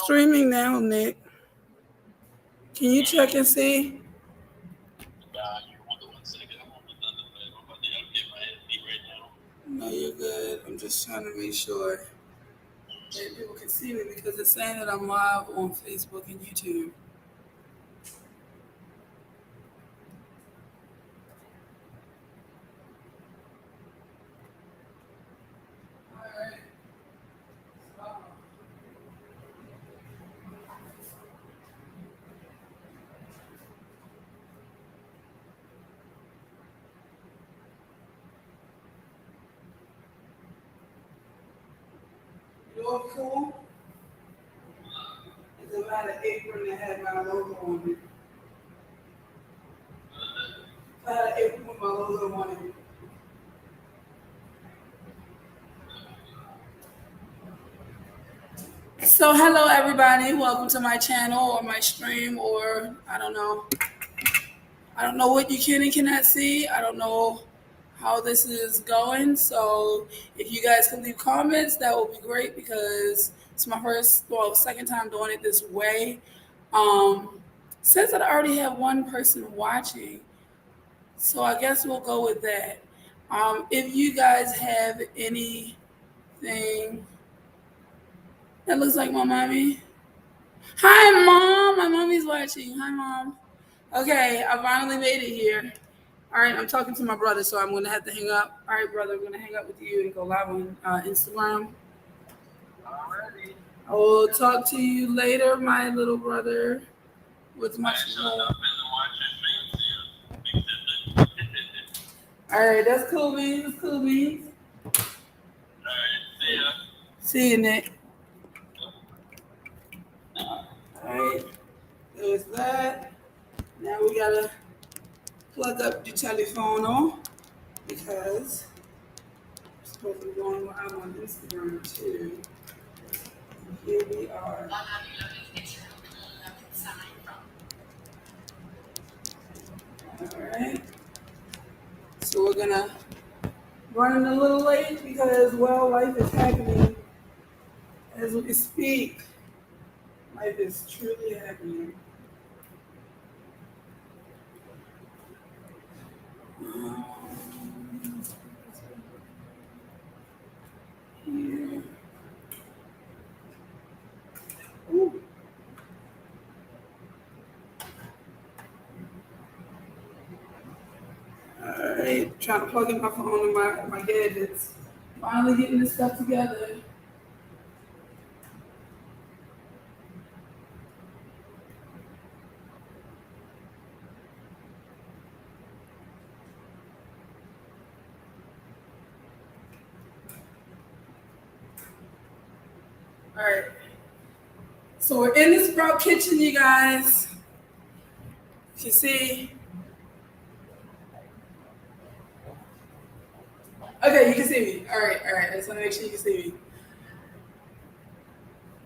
Streaming now, Nick. Can you check and see? No, you're good. I'm just trying to make sure that people can see me because it's saying that I'm live on Facebook and YouTube. All right. You all cool? It's about an apron that had my logo on it. I had an apron with my logo on it. So, hello everybody. Welcome to my channel or my stream, or I don't know. I don't know what you can and cannot see. I don't know how this is going. So if you guys can leave comments, that would be great because it's my second time doing it this way. Says that I already have one person watching, so I guess we'll go with that. If you guys have anything that looks like my mommy, hi mom, my mommy's watching. Hi mom. Okay, I finally made it here. All right, I'm talking to my brother, so I'm going to have to hang up. All right, brother, I'm going to hang up with you and go live on Instagram. I will talk to you later, my little brother. With much love. All right, that's cool, beans. That's cool, beans. See you, Nick. All right, there's that. Now we got to plug up the telephone on because I'm supposed to be going out on Instagram too. Here we are. All right. So we're gonna run a little late because well, life is happening as we speak. Life is truly happening. Here. Ooh. All right, trying to plug in my phone and my gadgets. Finally getting this stuff together. All right. So we're in the Sprout kitchen, you guys. You see? Okay, you can see me. All right, all right. I just want to make sure you can see me.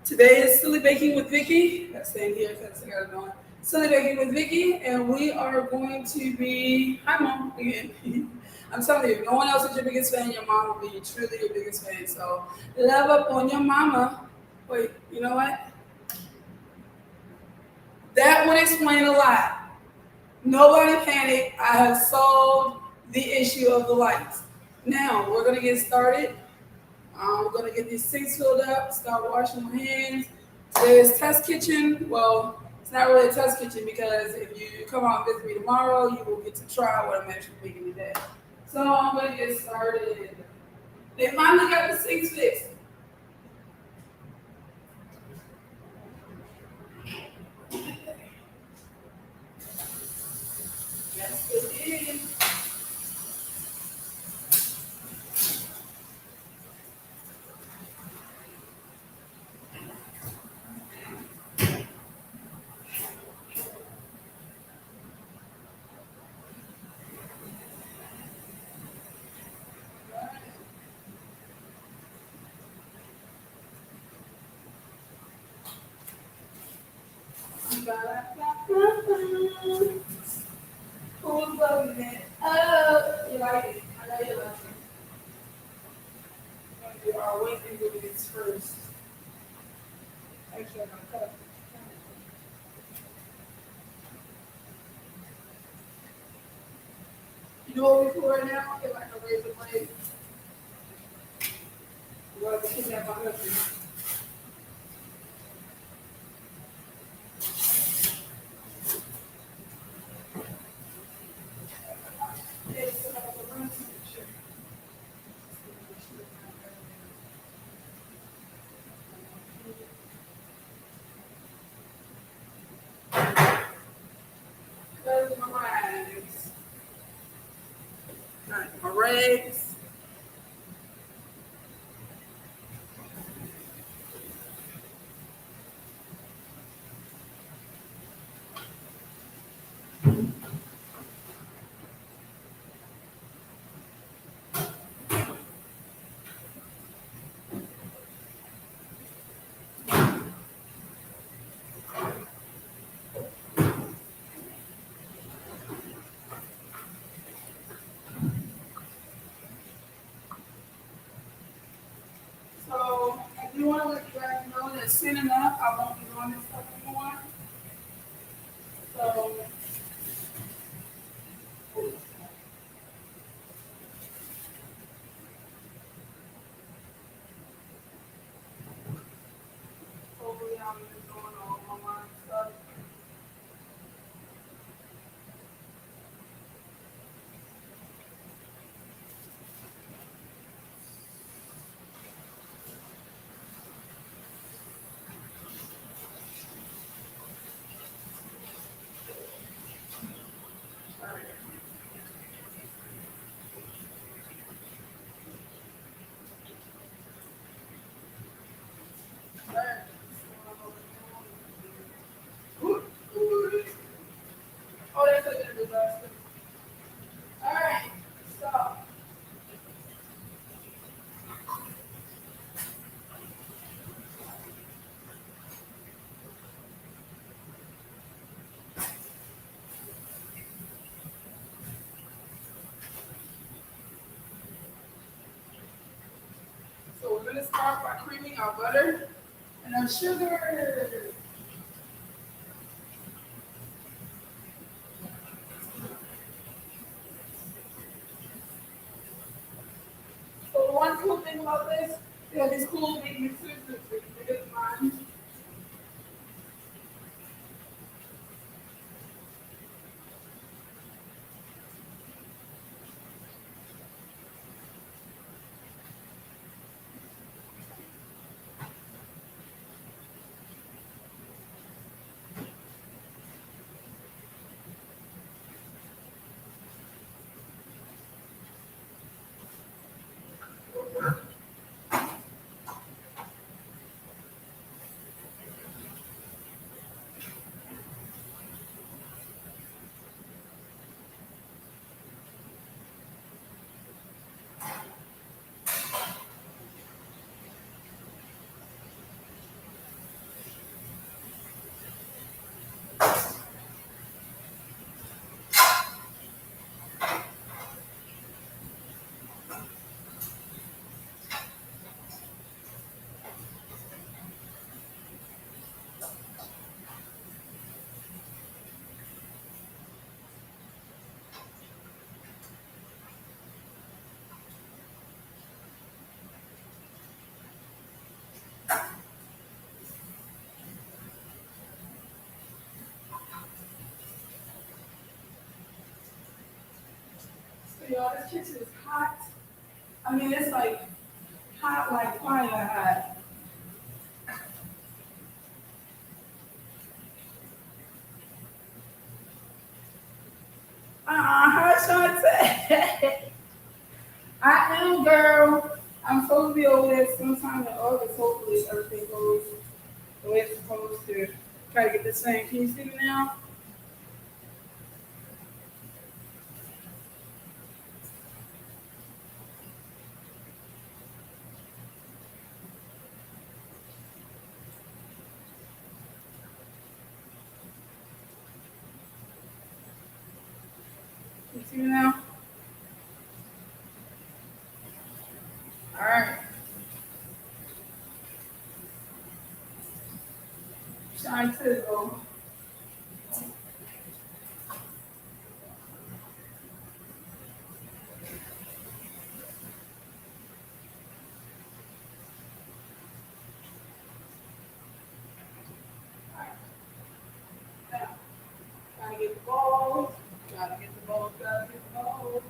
Today is Silly Baking with Vicky. That's staying here because I got it on. Silly Baking with Vicky, and we are going to be. Hi, mom. Again. I'm telling you, if no one else is your biggest fan, your mom will be truly your biggest fan. So love up on your mama. Wait, you know what? That would explain a lot. Nobody panic. I have solved the issue of the lights. Now we're gonna get started. We're gonna get these sinks filled up, start washing my hands. Today is test kitchen. Well, it's not really a test kitchen because if you come out and visit me tomorrow, you will get to try what I'm actually making today. So I'm gonna get started. They finally got the sinks fixed. Yes, it is. Who's loving it? Oh, you like it. I know you like it. We are waiting for this first. You know what we do right now? Get like a razor blade. Well, the kidnap my husband. Those are my rags. Alright, my rags. So I do want to let you guys know that soon enough I won't be doing this stuff anymore. So hopefully I'm just doing all online stuff. Oh, that's a good disaster. All right, so we're gonna start by creaming our butter and our sugar. So the one cool thing about this, they have these cool big mixers that's big as mine. So y'all, this kitchen is hot. I mean, it's like hot, like fire hot. Hi, Shante. I am, girl. I'm supposed to be over there sometime in August. Hopefully, everything goes the way it's supposed to. Try to get this thing. Can you see me now? Can you see me now? All right. Shine Sizzle. Now, gotta get the balls. Gotta get the balls. Gotta get the balls.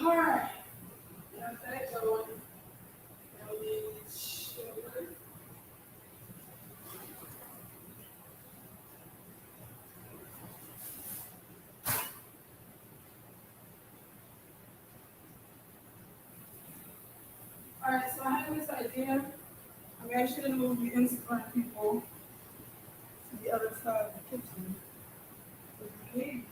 All right. Got that going. Now we need sugar. All right, so I have this idea. I'm actually going to move the Instagram people to the other side of the kitchen. Because maybe,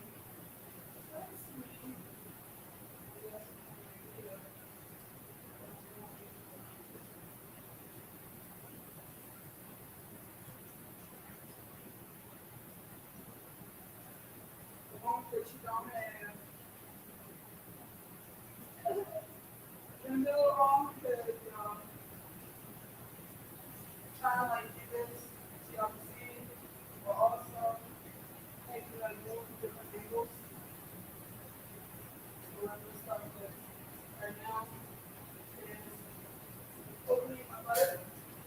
the ones that you don't have in the middle wrong because trying to like do this so y'all can see, but also taking like move different angles. So I'm going to start with right now is opening my butter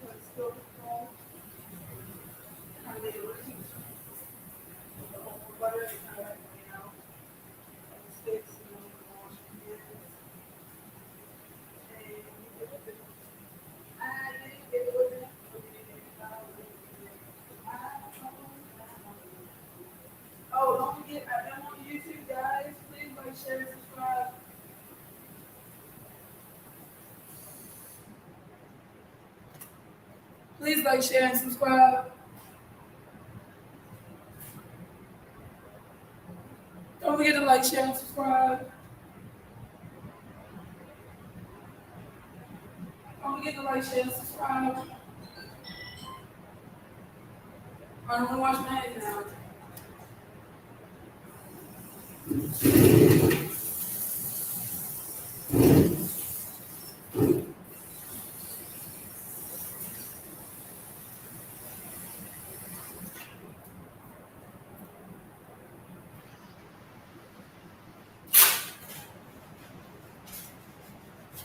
so it's still strong. Kind of make it look cute. The open butter is kind of like, like the sticks, wash your hands. Oh, don't forget, I'm on YouTube, guys. Please like, share, and subscribe. Please like, share, and subscribe. Don't forget to like, share, and subscribe. Don't forget to like, share, and subscribe. I'm gonna wash my hands now.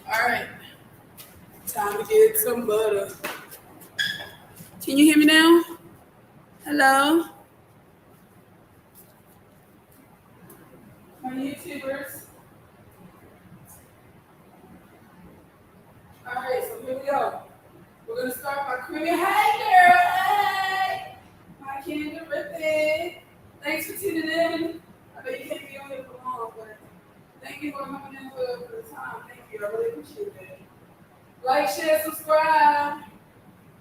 All right, time to get some butter. Can you hear me now? Hello? My YouTubers. All right, so here we go. We're gonna start by creaming. Hey, girl! Hey! My candy ripping. Thanks for tuning in. I know you can't be on here for long, but thank you for coming in for the time. Thank you. I really appreciate it. Like, share, subscribe.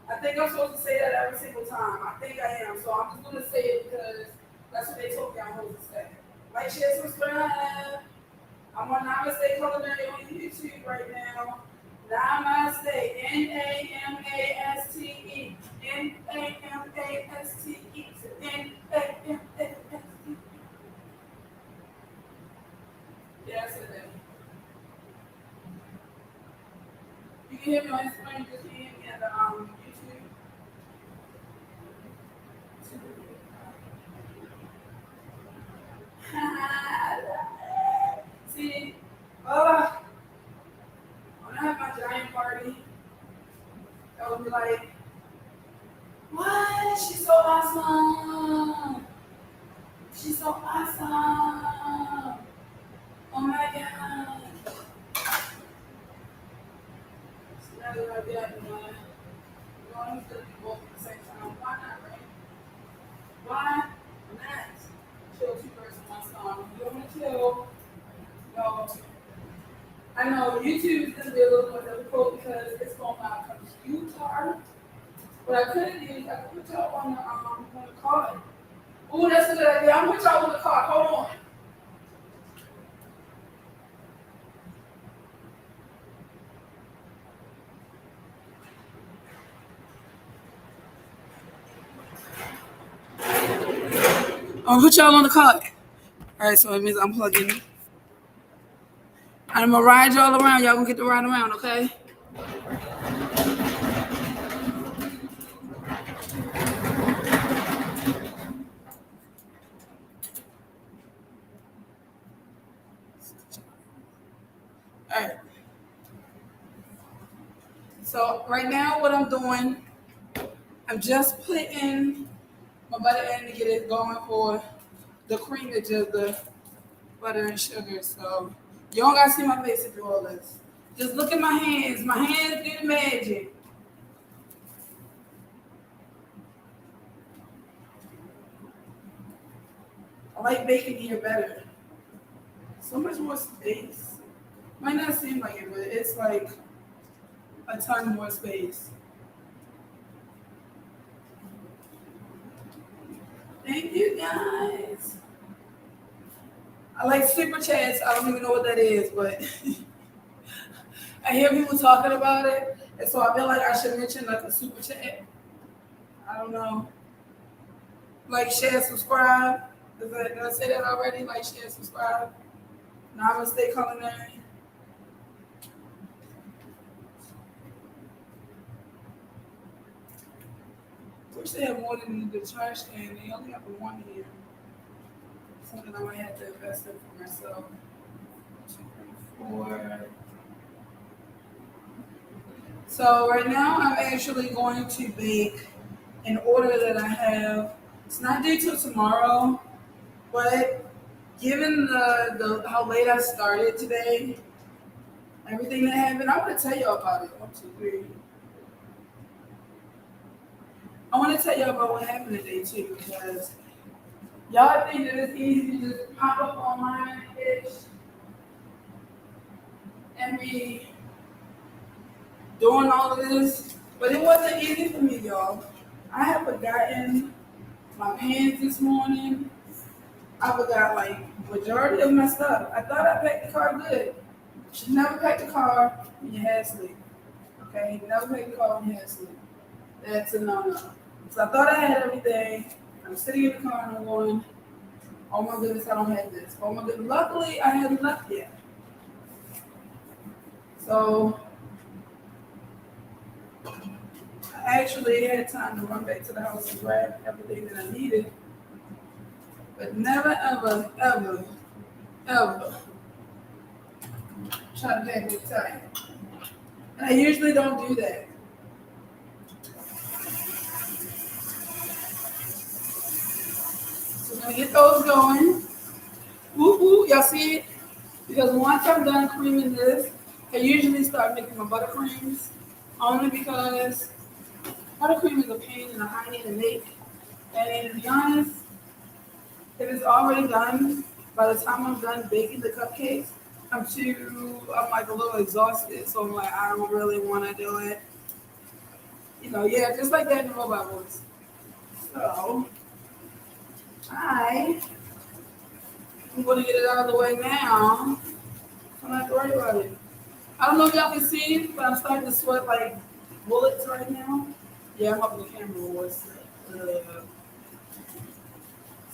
I think I'm supposed to say that every single time. I think I am. So I'm just going to say it because that's what they told me I'm supposed to say. Like, share, subscribe. I'm on Namaste Culinary on YouTube right now. Namaste. Namaste. Namaste. Namaste. Yeah, I said that. You can hear me on Instagram. You just can't hear me at the YouTube. See, when I have my giant party, I would be like, what? She's so awesome. She's so awesome. Oh my God. rather like that than going to both at the same time. Why not, right? Why not kill two birds with one stone? You want to kill, no. I know YouTube is going to be a little more difficult because it's on my computer. What I could do is I could put y'all on the card. Ooh, that's a good idea. I'm gonna put y'all on the card. Hold on. I'm gonna put y'all on the card. All right, so it means I'm plugging. I'm gonna ride y'all around. Y'all gonna get to ride around, okay? All right. So right now, what I'm doing, I'm just putting my butter in to get it going for the creamage of the butter and sugar. So you don't gotta see my face to do all this. Just look at my hands. My hands do the magic. I like baking here better. So much more space. Might not seem like it, but it's like a ton more space. Thank you guys. I like super chats. I don't even know what that is, but I hear people talking about it, and so I feel like I should mention like a super chat. I don't know. Like share, subscribe. Did I say that already? Like share, subscribe. Namaste culinary. Wish they had more than the trash can. They only have the one here. Something I might have to invest in for myself. 2, 3, 4. So right now I'm actually going to bake in order that I have. It's not due till tomorrow, but given the how late I started today, everything that happened, I want to tell y'all about it. 1, 2, 3. I want to tell y'all about what happened today too, because y'all think that it's easy to just pop up online and be doing all of this, but it wasn't easy for me, y'all. I have forgotten my pants this morning. I forgot like majority of my stuff. I thought I packed the car good. You should never pack the car when you have sleep. Okay? Never pack the car when you have sleep. That's a no-no. So I thought I had everything. I'm sitting in the car and I'm going, oh my goodness, I don't have this. Oh my goodness. Luckily, I hadn't left yet. So I actually had time to run back to the house and grab everything that I needed. But never, ever, ever, ever try to pack with time. And I usually don't do that. So we're gonna get those going. Woo woo, y'all see it? Because once I'm done creaming this, I usually start making my buttercreams. Only because buttercream is a pain in the hiney to make. And to be honest, if it's already done, by the time I'm done baking the cupcakes, I'm like a little exhausted. So I'm like, I don't really want to do it. You know, yeah, just like that in the robot voice. So I'm going to get it out of the way now. I don't have to worry about it. I don't know if y'all can see, but I'm starting to sweat like bullets right now. Yeah, I'm hoping the camera was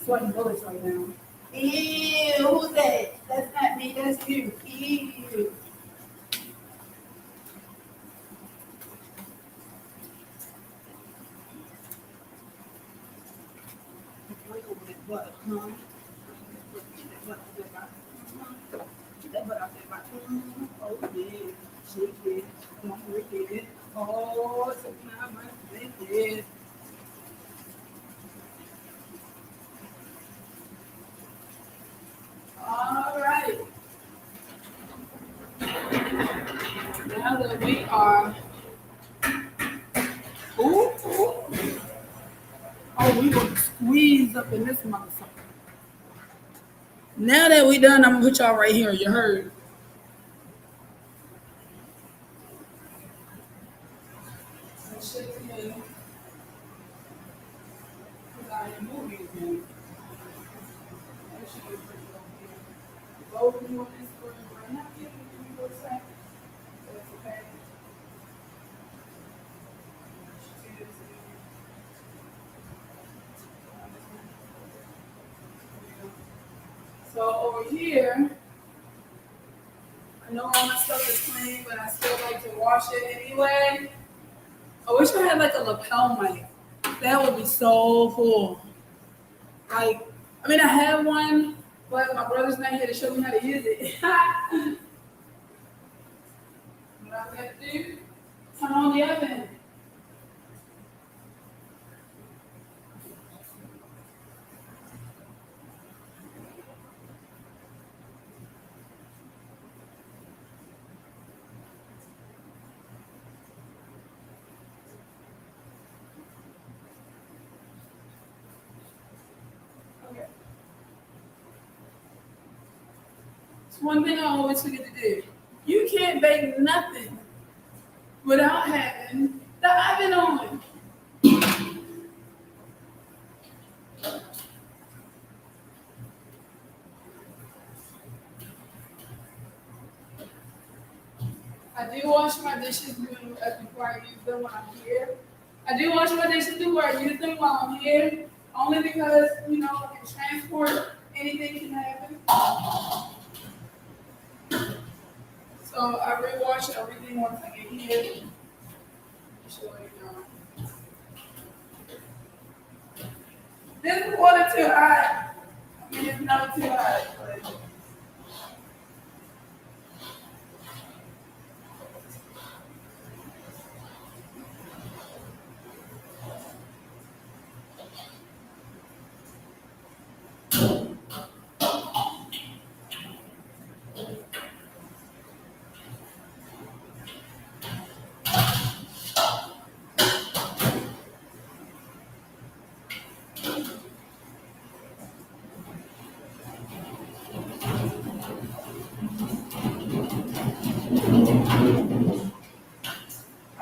sweating bullets right now. Ew, who's that? That's not me, that's you. Ew. Wiggle that butt, huh? That butt out there, oh yeah, shake it, don't break it. Oh, it's not my thing. All right. Now that we are Ooh, ooh. Oh, we gonna squeeze up in this motherfucker. Now that we done, I'm gonna put y'all right here. You heard? So over here, I know all my stuff is clean, but I still like to wash it anyway. I wish I had like a lapel mic. That would be so cool. Like, I mean, I have one, but my brother's not here to show me how to use it. What I have to do? Turn on the oven. Okay. It's one thing I always forget to do. You can't bake nothing without having the oven on. I do wash my dishes before I use them when I'm here. I do wash my dishes before I use them while I'm here, only because, in transport, anything can happen. So I rewash everything once I get here. So, this water too hot. I mean, it's not too hot, but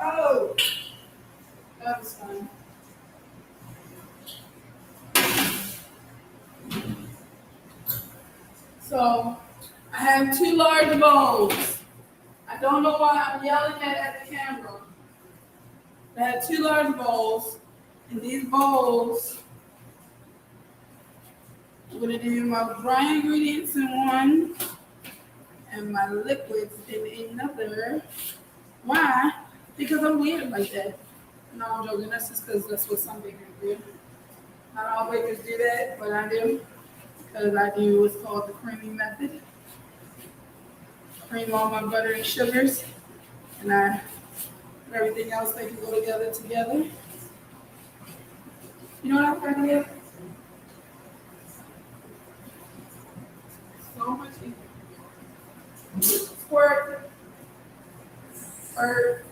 oh, that was fun. So I have two large bowls. I don't know why I'm yelling at the camera. I have two large bowls. In these bowls, I'm gonna do my dry ingredients in one and my liquids in another. Why? Because I'm weird like that. No, I'm joking. That's just because that's what some bakers do. Not all bakers do that, but I do. Because I do what's called the creamy method. Cream all my butter and sugars, and I put everything else they can go together. You know what I'm trying to get? So much squirt, or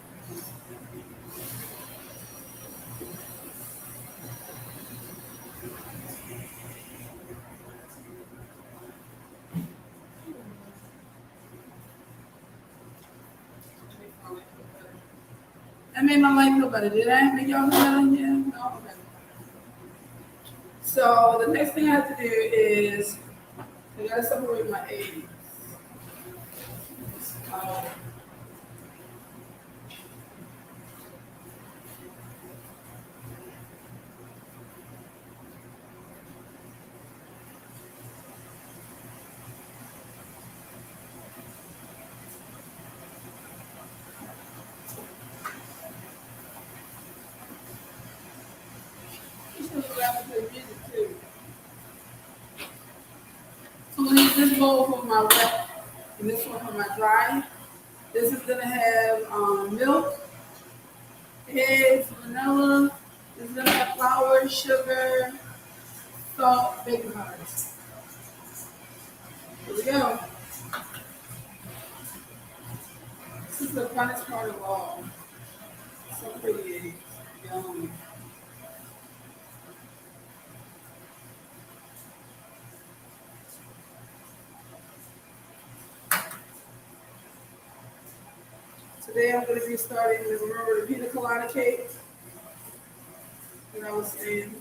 that made my life feel better. Did I make y'all feel better? Yeah. No. Okay. So the next thing I have to do is I gotta separate my eggs. Um, So I'm gonna use this bowl for my wet and this one for my dry. This is gonna have milk, eggs, vanilla. This is gonna have flour, sugar, salt, baking powder. Here we go. This is the funnest part of all. So pretty eggs. Yum. Today I'm going to be starting with, remember the pina colada cake that I was saying.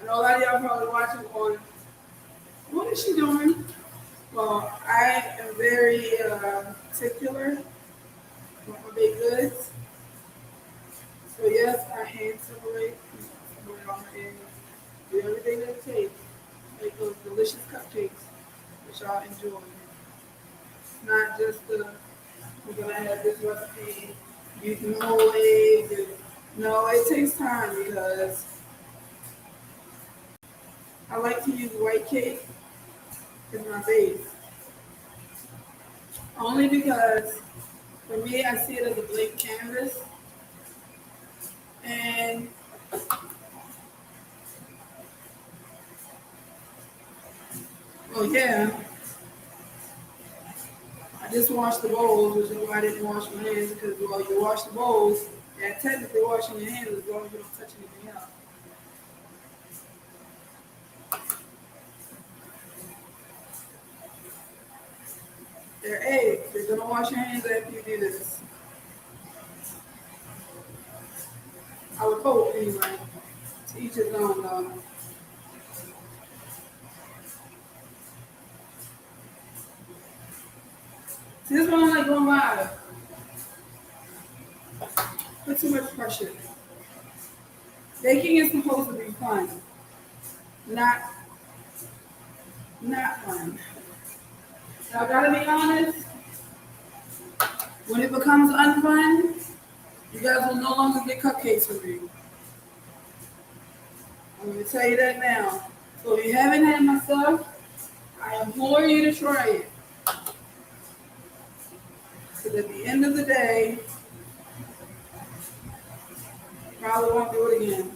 I know a lot of y'all probably watching going, what is she doing? Well, I am very particular with my baked goods. So yes, I hand separate on the end, do everything that it takes, make those delicious cupcakes, which y'all enjoy. Not just we're gonna have this recipe, use no eggs. No, it takes time because I like to use white cake as my base. Only because for me, I see it as a blank canvas. And well, yeah, I just washed the bowls, which is why I didn't wash my hands because while you wash the bowls, yeah, technically washing your hands as long as you don't touch anything else. They're eggs. You're gonna wash your hands after you do this. I would hope anyway. To each his own though. See, this one I'm like going live. Put too much pressure. Baking is supposed to be fun, not not fun. Now I gotta be honest. When it becomes unfun, you guys will no longer get cupcakes from me. I'm gonna tell you that now. So if you haven't had my stuff, I implore you to try it. Because at the end of the day, you probably won't do it again.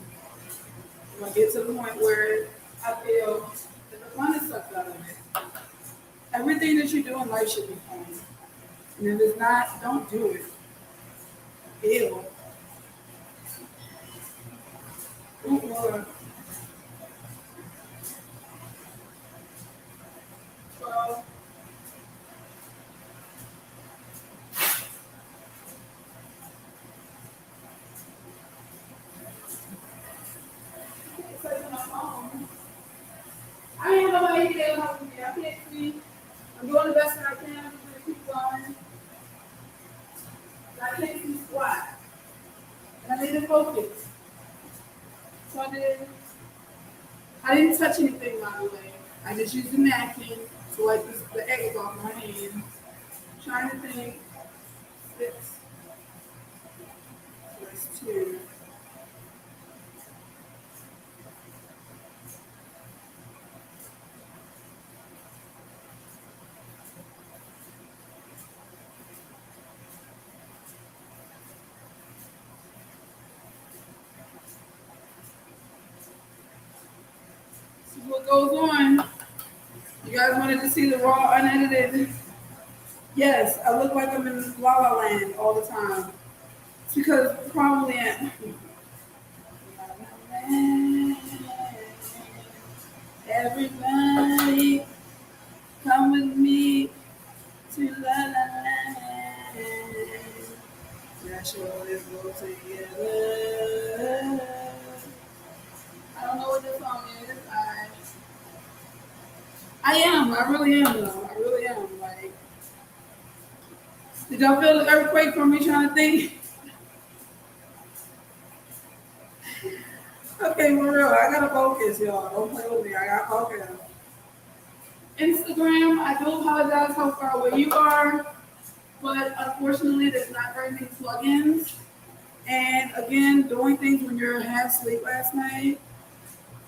I'm gonna get to the point where I feel that the fun is sucked out of it. Everything that you do in life should be fun. And if it's not, don't do it. Ew. Ooh, Lord. 12. It's like on my phone. I ain't nobody here helping me. I can't see. I'm doing the best that I can. I'm just gonna keep going. I can't see squat. And I need to focus. So I didn't touch anything by the way. I just used the napkin to wipe the eggs off my hand. Trying to think. 6 plus 2. This is what goes on. You guys wanted to see the raw, unedited. Yes, I look like I'm in La La Land all the time. It's because probably am. Everybody come with me to La La Land. Let's show this go together. I don't know what this song is. I am. I really am though. I really am. Like, did y'all feel the earthquake from me trying to think? Okay, for real. I gotta focus, y'all. Don't play with me. I gotta focus. Instagram, I do apologize how far away you are, but unfortunately, there's not very many plugins. And again, doing things when you're half asleep last night,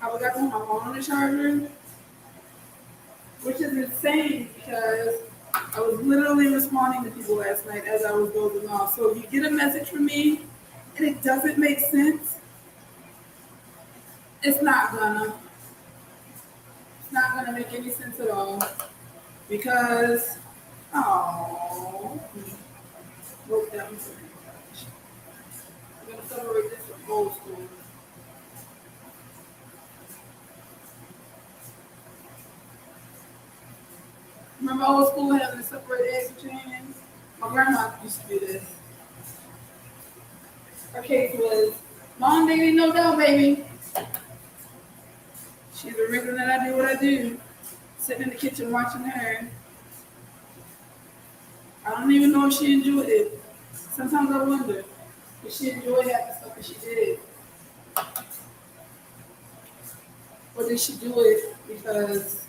I forgot to put my phone on the charger, which is insane because I was literally responding to people last night as I was dozing off. So if you get a message from me and it doesn't make sense, it's not gonna. going to make any sense at all because, oh, broke down so much. I'm going to separate this from old school. Remember old school having to separate eggs with your hands? My grandma used to do this. Her case was, Mom, baby, no doubt, baby. She's the reason that I do what I do. Sitting in the kitchen watching her. I don't even know if she enjoyed it. Sometimes I wonder if she enjoyed half the stuff that she did. Or did she do it because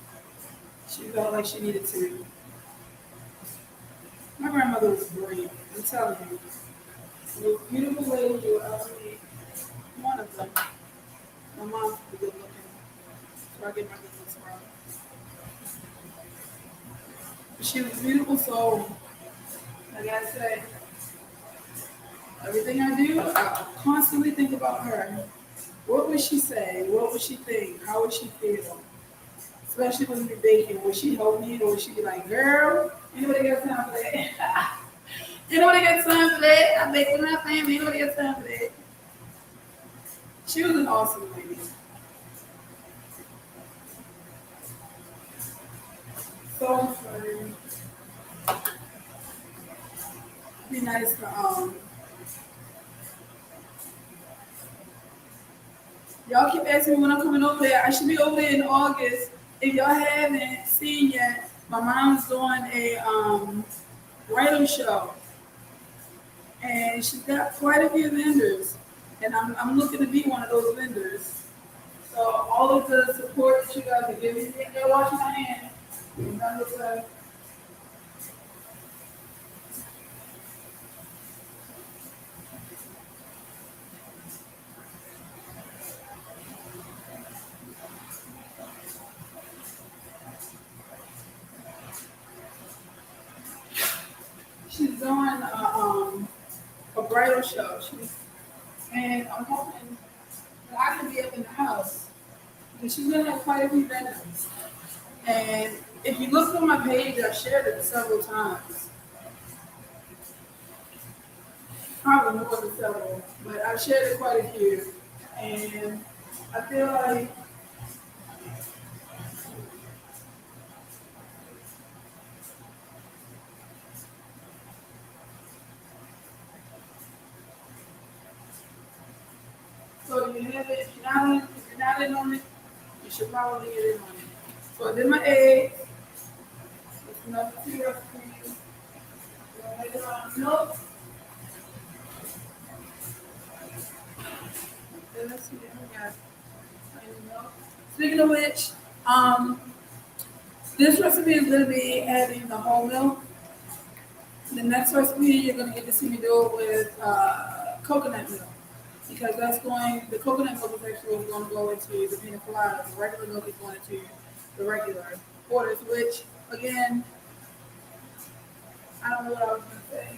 she felt like she needed to? My grandmother was brilliant. I'm telling you. The most beautiful lady you will ever meet. One of them. My mom's pretty good looking. So I get my good looks from. She was a beautiful soul. Like I said, everything I do, I constantly think about her. What would she say? What would she think? How would she feel? Especially when we're baking. Would she hold me or would she be like, girl, anybody got time for that? Anybody got time for that? I bake with my family. Anybody got time for that? She was an awesome lady. So funny. Be nice to y'all keep asking me when I'm coming over there. I should be over there in August. If y'all haven't seen yet, my mom's doing a bridal show. And she's got quite a few vendors. And I'm looking to be one of those vendors. So all of the support that you guys are giving me, they're watching my hand. She's doing a bridal show. And I'm hoping that I can be up in the house. Because she's going to have quite a few vendors. And if you look on my page, I've shared it several times. Probably more than several, but I've shared it quite a few. And I feel like so you have it, if you're not in on it, you should probably get in on it. So I did my eggs. It's another 2 recipes. Make it on milk. Then let's see, we got milk. Speaking of which, this recipe is going to be adding the whole milk. The next recipe, you're going to get to see me do it with coconut milk. Because the coconut milk is actually going to go into the pina colada. The regular milk is going into the regular orders, which, again, I don't know what I was going to say.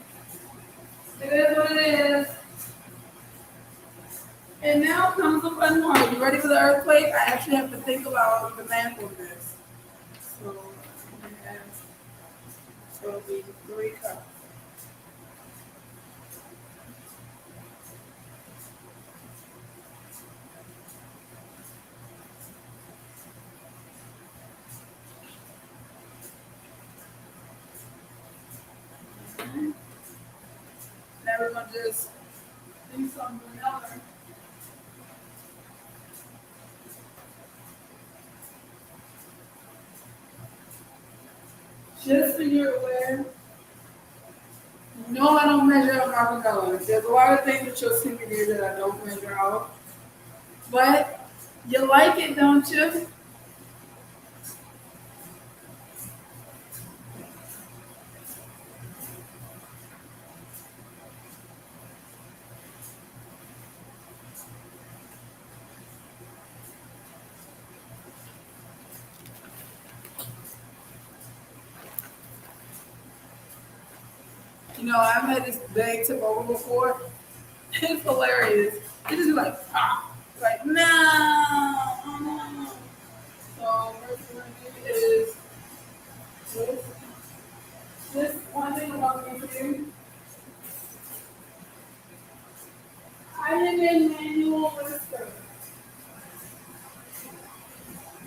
It is what it is. And now comes the fun part. You ready for the earthquake? I actually have to think about the math on this. So, it'll be 3 cups. Now we're going to just do some vanilla. Just so you're aware, no, I don't measure out my vanilla. There's a lot of things that you'll see me do that I don't measure out. But you like it, don't you? You know, I've had this bag tip over before. It's hilarious. It just be like, ah. Like, no. So, first we're going to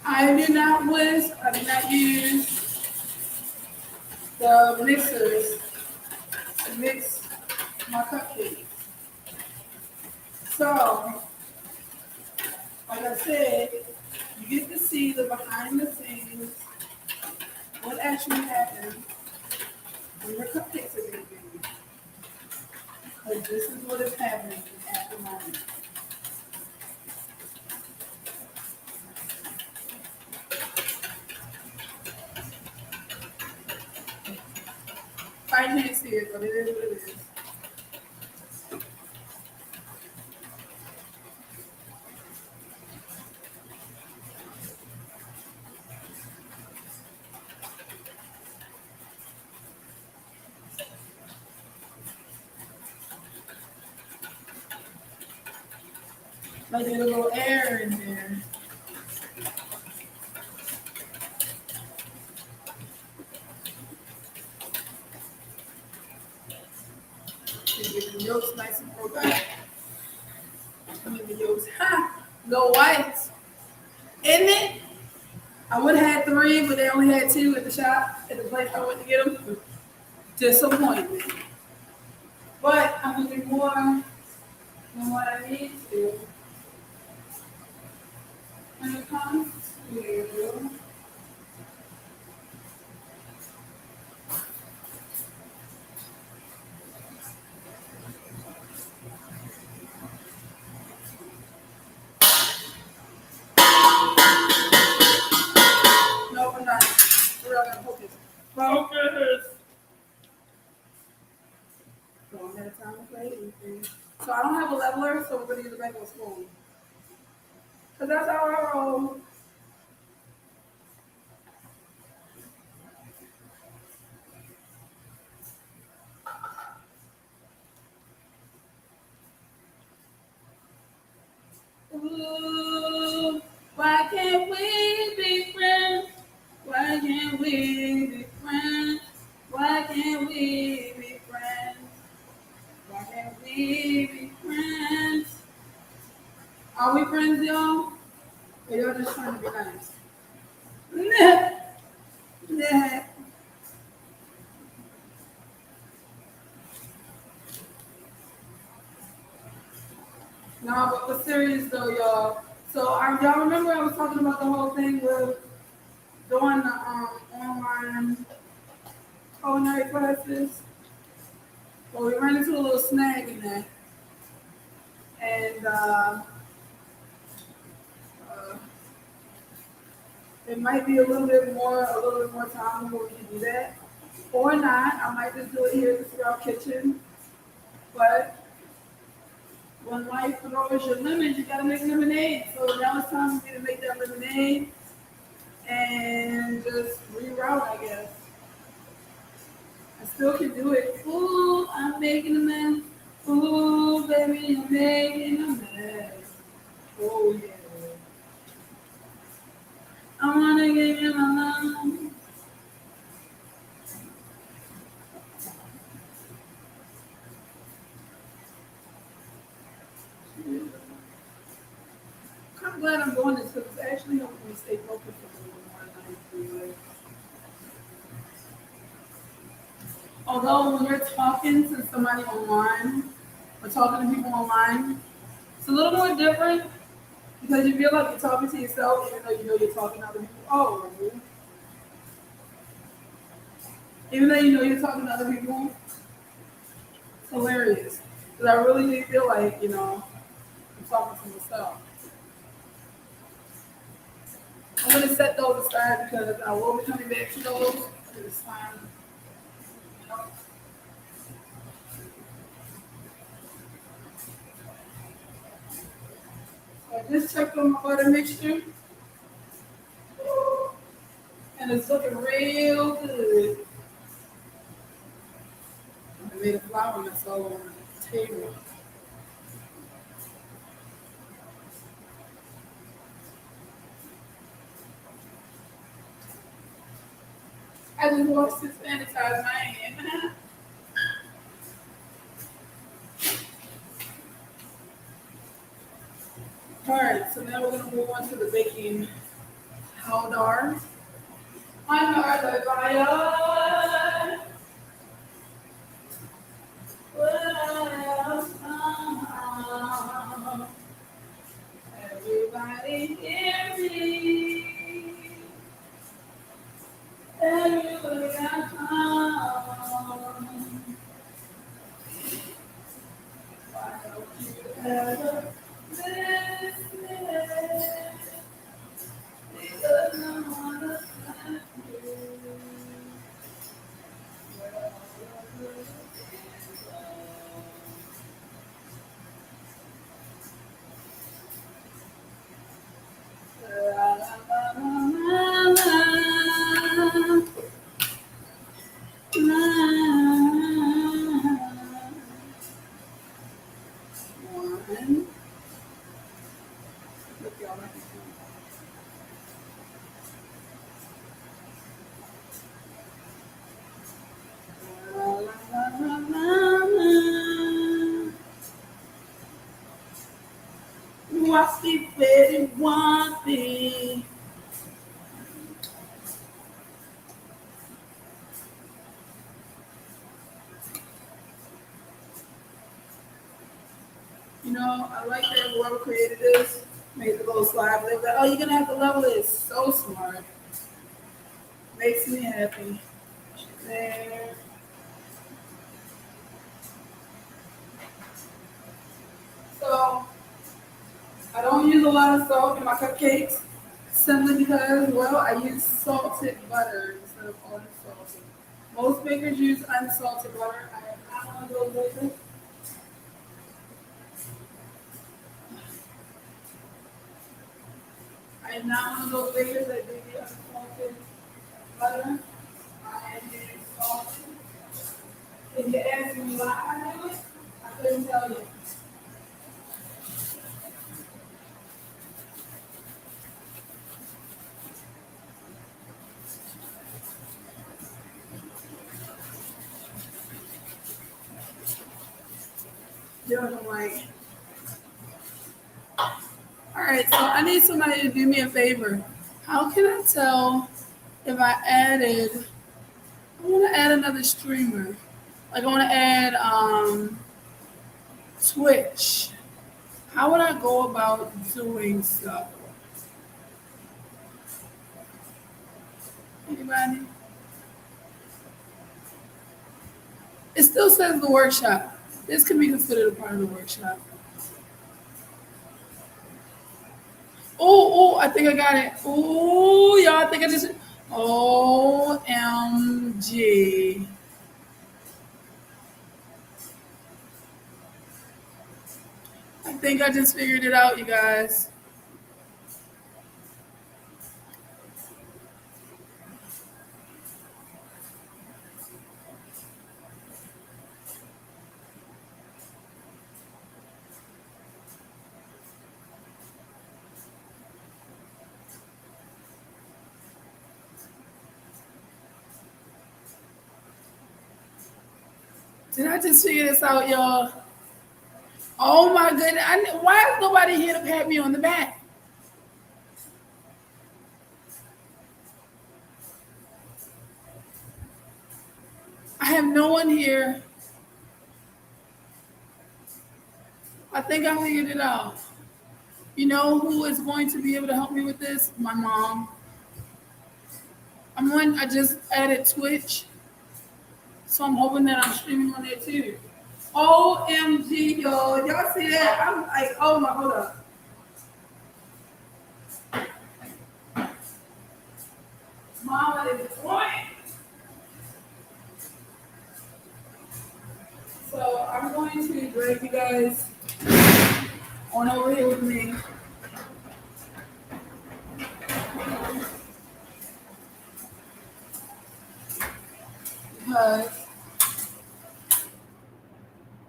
I do not use the mixers to mix my cupcakes. So, like I said, you get to see the behind the scenes, what actually happens when your cupcakes are being made. Because this is what is happening at the moment. I can't see it, but it is what it is. Like a little air in there. To get the yolks nice and broken. Get the yolks, go white. Isn't it? I would have had three, but they only had two at the shop, at the place I went to get them. Disappointment. But I'm gonna do more than what I need to when it comes to no, I'm not. We're not gonna focus. Focus. So I'm out of time to play anything. So I don't have a leveler, so we're gonna use a regular spoon. Cause that's how I roll. Ooh, why can't we be friends? Why can't we be friends? Why can't we be friends? Why can't we be friends? Are we friends, y'all? Or y'all just trying to be nice? Nah, nah. No, but serious though, y'all. So y'all remember I was talking about the whole thing with doing the online culinary classes? Well, we ran into a little snag in that, and uh, it might be a little bit more time before we can do that, or not. I might just do it here in the Sprout Kitchen. But when life throws you lemons, you gotta make lemonade. So now it's time for me to make that lemonade and just reroute, I guess. I still can do it. Ooh, I'm making a mess. Ooh, baby, I'm making a mess. Oh yeah. I wanna give you my love. I'm glad I'm doing this because it's actually helping me stay focused a little more than I used to. Although when you're talking to somebody online or talking to people online, it's a little more different because you feel like you're talking to yourself even though you know you're talking to other people. Oh, even though you know you're talking to other people, it's hilarious. Because I really do feel like, I'm talking to myself. I'm going to set those aside because I will be coming back to those at this time. So I just checked on my butter mixture and it's looking real good. I made a flour mess all over the table. I just washed to sanitize my hand. All right, so now we're gonna move on to the baking Haldar. Under the fire. Everybody hear me. Everybody come. Why don't you ever listen? Because no one understands One. Look, y'all, like what's the very one thing? You know, I like that whoever created this made the little slide. They were like, oh, you're gonna have to level it. So smart. Makes me happy. There. So I don't use a lot of salt in my cupcakes simply because, well, I use salted butter instead of unsalted. Most bakers use unsalted butter. I am not one of those bakers. I am not one of those bakers that do the unsalted butter. I am using salted. If you ask me why I do it, I couldn't tell you. I'm like, all right, so I need somebody to do me a favor. How can I tell if I added? I want to add another streamer. Like I want to add Twitch. How would I go about doing so? Anybody? It still says the workshop. This can be considered a part of the workshop. Oh, I think I got it. Oh, y'all, I think I just. OMG. I think I just figured it out, you guys. Did I just figure this out, y'all? Oh my goodness. Why is nobody here to pat me on the back? I have no one here. I think I figured it out. You know who is going to be able to help me with this? My mom. I just added Twitch, so I'm hoping that I'm streaming on there too. OMG, y'all see that? I'm like, oh my, hold up. Mama is point. So I'm going to drag you guys on over here with me. Because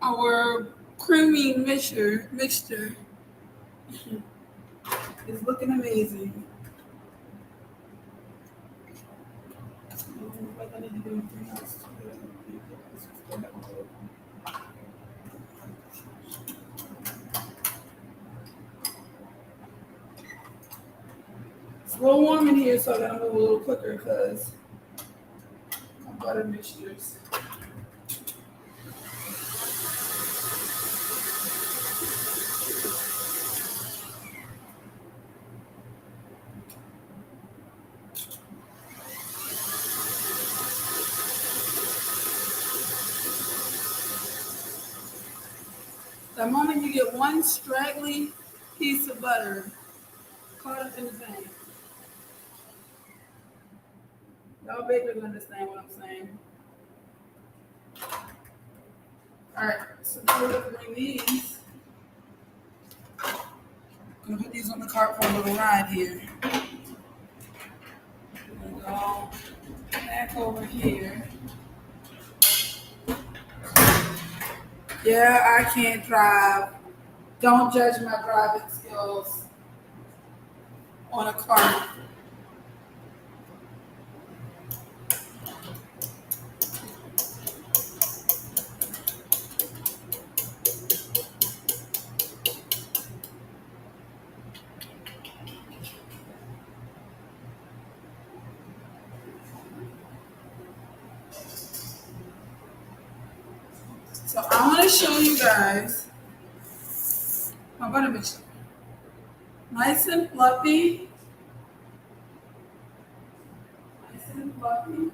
our creamy mixture is looking amazing. It's a little warm in here, so I gotta move a little quicker because my butter mixtures. The moment you get one straggly piece of butter caught up in the thing, y'all bakers understand what I'm saying. All right, so now we're gonna bring these. I'm gonna put these on the cart for a little ride here. We're gonna go back over here. Yeah, I can't drive. Don't judge my driving skills on a cart. So I want to show you guys my butter mixture. Nice and fluffy. Nice and fluffy.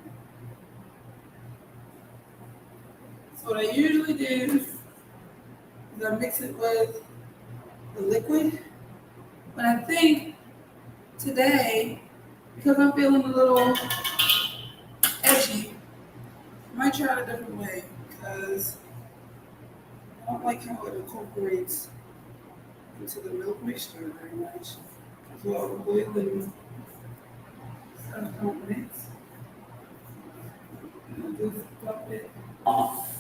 So what I usually do is I mix it with the liquid. But I think today, because I'm feeling a little edgy, I might try it a different way because I don't like how it incorporates into the milk mixture very much. So I'll boil them 7 minutes. And I'll just dump it off.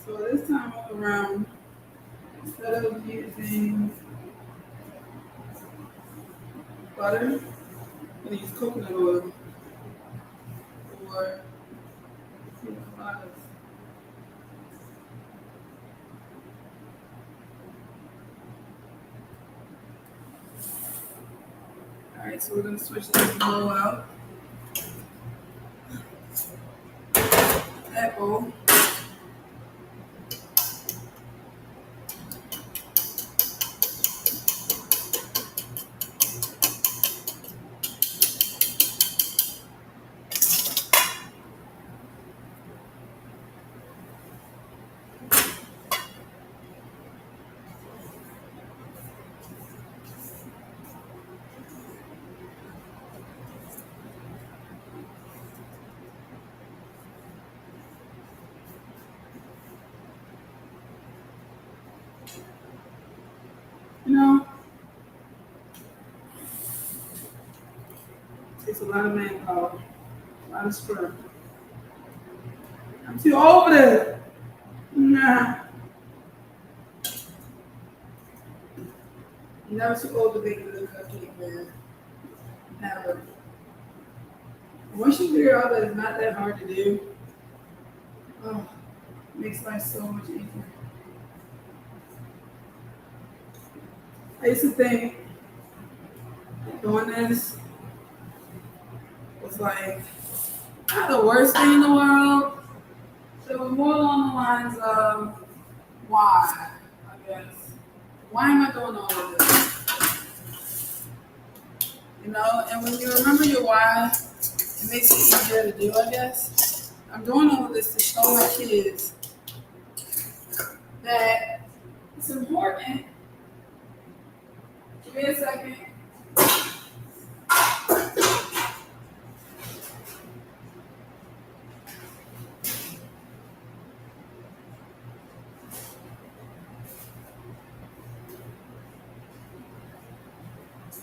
So this time around, instead of using butter, I'm going to use coconut oil or coladas. All right, so we're going to switch this bowl out. That bowl. You know, it takes a lot of manpower, a lot of sperm. I'm too old for this. Nah. I'm never too old to bake a little cupcake, man. Never. Once you figure out that it's not that hard to do, oh, it makes life so much easier. I used to think doing this was like not the worst thing in the world. So it was more along the lines of why, I guess. Why am I doing all of this? You know, and when you remember your why, it makes it easier to do, I guess. I'm doing all of this to show my kids that it's important. Give me a second.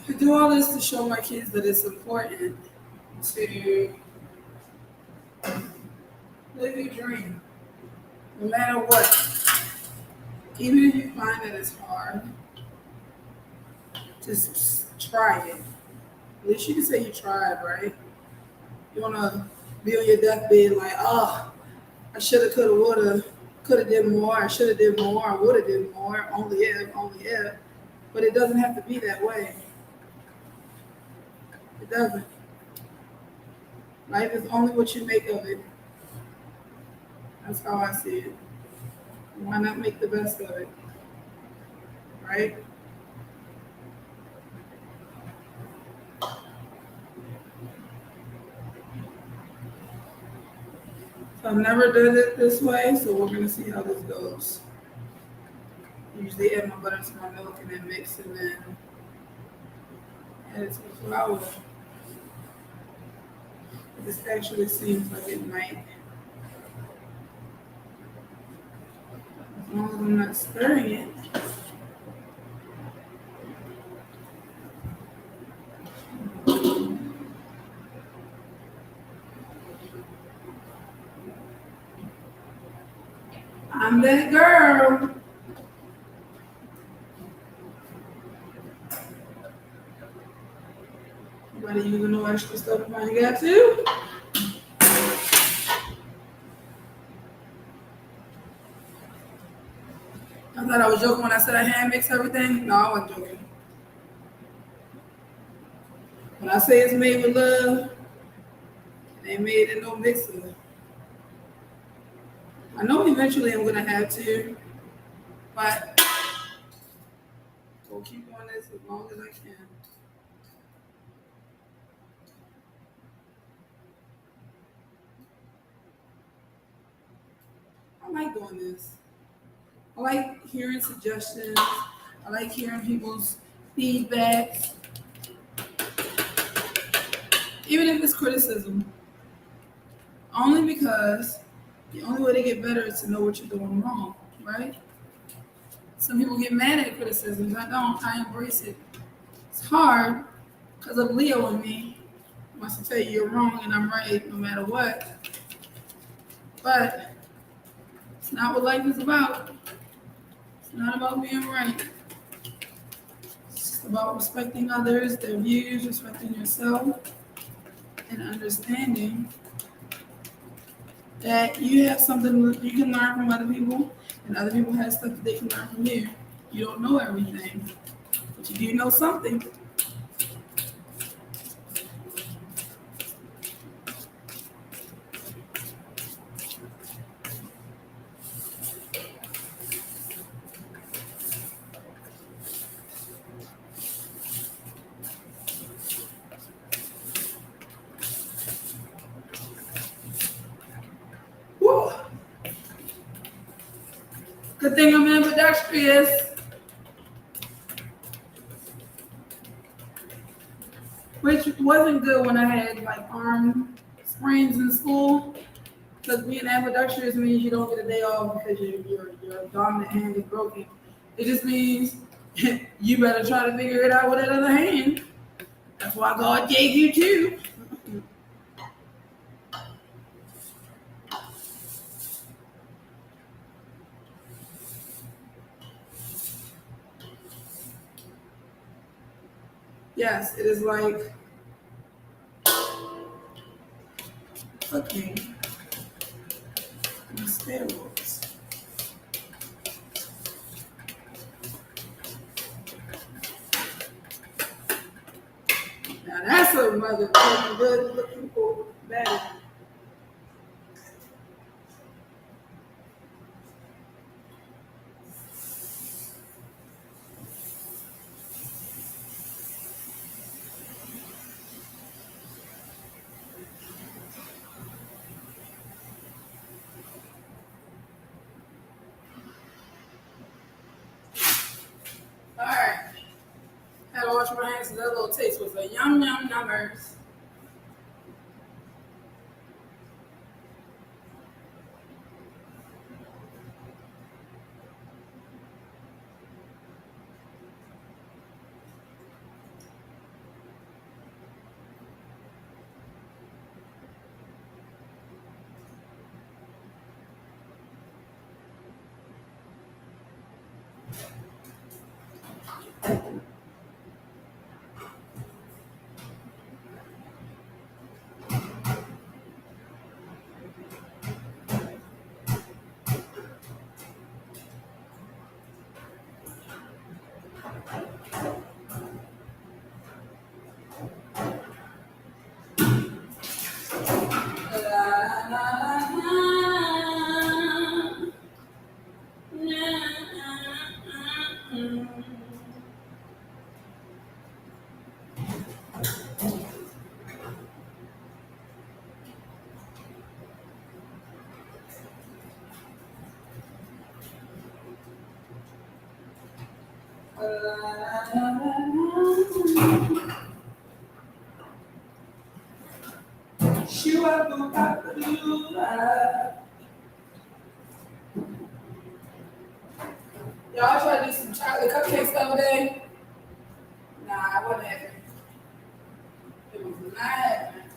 I do all this to show my kids that it's important to Live your dream. No matter what. Even if you find that it's hard, just try it. At least you can say you tried, right? You wanna be on your deathbed like, oh, I shoulda, coulda, woulda, coulda did more, I shoulda did more, I woulda did more, only if. But it doesn't have to be that way. It doesn't. Life is only what you make of it. That's how I see it. Why not make the best of it, right? So I've never done it this way, so we're gonna see how this goes. Usually add my butter to my milk and then mix and then add it to the flour. This actually seems like it might, as long as I'm not stirring it. I'm that girl. Anybody using no extra stuff if I ain't got to? I thought I was joking when I said I hand mix everything. No, I wasn't joking. When I say it's made with love, it ain't made in no mixer. I know eventually I'm gonna have to, but we'll keep doing this as long as I can. I like doing this. I like hearing suggestions. I like hearing people's feedback, even if it's criticism. Only because the only way to get better is to know what you're doing wrong, right? Some people get mad at criticisms. I don't. I embrace it. It's hard because of Leo in me. Wants to tell you you're wrong and I'm right no matter what. But it's not what life is about. It's not about being right. It's about respecting others, their views, respecting yourself, and understanding that you have something you can learn from other people, and other people have stuff that they can learn from you. You don't know everything, but you do know something. Woo. Good thing I'm ambidextrous, which wasn't good when I had like arm sprains in school. Because being ambidextrous means you don't get a day off because your dominant hand is broken. It just means you better try to figure it out with that other hand. That's why God gave you two. Yes, it is like cooking on steroids. Now that's a motherfucking good looking for better. All right. Had to wash my hands because that little taste was a yum yum numbers. Y'all try to do some chocolate cupcakes the other day? Nah, I wasn't having it. It was not happening.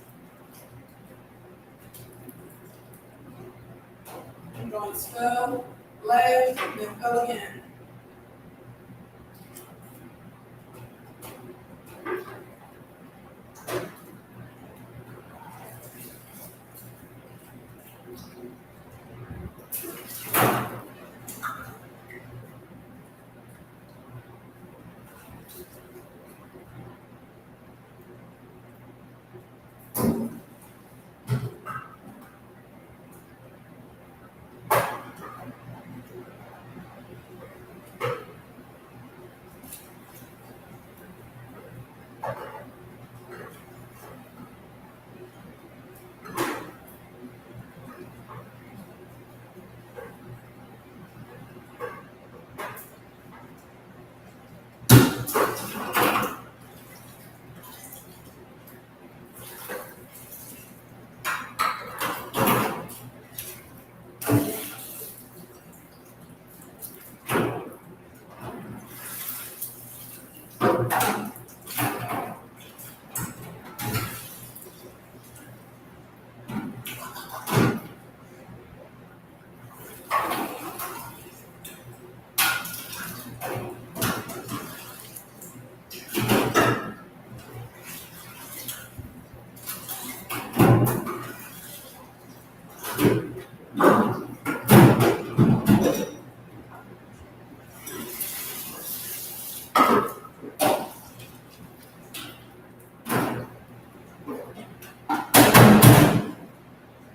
I'm going to spell, laugh, then go again.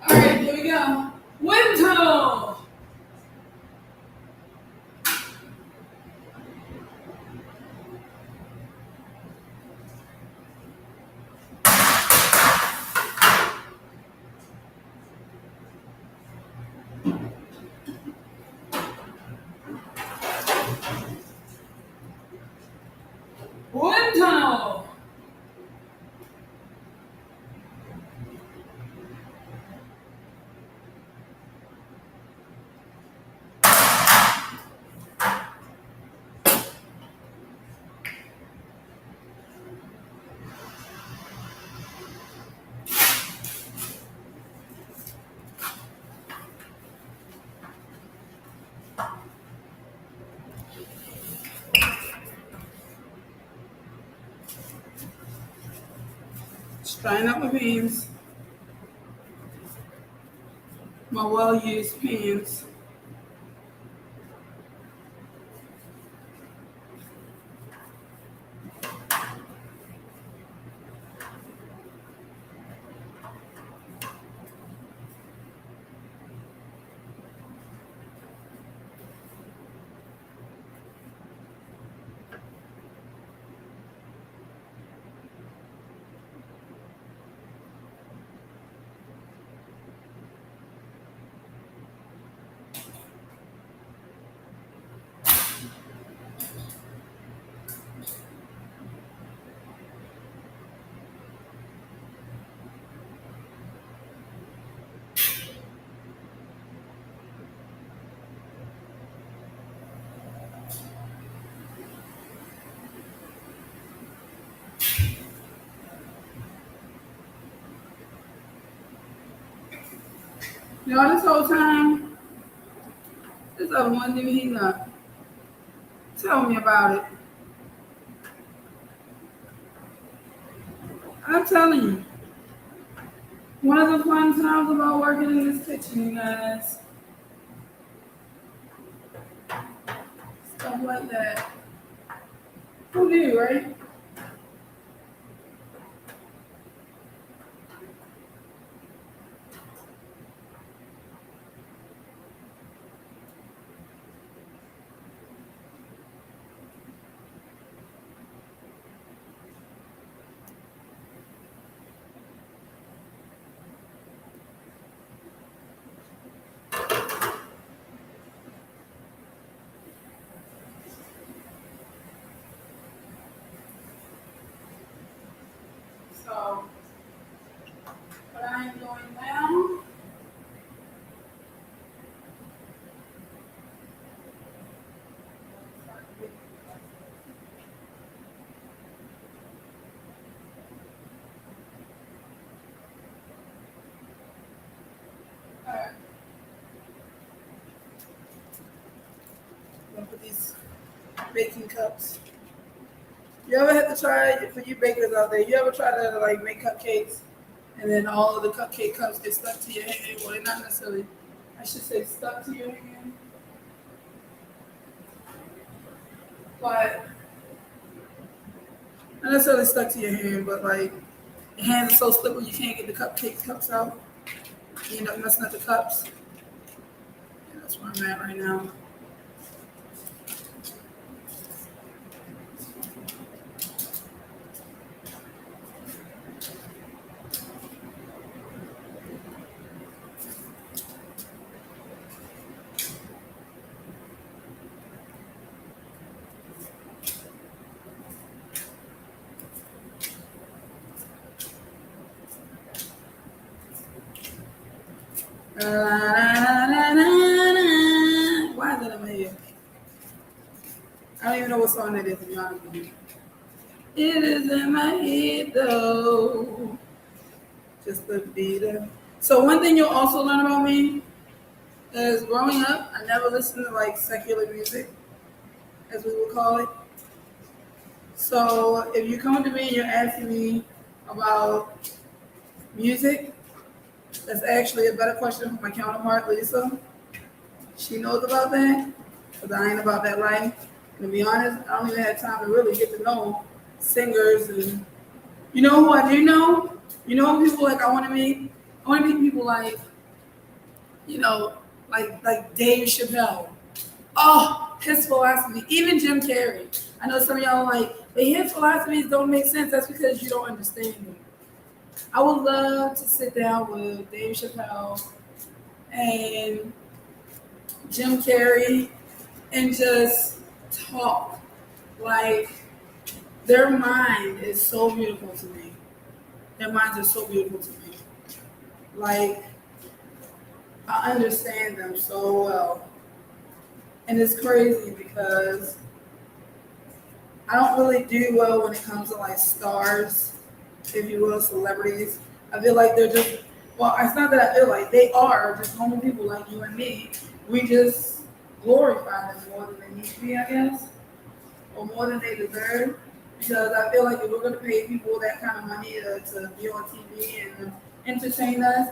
All right, here we go. Wind tunnel. Wind tunnel. Strain up my pans, my well-used pans. Y'all, this whole time, this other one didn't heat up. Tell me about it. I'm telling you, one of the fun times about working in this kitchen, you guys. Stuff like that. Who knew, right? put these baking cups. You ever had to try it for you bakers out there? You ever try to like make cupcakes and then all of the cupcake cups get stuck to your hand? Well, they're not necessarily. I should say stuck to your hand, but not necessarily stuck to your hand, but like your hands are so slippery you can't get the cupcake cups out. You end up messing up the cups. Yeah, that's where I'm at right now. Why is that in my head? I don't even know what song that is, to be honest with you. It is in my head though. Just the beat. So one thing you'll also learn about me is growing up, I never listened to like secular music, as we would call it. So if you come to me and you're asking me about music, that's actually a better question for my counterpart, Lisa. She knows about that, because I ain't about that life. And to be honest, I don't even have time to really get to know singers. And you know who I do know? You know people like I want to meet? I want to meet people like, like Dave Chappelle. Oh, his philosophy. Even Jim Carrey. I know some of y'all like, but his philosophies don't make sense. That's because you don't understand them. I would love to sit down with Dave Chappelle and Jim Carrey and just talk. Like, their mind is so beautiful to me. Their minds are so beautiful to me. Like, I understand them so well. And it's crazy because I don't really do well when it comes to like stars, if you will, celebrities. I feel like they're just, well, it's not that I feel like they are just normal people like you and me. We just glorify them more than they need to be, I guess, or more than they deserve. Because I feel like if we're going to pay people that kind of money to be on TV and entertain us,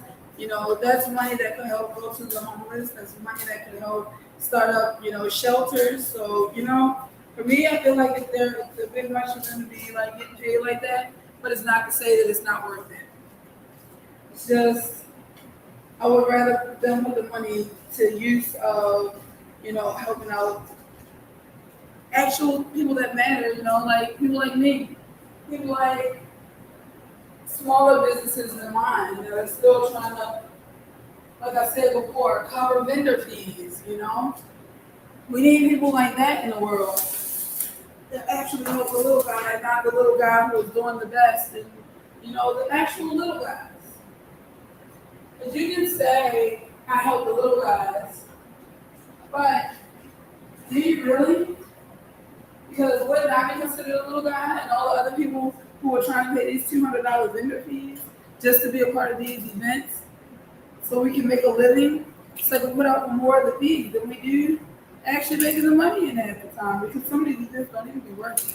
that's money that could help go to the homeless. That's money that could help start up, shelters. So, for me, I feel like if they're a big much for them to be like getting paid like that, but it's not to say that it's not worth it. It's just I would rather put them with the money to use of, helping out actual people that matter, like people like me, people like smaller businesses than mine that are still trying to, like I said before, cover vendor fees, We need people like that in the world that actually help the little guy, not the little guy who's doing the best, and, the actual little guys. Because you can say, I help the little guys, but do you really? Because wouldn't I be considered a little guy and all the other people who are trying to pay these $200 vendor fees just to be a part of these events so we can make a living? So we put out more of the fees than we do actually making the money in it at the time, because some of these events don't even be working.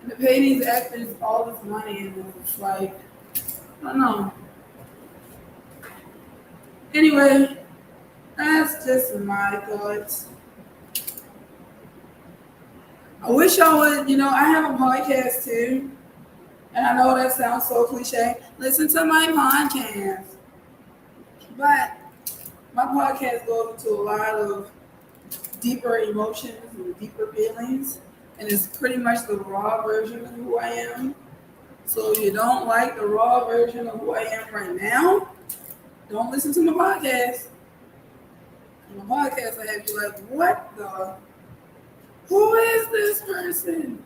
And to pay these actors all this money, and it's like, I don't know. Anyway, that's just my thoughts. I wish I would, I have a podcast too. And I know that sounds so cliche. Listen to my podcast. But my podcast goes into a lot of deeper emotions and deeper feelings. And it's pretty much the raw version of who I am. So if you don't like the raw version of who I am right now, don't listen to my podcast. On my podcast, I have you like, what the? Who is this person?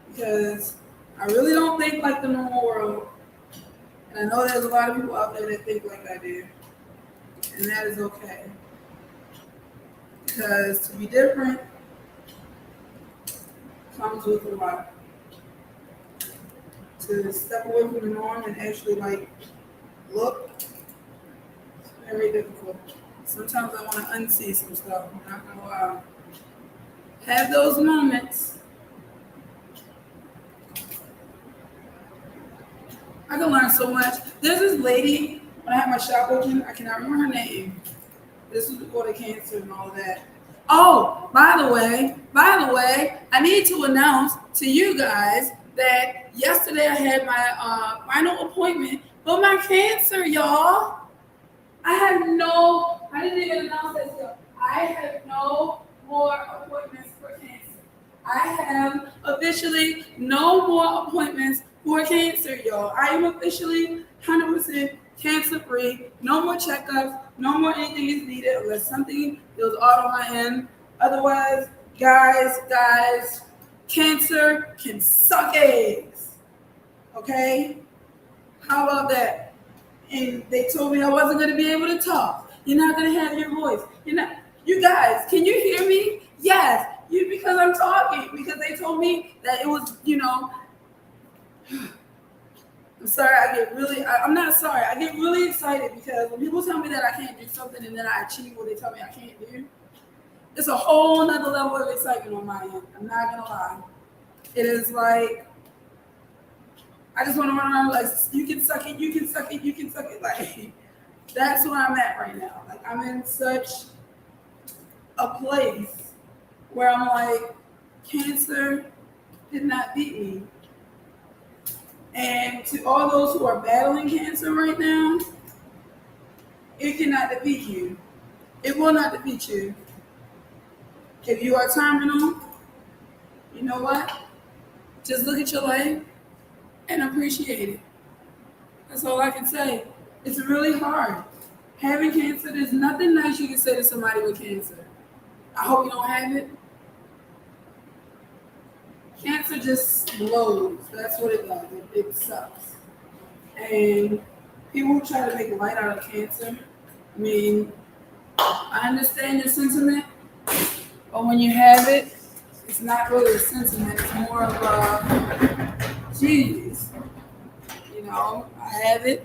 Because I really don't think like the normal world. And I know there's a lot of people out there that think like I do. And that is okay. Because to be different comes with a lot. To step away from the norm and actually like look, it's very difficult. Sometimes I want to unsee some stuff. I'm not gonna lie. Have those moments. I can learn so much. There's this lady, when I had my shop open, I cannot remember her name. This was before the cancer and all of that. Oh, by the way, I need to announce to you guys that yesterday I had my final appointment for my cancer, y'all. I didn't even announce that still. I have no more appointments for cancer. I have officially no more appointments for cancer, y'all. I am officially 100% cancer free. No more checkups. No more anything is needed unless something feels odd on my end. Otherwise, guys, cancer can suck eggs. Okay? How about that? And they told me I wasn't going to be able to talk. You're not going to have your voice. You're not. You guys, can you hear me? Yes, because I'm talking. Because they told me that it was, I'm sorry. I'm not sorry. I get really excited because when people tell me that I can't do something and then I achieve what they tell me I can't do, it's a whole nother level of excitement on my end. I'm not gonna lie. It is like I just want to run around like you can suck it, you can suck it, you can suck it. Like that's where I'm at right now. Like I'm in such a place where I'm like, cancer did not beat me. And to all those who are battling cancer right now, it cannot defeat you. It will not defeat you. If you are terminal, you know what? Just look at your life and appreciate it. That's all I can say. It's really hard. Having cancer, there's nothing nice you can say to somebody with cancer. I hope you don't have it. Cancer just blows. That's what it does. It sucks. And people try to make light out of cancer. I mean, I understand your sentiment, but when you have it, it's not really a sentiment. It's more of a, geez, I have it.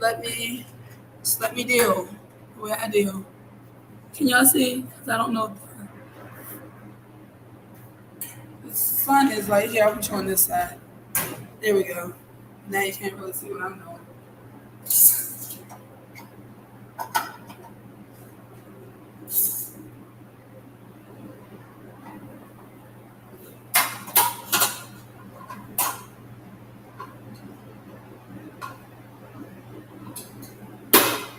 Just let me deal the way I deal. Can y'all see? Because I don't know. The sun is right here. I'll put you on this side. There we go. Now you can't really see what I'm doing.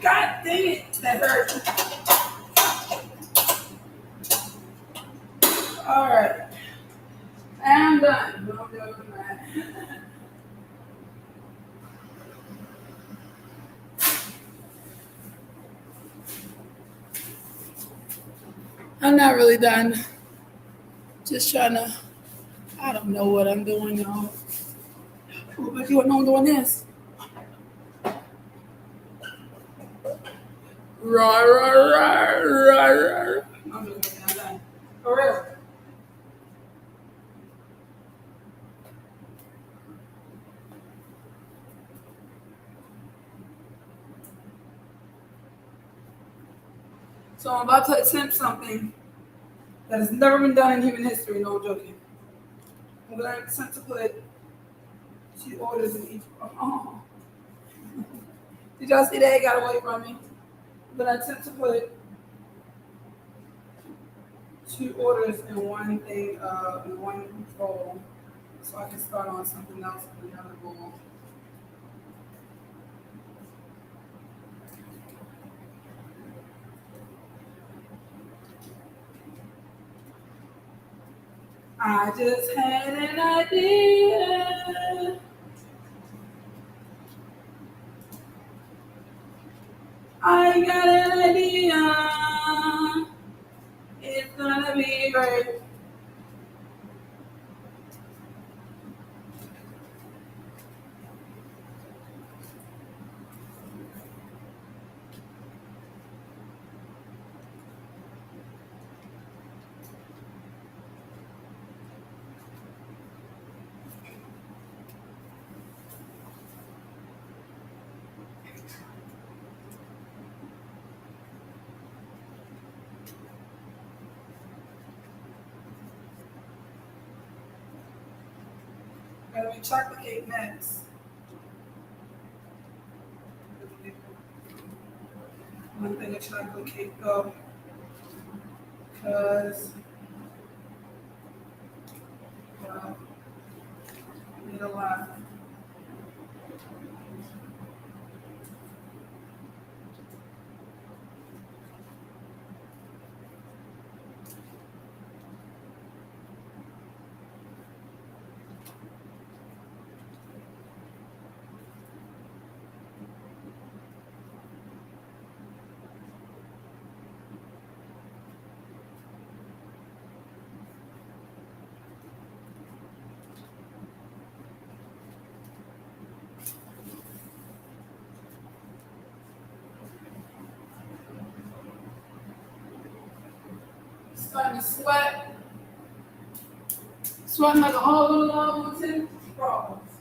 God dang it, that hurt. All right. I'm done. No, I'm doing that. I'm not really done. Just trying to, I don't know what I'm doing, y'all. But you know I'm doing this. Rah. I'm doing it. I'm done. For real. So I'm about to attempt something that has never been done in human history, no joking. I'm going to attempt to put 2 orders in each. Oh. Did y'all see that? It got away from me. But I attempt to put 2 orders in one thing, in one bowl, so I can start on something else in another bowl. I just had an idea. I got an idea. It's gonna be great. gonna be chocolate cake next. One thing of chocolate cake though, because well, I need a lot. Starting to sweat. Sweating like a whole little love with 10 frogs.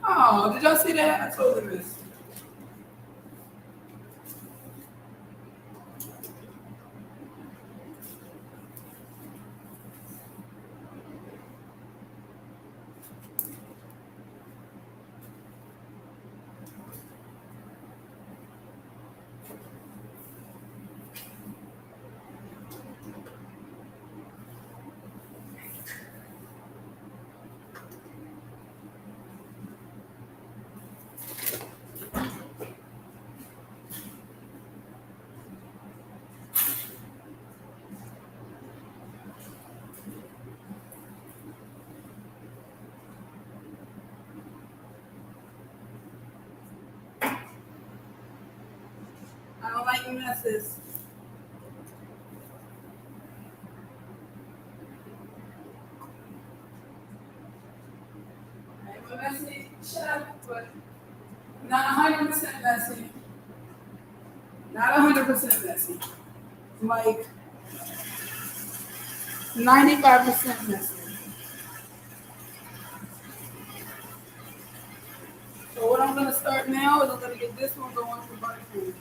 Oh, did y'all see that? I totally missed. I don't like messes. I'm a messy chef, but not 100% messy. Not 100% messy. Like 95% messy. So what I'm gonna start now is I'm gonna get this one going for buttercream.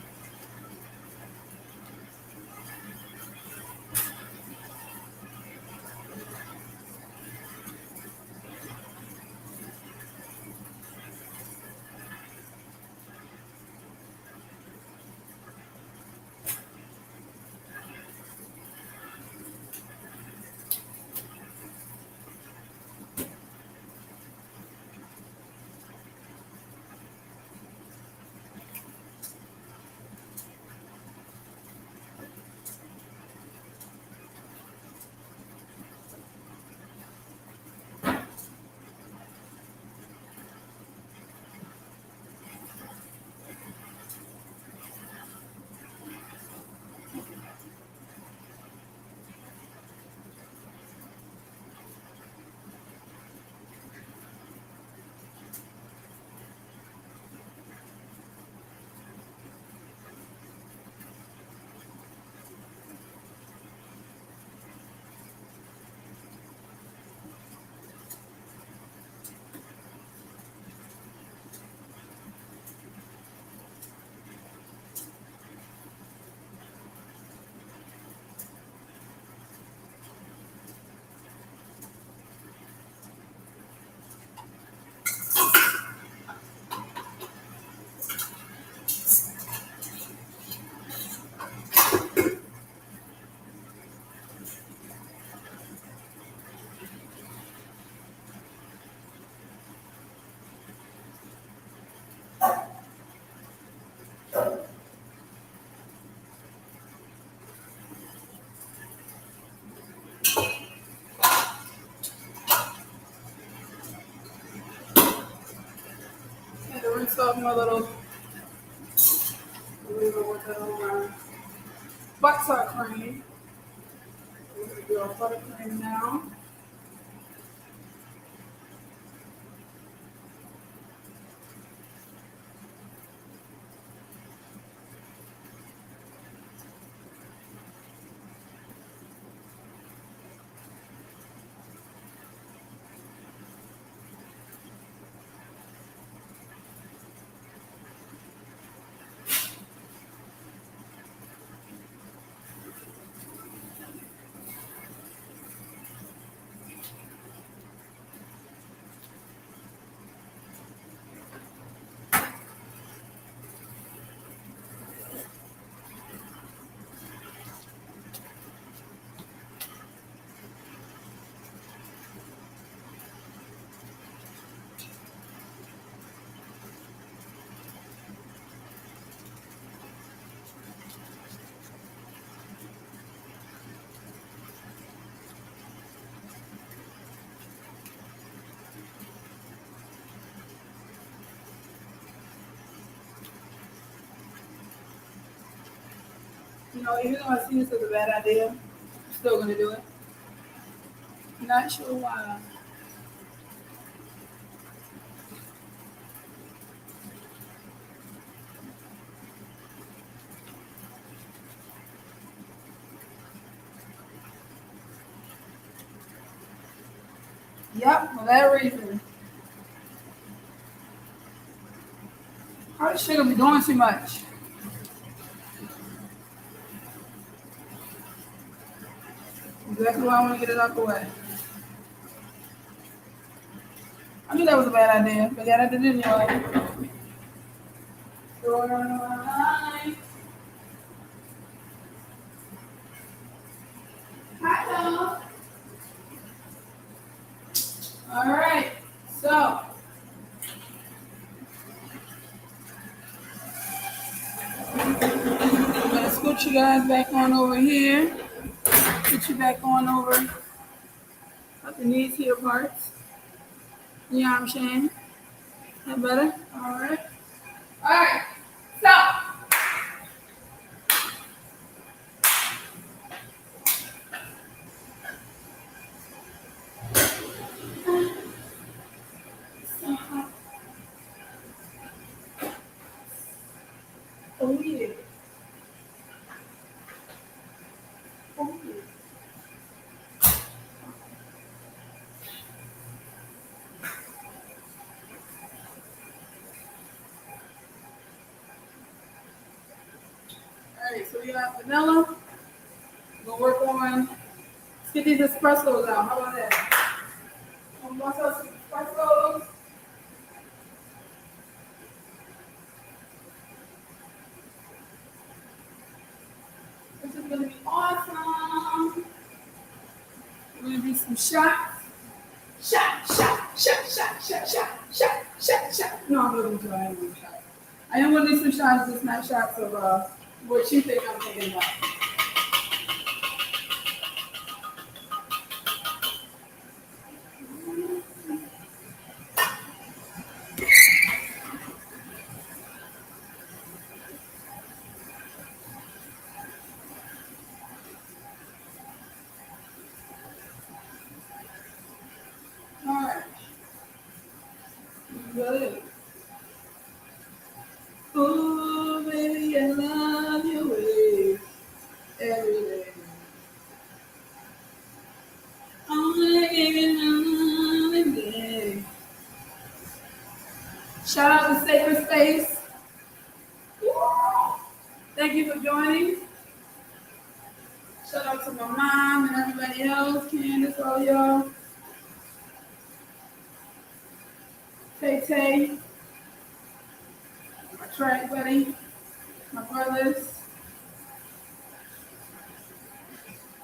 And to rinse off my little butter cream. We're gonna do our buttercream now. You know, even though I see this as a bad idea, I'm still gonna do it. Not sure why. Yep, for that reason. Probably shouldn't be doing too much. Exactly why I want to get it out the way. I knew that was a bad idea, but yeah, I did it anyway. Alright. Hi, all right, so I'm gonna scoot you guys back on over here. Put you back on over up in these here parts. You know what I'm saying? That better? All right. All right. So oh yeah. Oh yeah. All right. So we got vanilla. We're gonna work on. Let's get these espressos out. How about that? Once us espressos. This is gonna be awesome. We're gonna do some shots. Shot, shot, shot, shot, shot, shot, shot, shot, shot. No, I'm going to do I am going to shot. I am going to do some shots, just not shots of what you think I'm thinking about. All right. Good. Oh, baby, I love your way every day. I wanna give you another day. Shout out to Sacred Space. Woo! Thank you for joining. Shout out to my mom and everybody else, Candace, all y'all. Tay Tay, my track buddy, my brothers.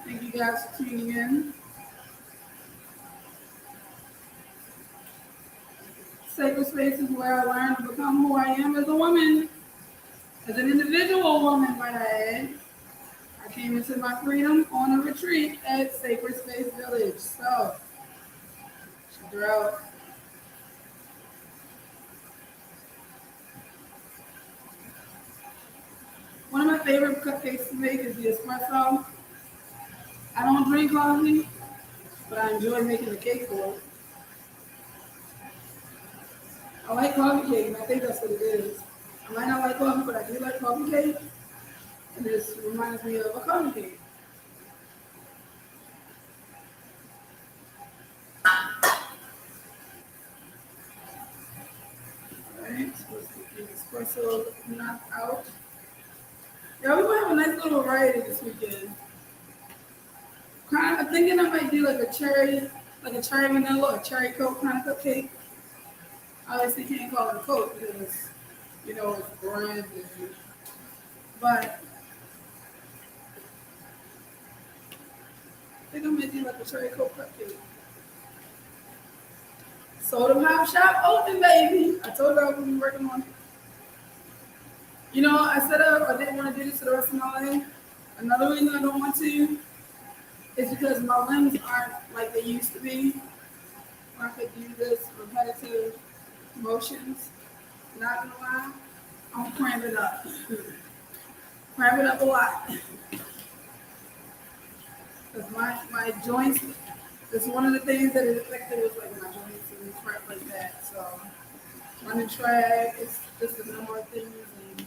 Thank you guys for tuning in. Sacred Space is where I learned to become who I am as a woman, as an individual woman, might I add. I came into my freedom on a retreat at Sacred Space Village. So, check her out. One of my favorite cupcakes to make is the espresso. I don't drink coffee, but I enjoy making the cake for it. I like coffee cake, and I think that's what it is. I might not like coffee, but I do like coffee cake. And this reminds me of a coffee cake. Alright, so let's get the espresso knocked out. Yeah, we're gonna have a nice little variety this weekend. Kind of thinking I might do like a cherry vanilla or cherry coke kind of cupcake. Obviously, can't call it a coke because it's brand new. But I think I might do like a cherry coke cupcake. Soda pop shop open, baby. I told you I was gonna be working on it. I said I didn't want to do this for the rest of my life. Another reason I don't want to is because my limbs aren't like they used to be. Where I could do this repetitive motions. Not gonna lie, I'm cramping up. Cramp it up a lot. Because my joints, it's one of the things that it affected was like my joints and crap like that. So running track, it's just a number of things, and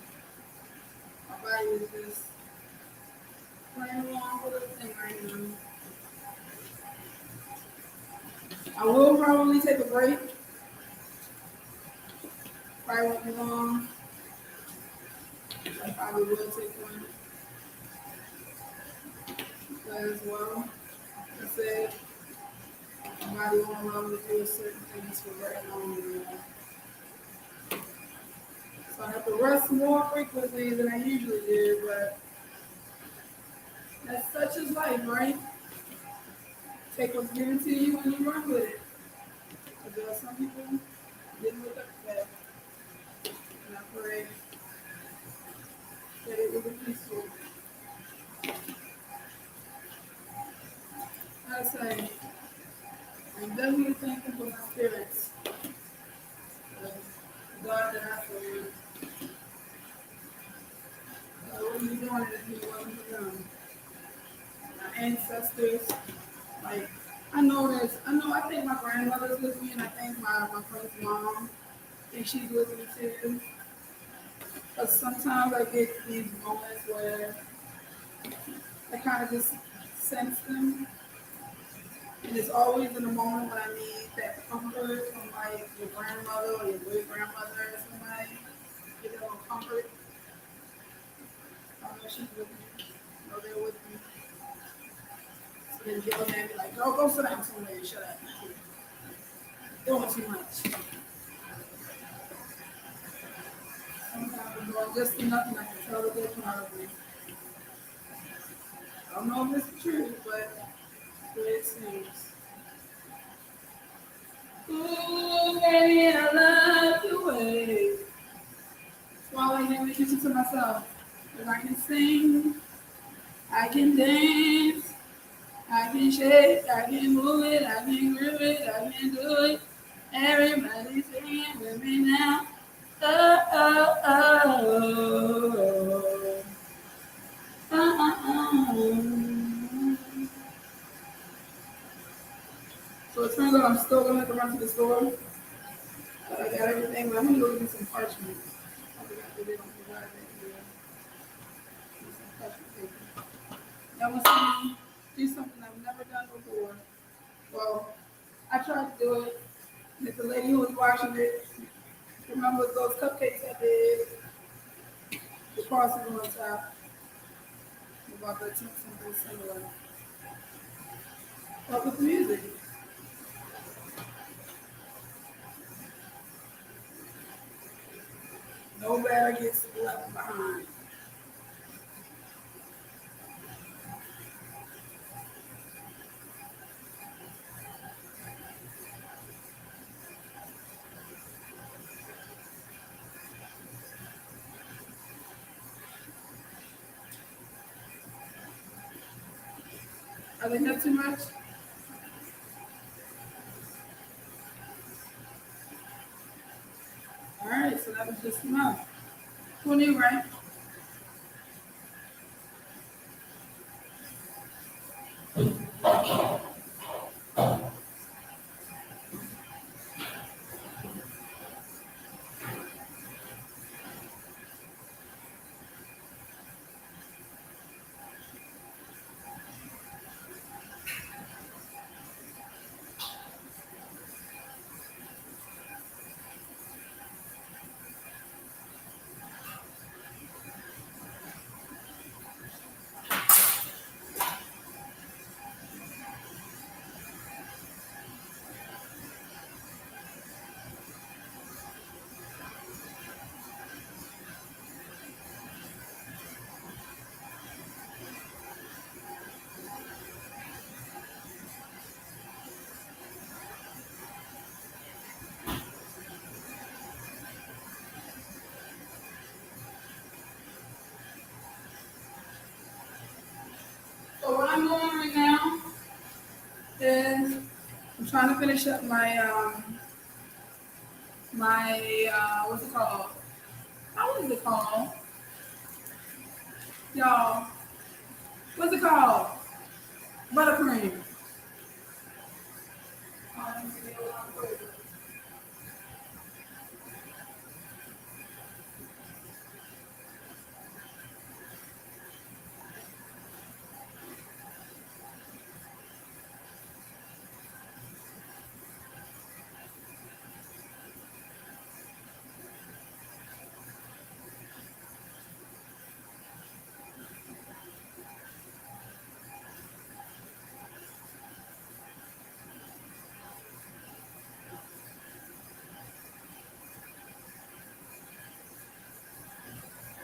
my body is just playing along with everything right now. I will probably take a break. Probably won't be long. I probably will take one. Because, well, I said, my body won't allow me to do certain things for very long. So I have to rest more frequently than I usually do, but that's such is life, right? Take what's given to you and you run with it. Because there are some people didn't look up to that. And I pray that it will be peaceful. I say, I'm definitely thankful for my spirits. God that I serve. What are you doing if you wasn't for them? My ancestors, like, I think my grandmother's with me, and I think my friend's mom, I think she's with me too. But sometimes I get these moments where I kind of just sense them. And it's always in a moment when I need that comfort from like your grandmother or your great grandmother or somebody. Get a little comfort. I know she's with me. I know they're with me. So then yelling at me like, go sit down somewhere and shut up. Doing too much. Sometimes I'm doing just enough and I can tell that they're proud of me. I don't know if it's the truth, but that's the way it seems. Ooh, baby, I love the way. So I like to listen to myself. Because I can sing, I can dance, I can shake, I can move it, I can groove it, I can do it. Everybody's singing with me now. Oh, oh, oh, oh, oh, oh. So it turns out I'm still going to have to run to the store. But I got everything, but I'm going to go get some parchment. I forgot that they don't provide that here. Get some parchment paper. That was me do something I've never done before. Well, I tried to do it. And the lady who was watching it, remember those cupcakes I did, the frosting on top, about that something similar. But with the music, no batter gets left behind. I didn't have too much. All right, so that was just enough. Who knew, right? So what I'm doing right now is I'm trying to finish up my what's it called? How is it called? y'all. What's it called? Buttercream.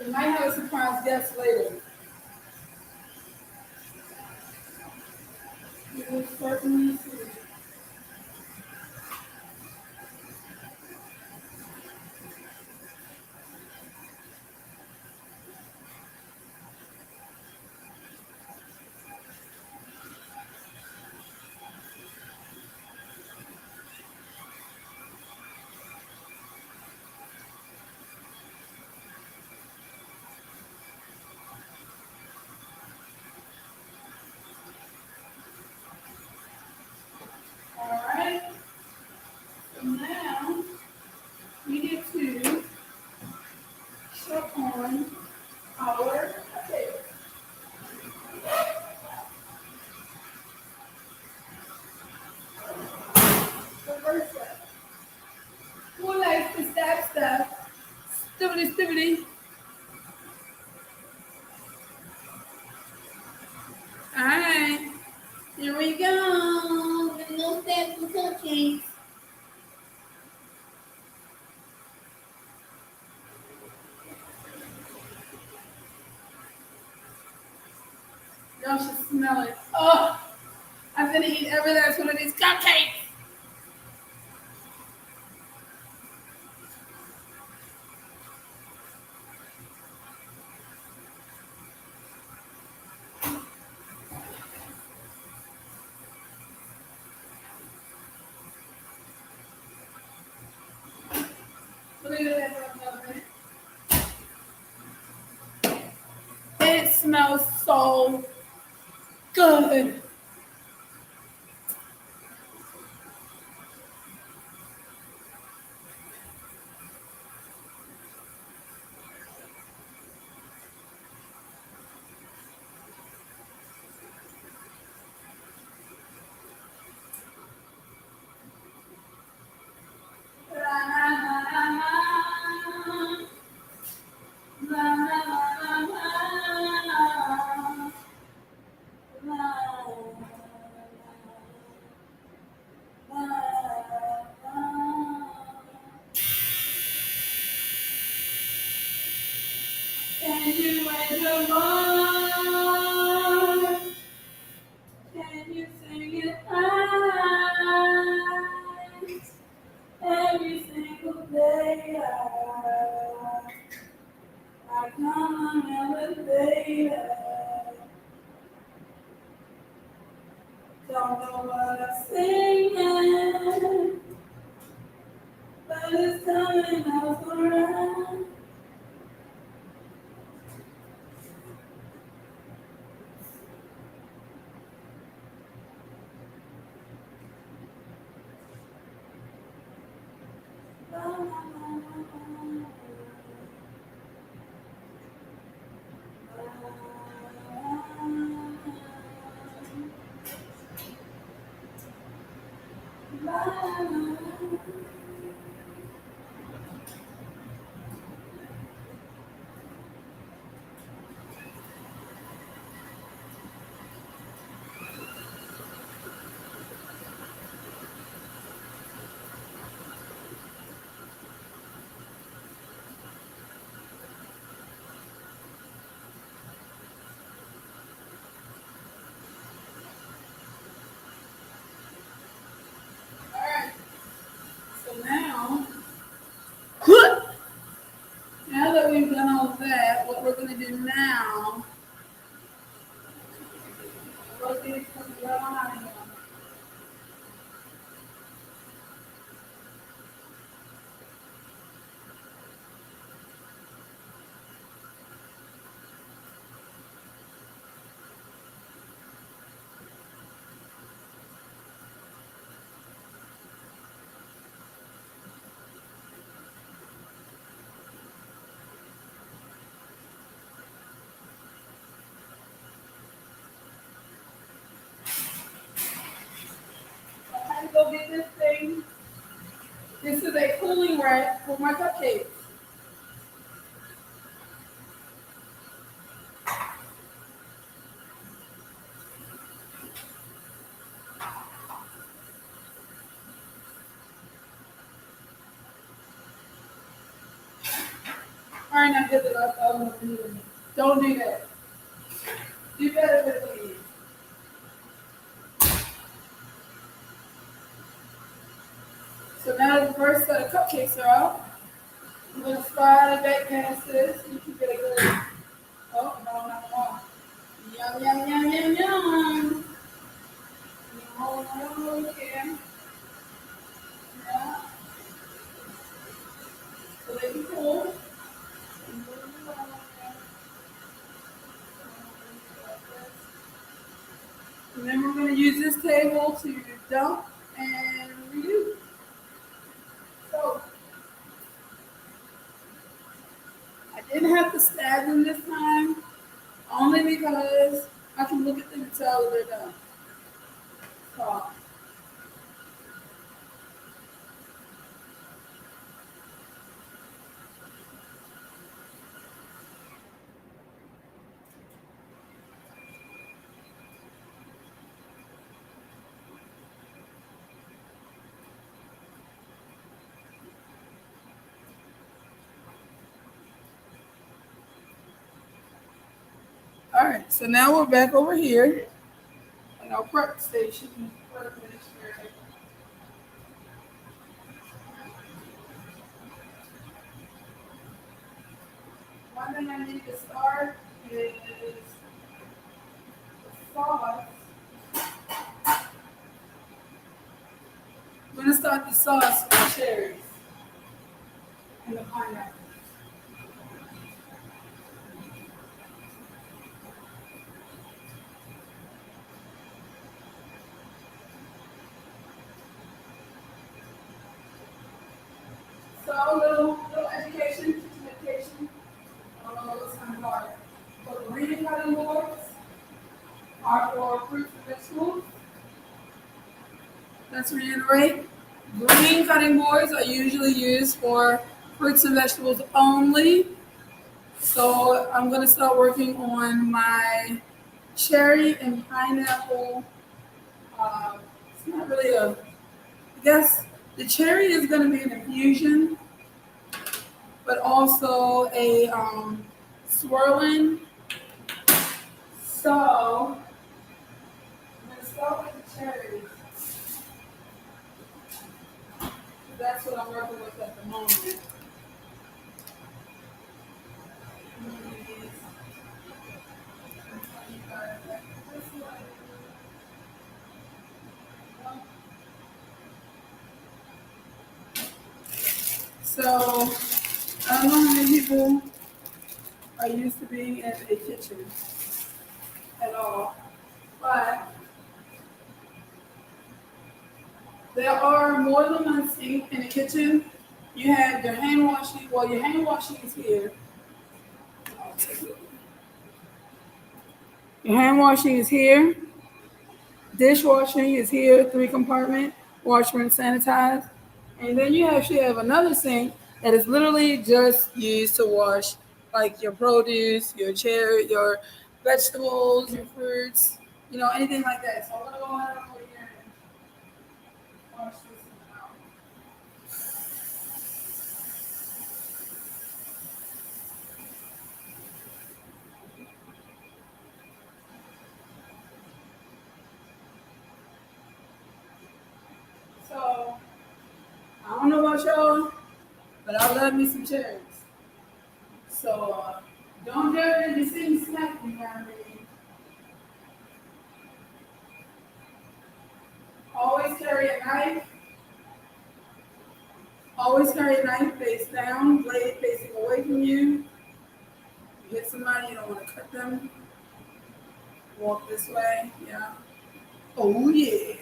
We might have a surprise guest later. We will certainly see. All right. So now we get to check on our potatoes. The first step. Who likes to stab stuff? Stibbity stibbity. All right. Here we go. With no stabs and cupcakes. Y'all should smell it. Oh, I'm gonna eat every last one of these cupcakes. Look at that. It smells so good. Can you wait your mind? Can you sing it right? Every single day I come on elevator. Don't know what I'm singing, but it's coming out around. Alright, so now that we've done all that, what we're gonna do now, we're gonna get some lime. go get this thing. This is a cooling rack for my cupcakes. All right, now get it up. Don't do that. Do better with me. So now the first set of cupcakes are out. I'm going to slide it back past this. You can get a good. Oh, no, not one. Yum, yum, yum, yum, yum. No, okay. Yeah. So they be cool. And then we're going to use this table to dump and reuse. So I didn't have to stab them this time, only because I can look at them and tell that they're done. So, all right, so now we're back over here in our prep station. One thing I need to start is the sauce. I'm going to start the sauce with the cherries and the pineapple. So a little education, education. I don't know what's kind of hard. But the reading cutting boards are for fruits and vegetables. Let's reiterate. Green cutting boards are usually used for fruits and vegetables only. So I'm going to start working on my cherry and pineapple. It's not really I guess the cherry is going to be an infusion, but also a swirling. So I'm going to start with the cherries. That's what I'm working with at the moment. So I don't know how many people are used to being in a kitchen at all, but there are more than one sink in the kitchen. You have your hand washing. Well, your hand washing is here. Your hand washing is here. Dishwashing is here, 3 compartment, wash, rinse, sanitize. And then you actually have another sink that is literally just used to wash like your produce, your cherry, your vegetables, your fruits, anything like that. So I'm gonna go ahead over here and wash this one out. So I don't know about y'all, but I love me some cherries. So don't judge if you see me snacking around me. Always carry a knife. Always carry a knife face down, blade facing away from you. You hit somebody, you don't want to cut them. Walk this way, yeah. Oh yeah.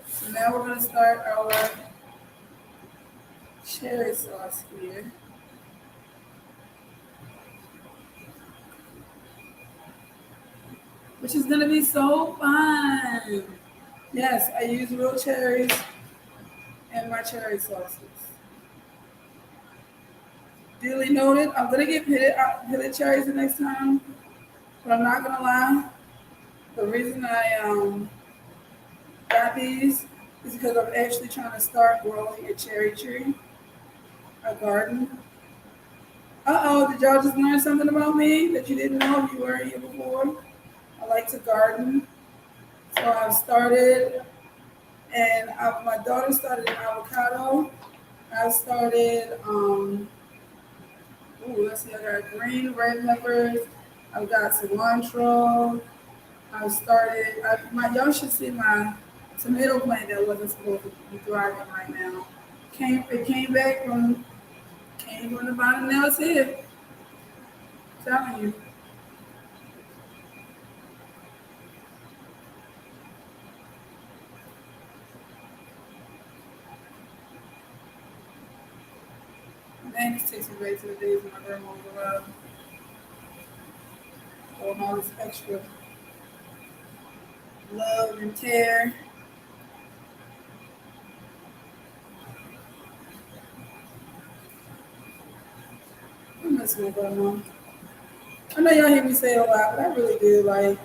So now we're gonna start our cherry sauce here. Which is gonna be so fun. Yes, I use real cherries in my cherry sauces. Duly noted. I'm gonna get pitted cherries the next time, but I'm not gonna lie. The reason I got these is because I'm actually trying to start growing a cherry tree, a garden. Did y'all just learn something about me that you didn't know if you were here before? I like to garden. So I started, and my daughter started an avocado. I started, let's see, I got green red peppers. I've got cilantro. Y'all should see my tomato plant that wasn't supposed to be thriving right now. It came from the bottom, now it's here. I'm telling you. Man, this takes me back to the days when my grandma was alive. All this extra love and care. I miss my grandma. I know y'all hear me say it a lot, but I really do. Like,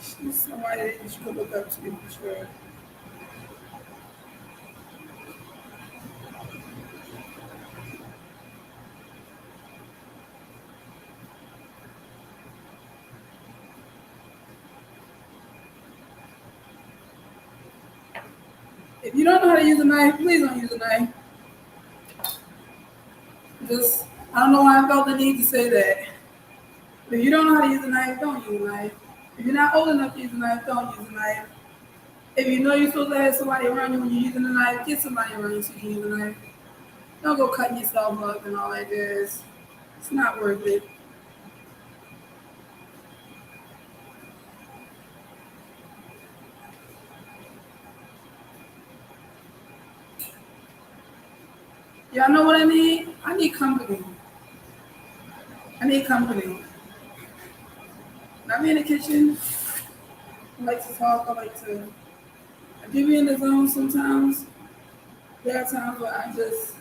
she's somebody that you should look up to for sure. If you don't know how to use a knife, please don't use a knife. Just, I don't know why I felt the need to say that. But if you don't know how to use a knife, don't use a knife. If you're not old enough to use a knife, don't use a knife. If you know you're supposed to have somebody around you when you're using a knife, get somebody around you so you can use a knife. Don't go cutting yourself up and all that jazz. It's not worth it. Y'all know what I need? I need company. I need company. Not me in the kitchen. I like to talk. I do be in the zone sometimes. There are times where I just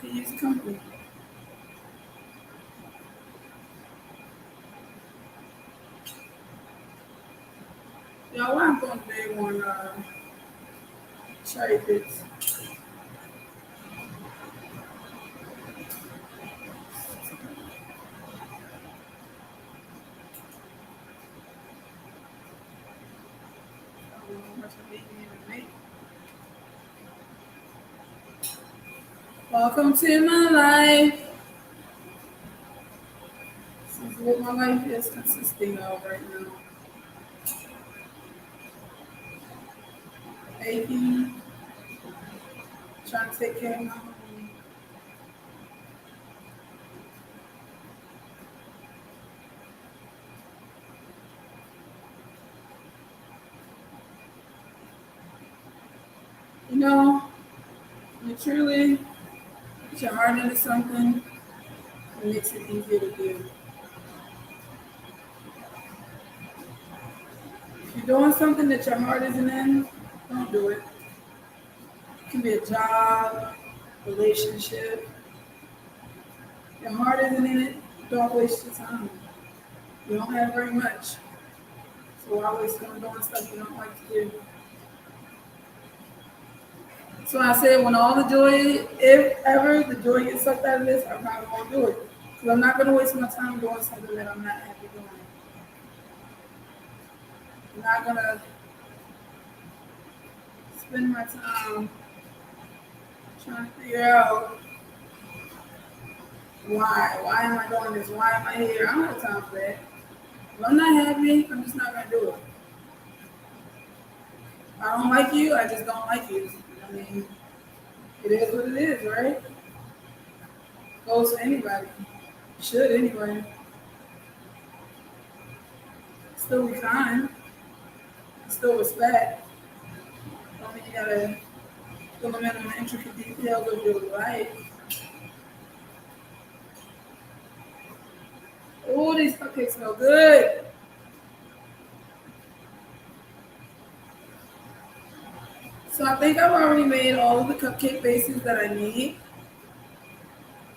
could use company. Y'all, why I'm going big on cherry pits. I don't know how much I need to even make. Welcome to my life. This is what my life is consisting of right now. Baking, trying to take care of my home. You know, you truly put your heart into something, it makes it easier to do. If you're doing something that your heart isn't in, don't do it. It can be a job, relationship. Your heart isn't in it, don't waste your time. You don't have very much. So why waste on doing stuff you don't like to do? So I said when all the joy, if ever the joy gets sucked out of this, I probably won't do it. Because I'm not going to waste my time doing something that I'm not happy doing. I'm not going to spend my time trying to figure out why. Why am I doing this? Why am I here? I don't have time for that. If I'm not happy, I'm just not going to do it. I don't like you, I just don't like you. I mean, it is what it is, right? Goes for anybody. Should anyway. Still be kind. Still respect. Don't mean you gotta fill them in on the intricate details of your life. Oh, these cupcakes smell good. So I think I've already made all of the cupcake bases that I need.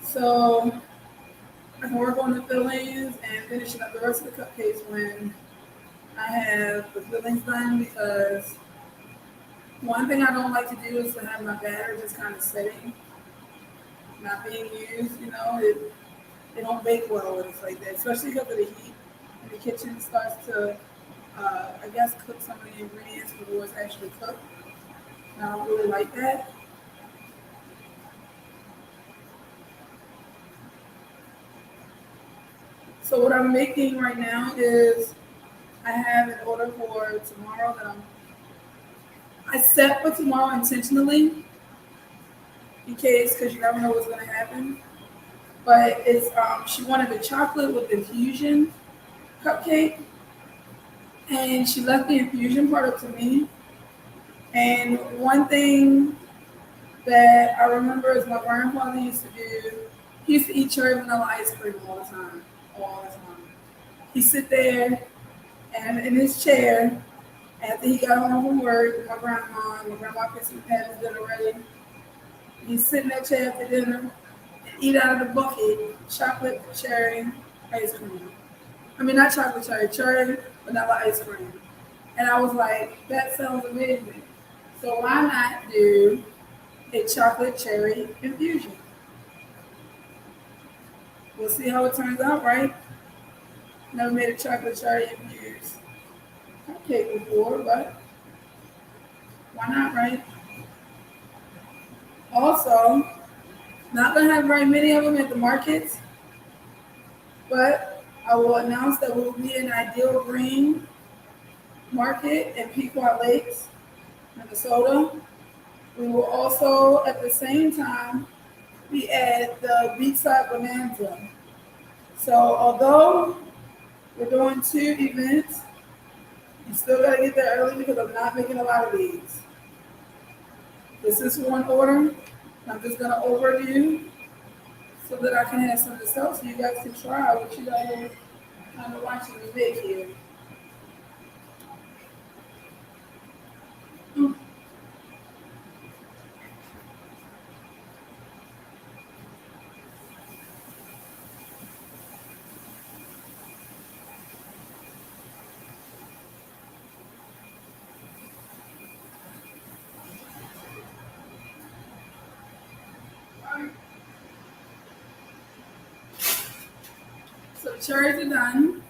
So I can work on the fillings and finishing up the rest of the cupcakes when I have the fillings done, because one thing I don't like to do is to have my batter just kind of sitting, not being used. It don't bake well when it's like that, especially because of the heat. And the kitchen starts to, I guess, cook some of the ingredients before it's actually cooked. And I don't really like that. So what I'm making right now is I have an order for tomorrow that I set for tomorrow intentionally in case, because you never know what's going to happen. But it's she wanted a chocolate with infusion cupcake, and she left the infusion part up to me. And one thing that I remember is my grandfather used to do. He used to eat cherry vanilla ice cream all the time. He'd sit there and in his chair after he got home from work with my grandma had his dinner ready. He'd sit in that chair after dinner and eat out of the bucket chocolate cherry ice cream. I mean, not chocolate cherry vanilla ice cream. And I was like, that sounds amazing. So why not do a chocolate cherry infusion? We'll see how it turns out, right? Never made a chocolate cherry infused cupcake before, but why not, right? Also, not gonna have very many of them at the markets, but I will announce that we will be in Ideal Green Market in Pequot Lakes, Minnesota. We will also, at the same time, be at the Beachside Bonanza. So, although we're doing two events, you still gotta get there early because I'm not making a lot of these. This is one order. I'm just gonna overview so that I can have some of this stuff so you guys can try what you guys are kind of watching me make here. So the cherries are done.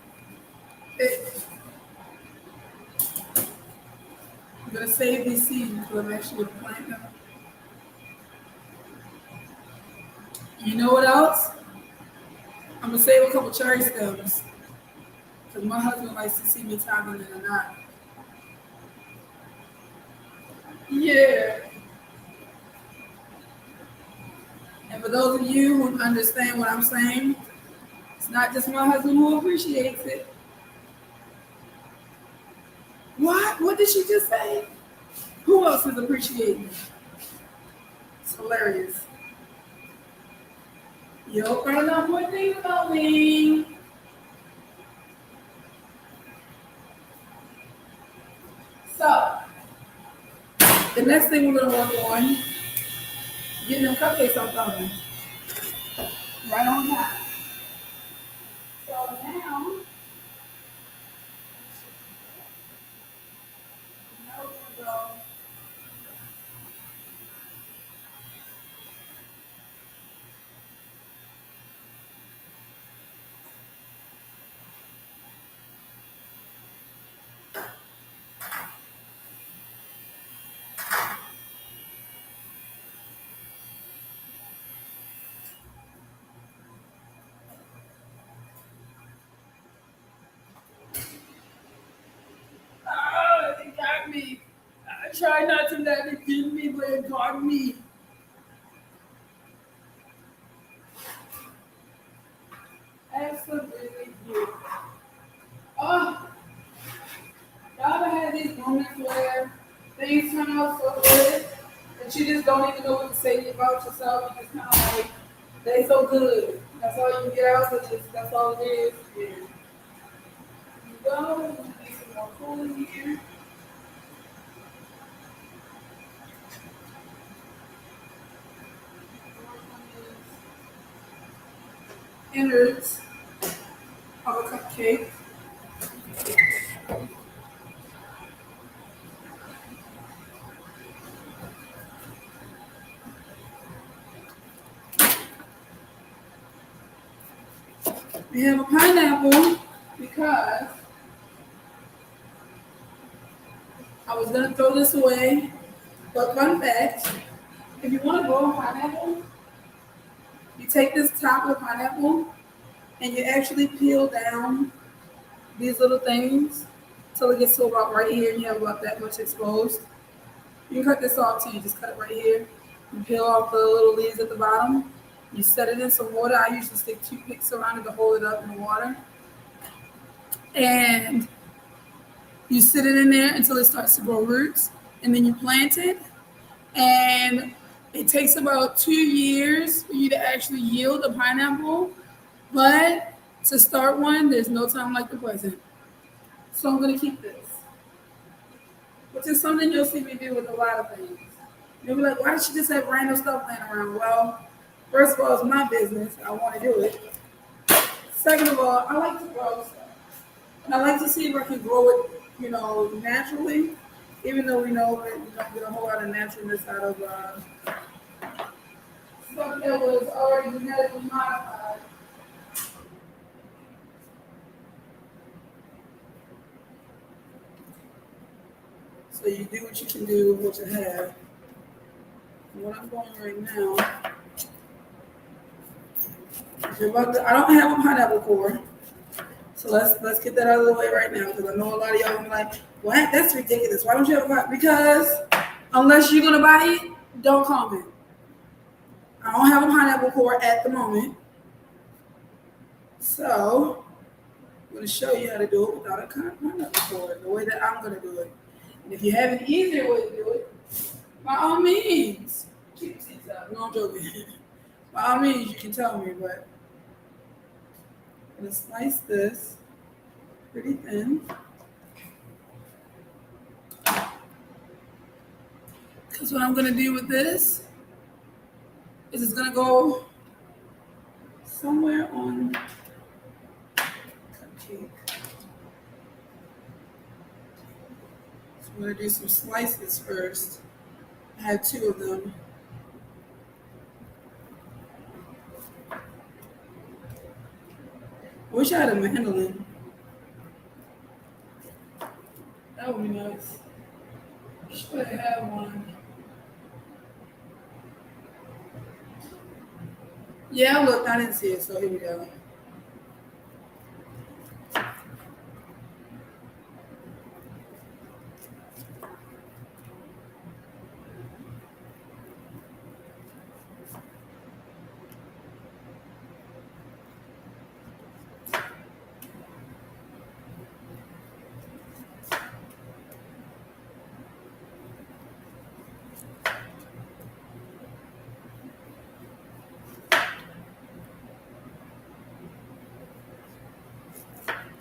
I'm gonna save these seeds because I'm actually gonna plant them. You know what else? I'm gonna save a couple cherry stems because my husband likes to see me toggling it or not. Yeah. And for those of you who understand what I'm saying, it's not just my husband who appreciates it. What? What did she just say? Who else is appreciating it? It's hilarious. You'll find out more things about me. So, the next thing we're gonna work on, getting them cupcakes on oven. Right on time. So now we're gonna go. Oh, it got me. I try not to let it get me, but it got me. Absolutely beautiful. Oh, y'all ever had these moments where things turn out so good that you just don't even know what to say about yourself? You just kind of like, they so good. That's all you can get out, so just, that's all it is. Yeah. You go, make some more cool in here. innards of a cupcake. We have a pineapple because I was gonna throw this away. But fun fact, if you want to grow a pineapple, you take this top of pineapple and you actually peel down these little things till it gets to about right here and you have about that much exposed. You can cut this off too, you just cut it right here. You peel off the little leaves at the bottom. You set it in some water. I usually stick toothpicks around it to hold it up in the water. And you sit it in there until it starts to grow roots. And then you plant it. And it takes about 2 years for you to actually yield a pineapple. But to start one, there's no time like the present. So I'm going to keep this, which is something you'll see me do with a lot of things. You'll be like, why does she just have random stuff laying around? Well, first of all, it's my business. I want to do it. Second of all, I like to grow stuff. And I like to see if I can grow it, naturally, even though we know that you don't get a whole lot of naturalness out of stuff that was already genetically modified. So you do what you can do with what you have. And what I'm doing right now, I don't have a pineapple core. So let's get that out of the way right now, because I know a lot of y'all are like, what? That's ridiculous. Why don't you have a pineapple? Because unless you're gonna buy it, don't comment. I don't have a pineapple core at the moment. So I'm gonna show you how to do it without a pineapple core, the way that I'm gonna do it. And if you have an easier way to do it, by all means, keep the seats out. No, I'm joking. By all means, you can tell me, but I'm gonna slice this pretty thin. Because what I'm gonna do with this is it's gonna go somewhere on cupcake. So I'm gonna do some slices first. I have 2 of them. I wish I had a mandolin. That would be nice. Should have one. Yeah, look, I didn't see it, so here we go.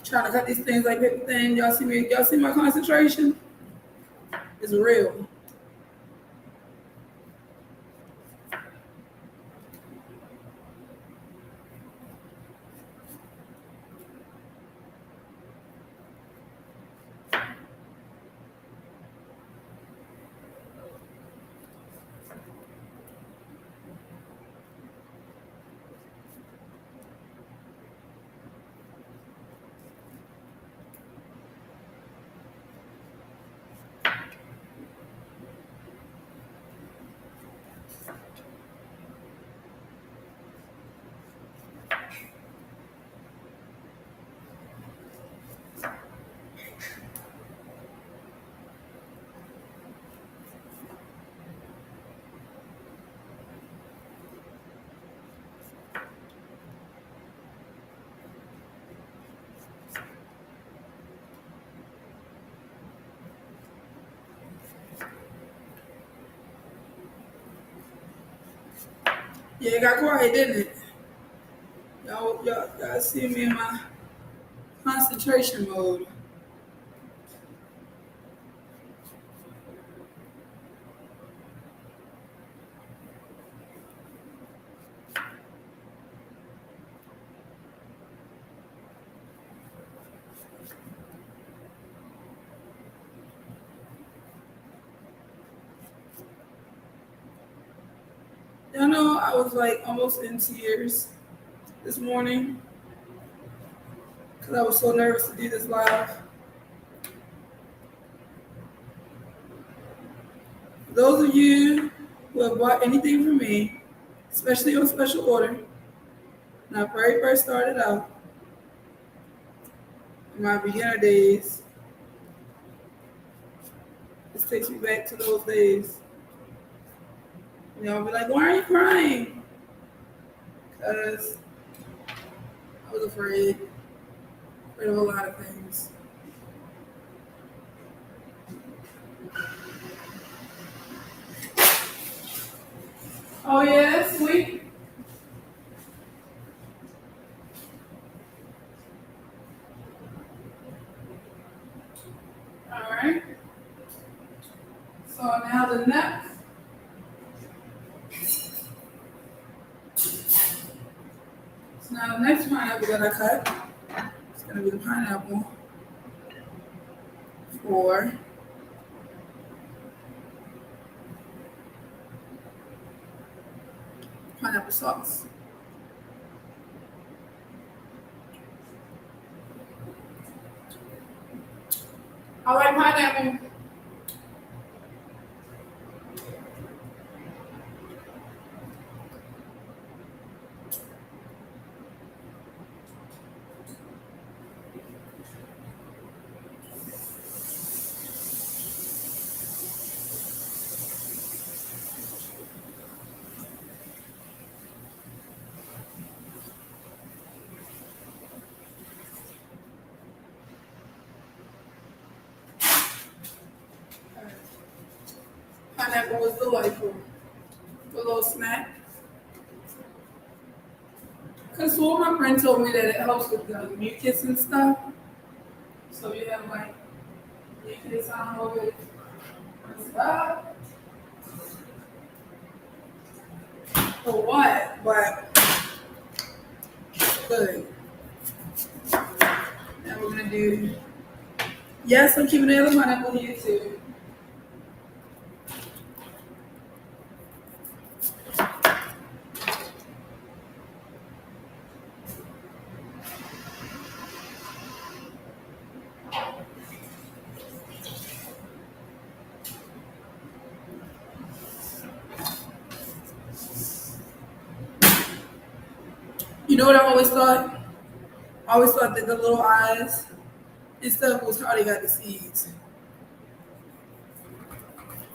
Trying to cut these things like paper thin. Y'all see me? Y'all see my concentration? It's real. Yeah, it got quiet, didn't it? Y'all see me in my concentration mode. Y'all know I was like almost in tears this morning because I was so nervous to do this live. For those of you who have bought anything from me, especially on special order, when I very first started out, in my beginner days, this takes me back to those days. And y'all be like, why are you crying? Because I was afraid of a lot of things. Oh yeah, that's sweet. All right. So now the next. So now the next pineapple that I cut is gonna be the pineapple for pineapple sauce. I like pineapple. Pineapple was delightful. A little snack. Because one of my friends told me that it helps with the mucus and stuff. So you have like mucus on over it and stuff. For what? But good. Now we're gonna do. Yes, I'm keeping the other pineapple here too. You know what I always thought? I always thought that the little eyes and stuff was how they got the seeds.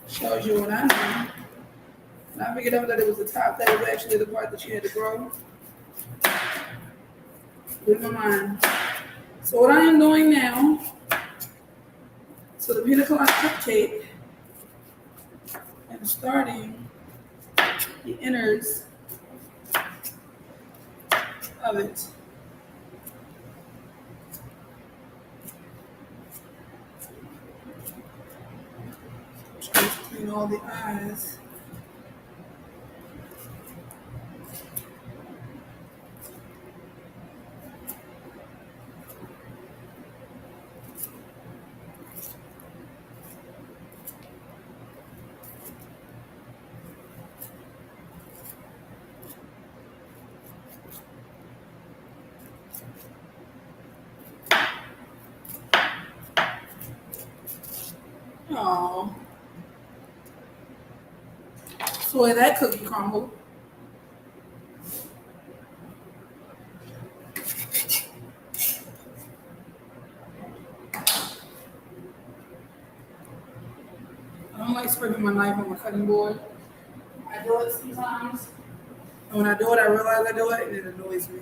Shows you what I know. And I figured out that it was the top that was actually the part that you had to grow. Blew my mind. So what I am doing now, so the pina colada cupcake, I'm starting the innards of it. Trying to clean all the eyes. Oh, so where that cookie crumbled. I don't like scraping my knife on my cutting board. I do it sometimes. And when I do it, I realize I do it, and it annoys me.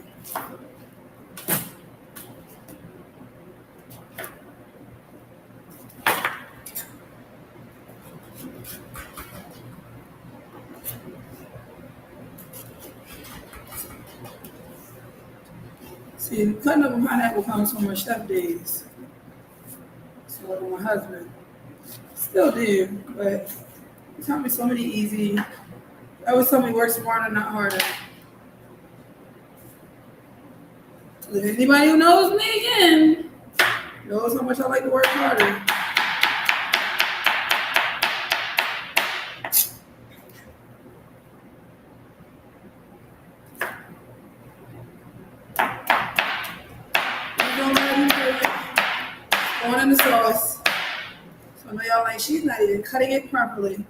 See, cutting up a pineapple comes from my chef days. So with my husband. Still do, but he taught me so many easy. I always tell me work smarter, not harder. If anybody who knows me again knows how much I like to work harder. Going in the sauce. So I know y'all like, she's not even cutting it properly.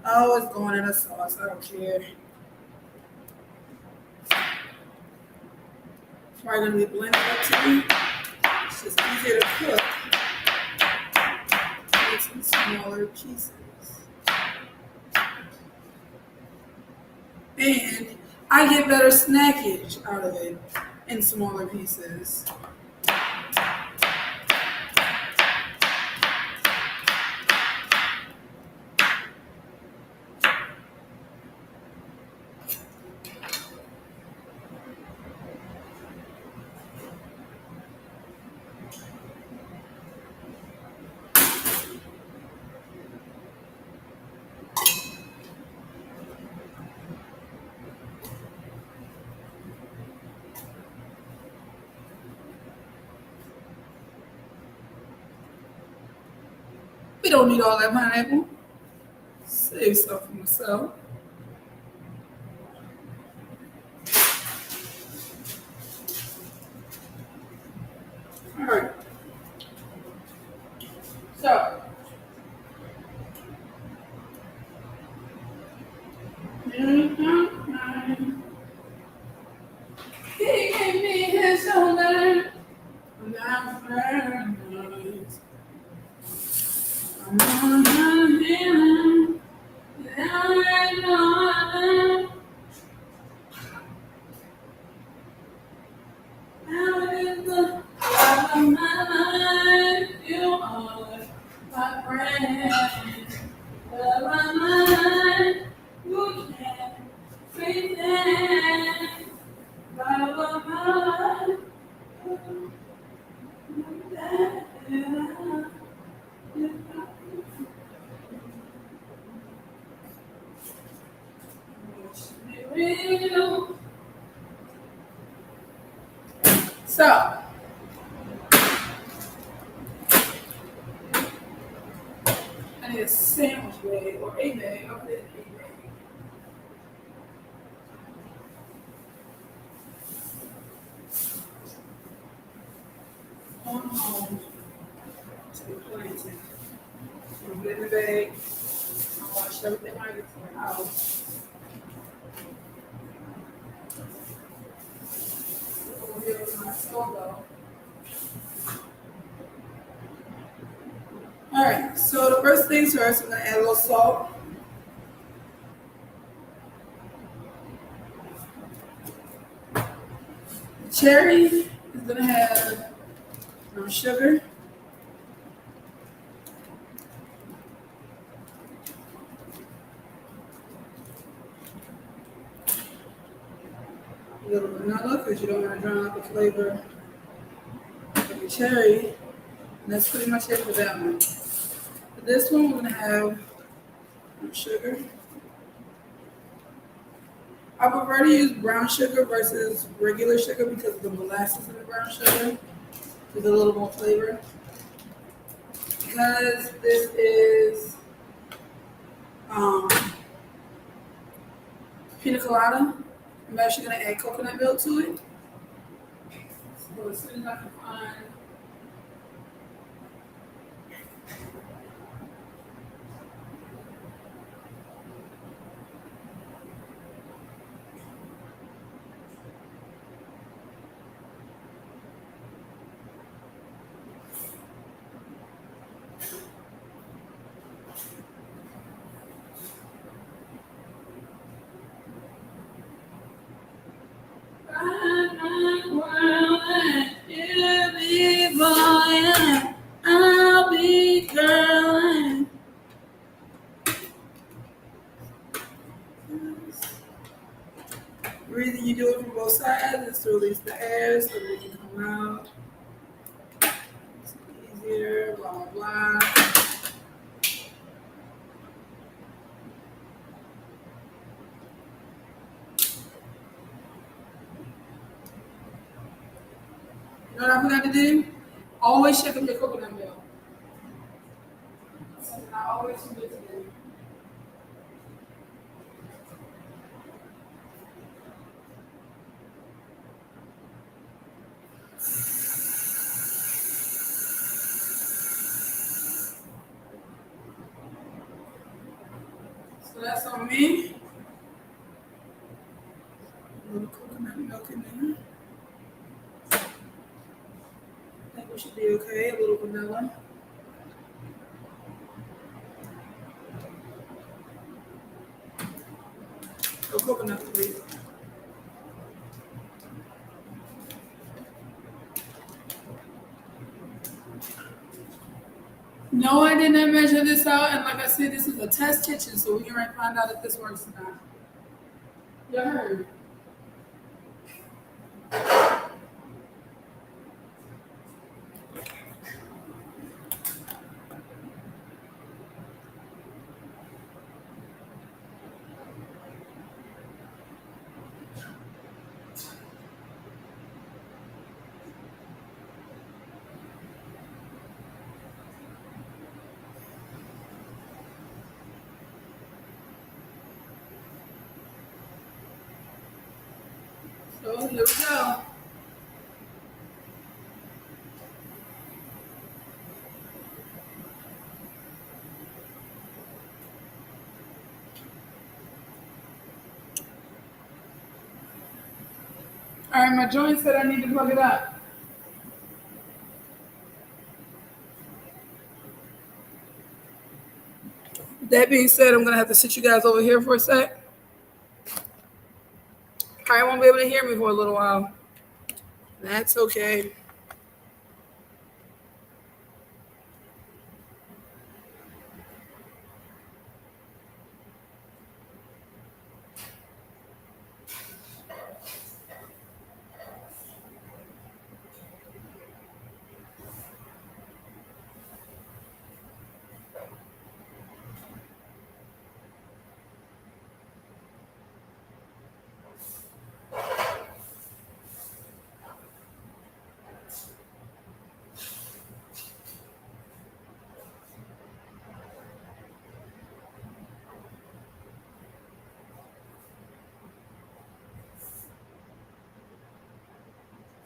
Oh, it's going in the sauce. I don't care. It's probably gonna be blended up to me. It's just easier to cook. It's in smaller pieces. And I get better snackage out of it in smaller pieces. We don't need all that pineapple. Save some for myself. All right. So, he gave me his shoulder. Now first, I'm on him. Now I know. Now is the love of my life. You are my friend. Love of my life. You can't pretend. Love of my life. So, I need a sandwich bag or a bag. I'll put it in a bag. On home to the planting. I'll put it in the bag. I'll wash everything when I get to the house. Over here with my stove though. Alright, so the first things first, I'm gonna add a little salt. The cherry is gonna have sugar. A little vanilla because you don't want to drown out the flavor of the cherry. And that's pretty much it for that one. For this one, we're gonna have sugar. I prefer to use brown sugar versus regular sugar because of the molasses in the brown sugar. There's a little more flavor. Because this is pina colada, I'm actually gonna add coconut milk to it. So as soon as I can find I'll be girl. The reason you do it from both sides is to release the air so that it can come out. It's easier, blah, blah, blah. You know what I forgot to do? Always shake up your coconut milk. Something I always forget to do. for me. A little coconut milk in there. I think we should be okay. A little vanilla. Oh, coconut, please. No, I did not measure this out, and like I said, this is a test kitchen, so we're gonna find out if this works or not. You heard? So here we go. All right, my joint said I need to plug it up. That being said, I'm gonna have to sit you guys over here for a sec. I won't be able to hear me for a little while. That's okay.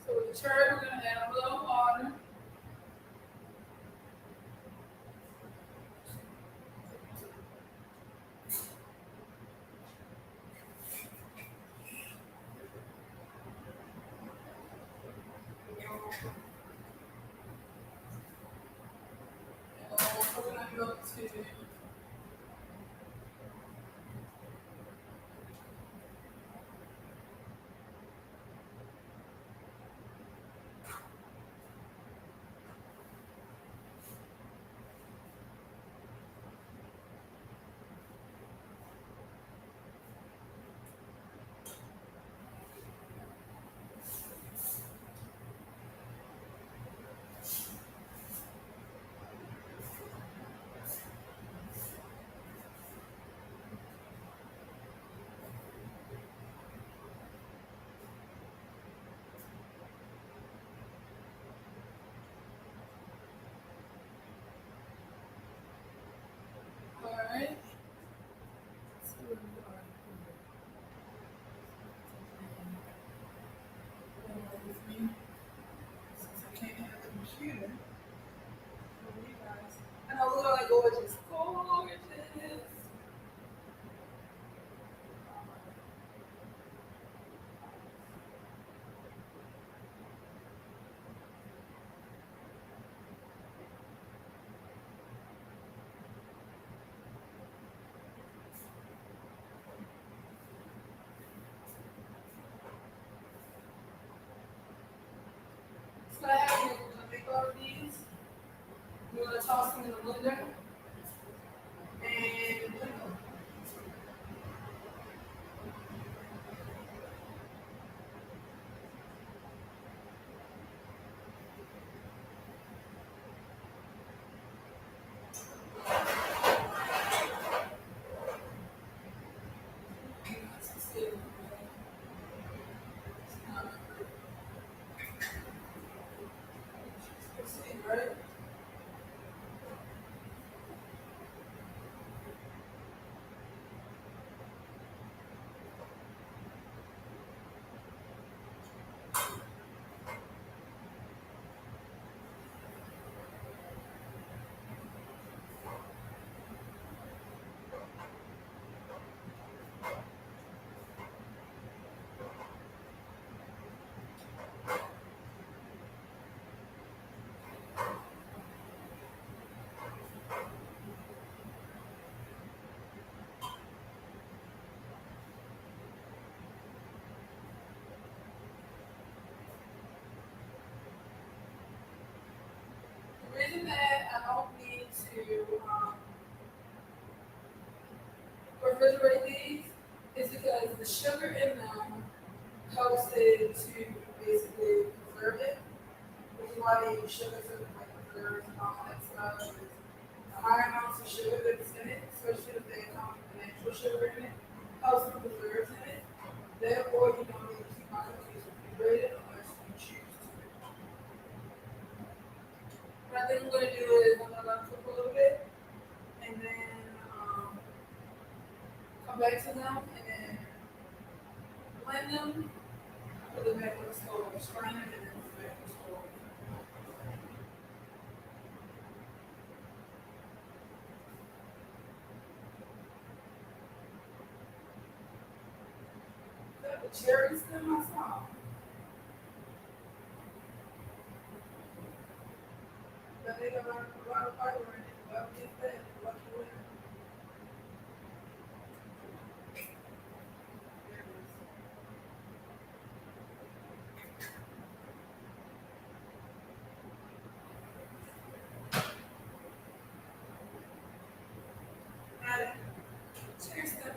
So with the cherry, we're gonna add a little water. Coconut milk too. All right. So, with me, since I can't have the computer. For you guys. And I look like gorgeous. Gorgeous. So I have you. We're gonna make all of these. We're gonna toss them in the blender. And right? reason that I don't need to refrigerate these is because the sugar in them helps it to basically preserve it, which is why they use sugar to like preserve and all that stuff. The higher amounts of sugar that's in it, especially if they come with natural sugar in it, helps with preserves in it. Therefore, you don't need to keep my cookies refrigerated unless you choose to. What I think I'm gonna do is I'm gonna let them cook a little bit and then come back to them and then blend them, put them back on the stove, strain them, and then put them back on the stove. Is that the cherries in my song? But they got a lot of fiber in it. Whoever gets that, lucky winner. There it is. Got it. Cheers, then.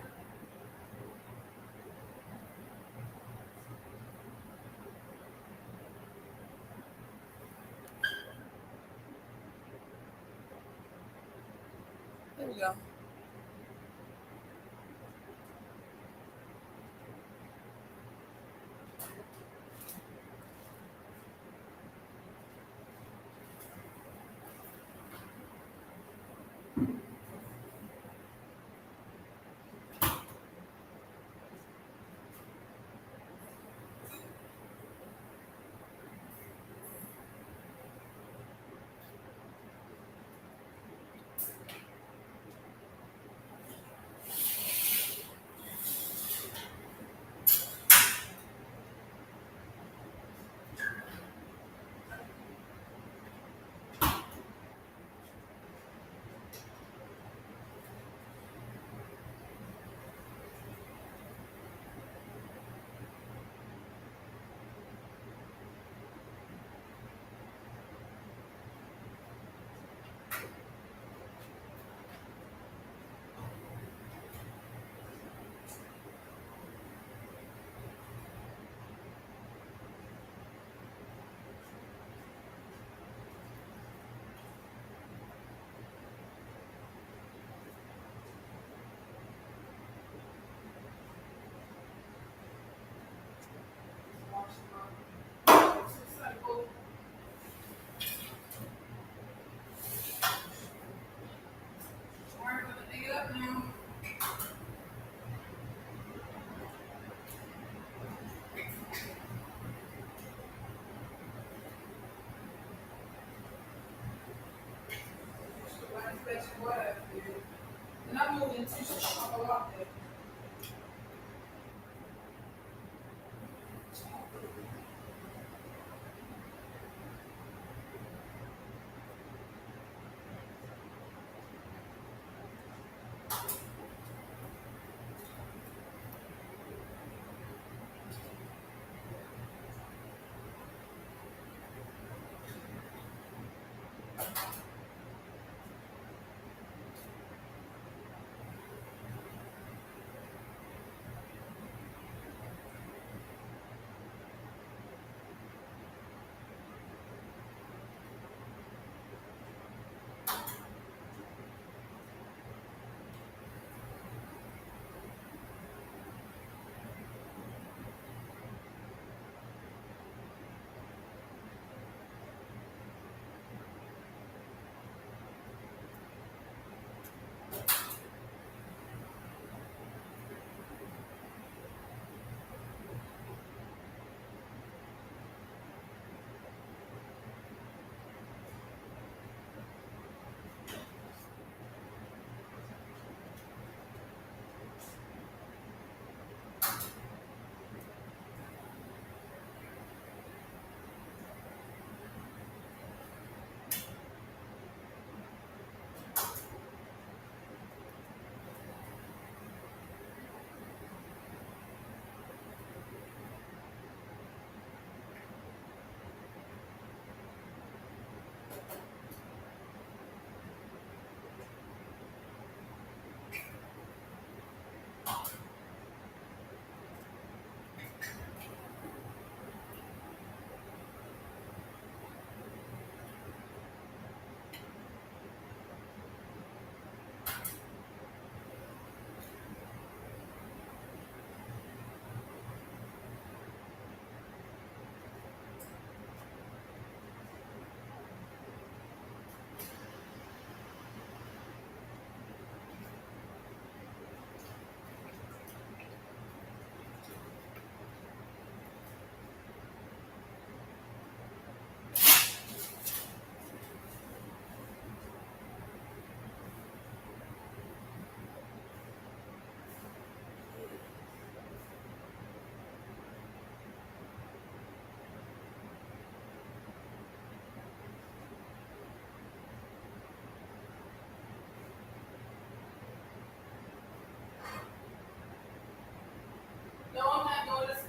There we go. And I'm moving to chocolate.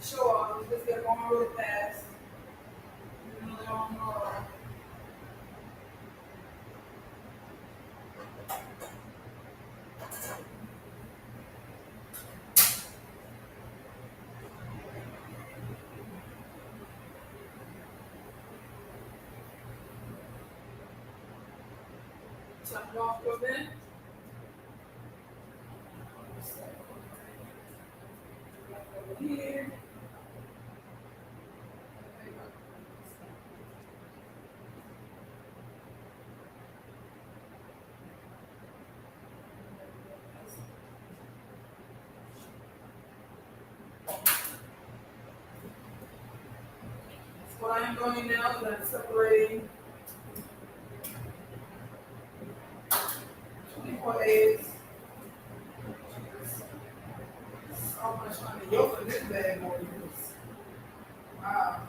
Sure, we just get going really fast. Really on more. Jump off for a bit. Over here. So what I am doing now is I'm separating 24 eggs. So much on the yolk of this bad boy is. Wow.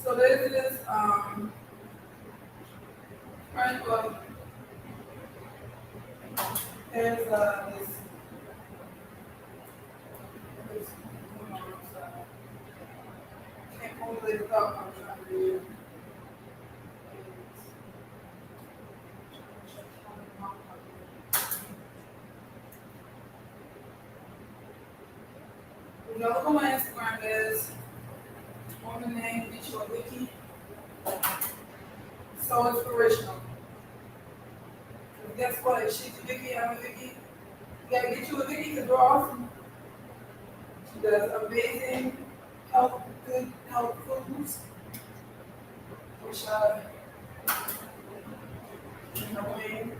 So there's this right, well, there's this can't formulate it up. I'm trying to do. You know, look on my Instagram is on the name, get you a wiki. So inspirational. Guess what? She's a wiki, I'm a wiki. You gotta get you a wiki because we're awesome. She does amazing good health foods. Which you know what I mean?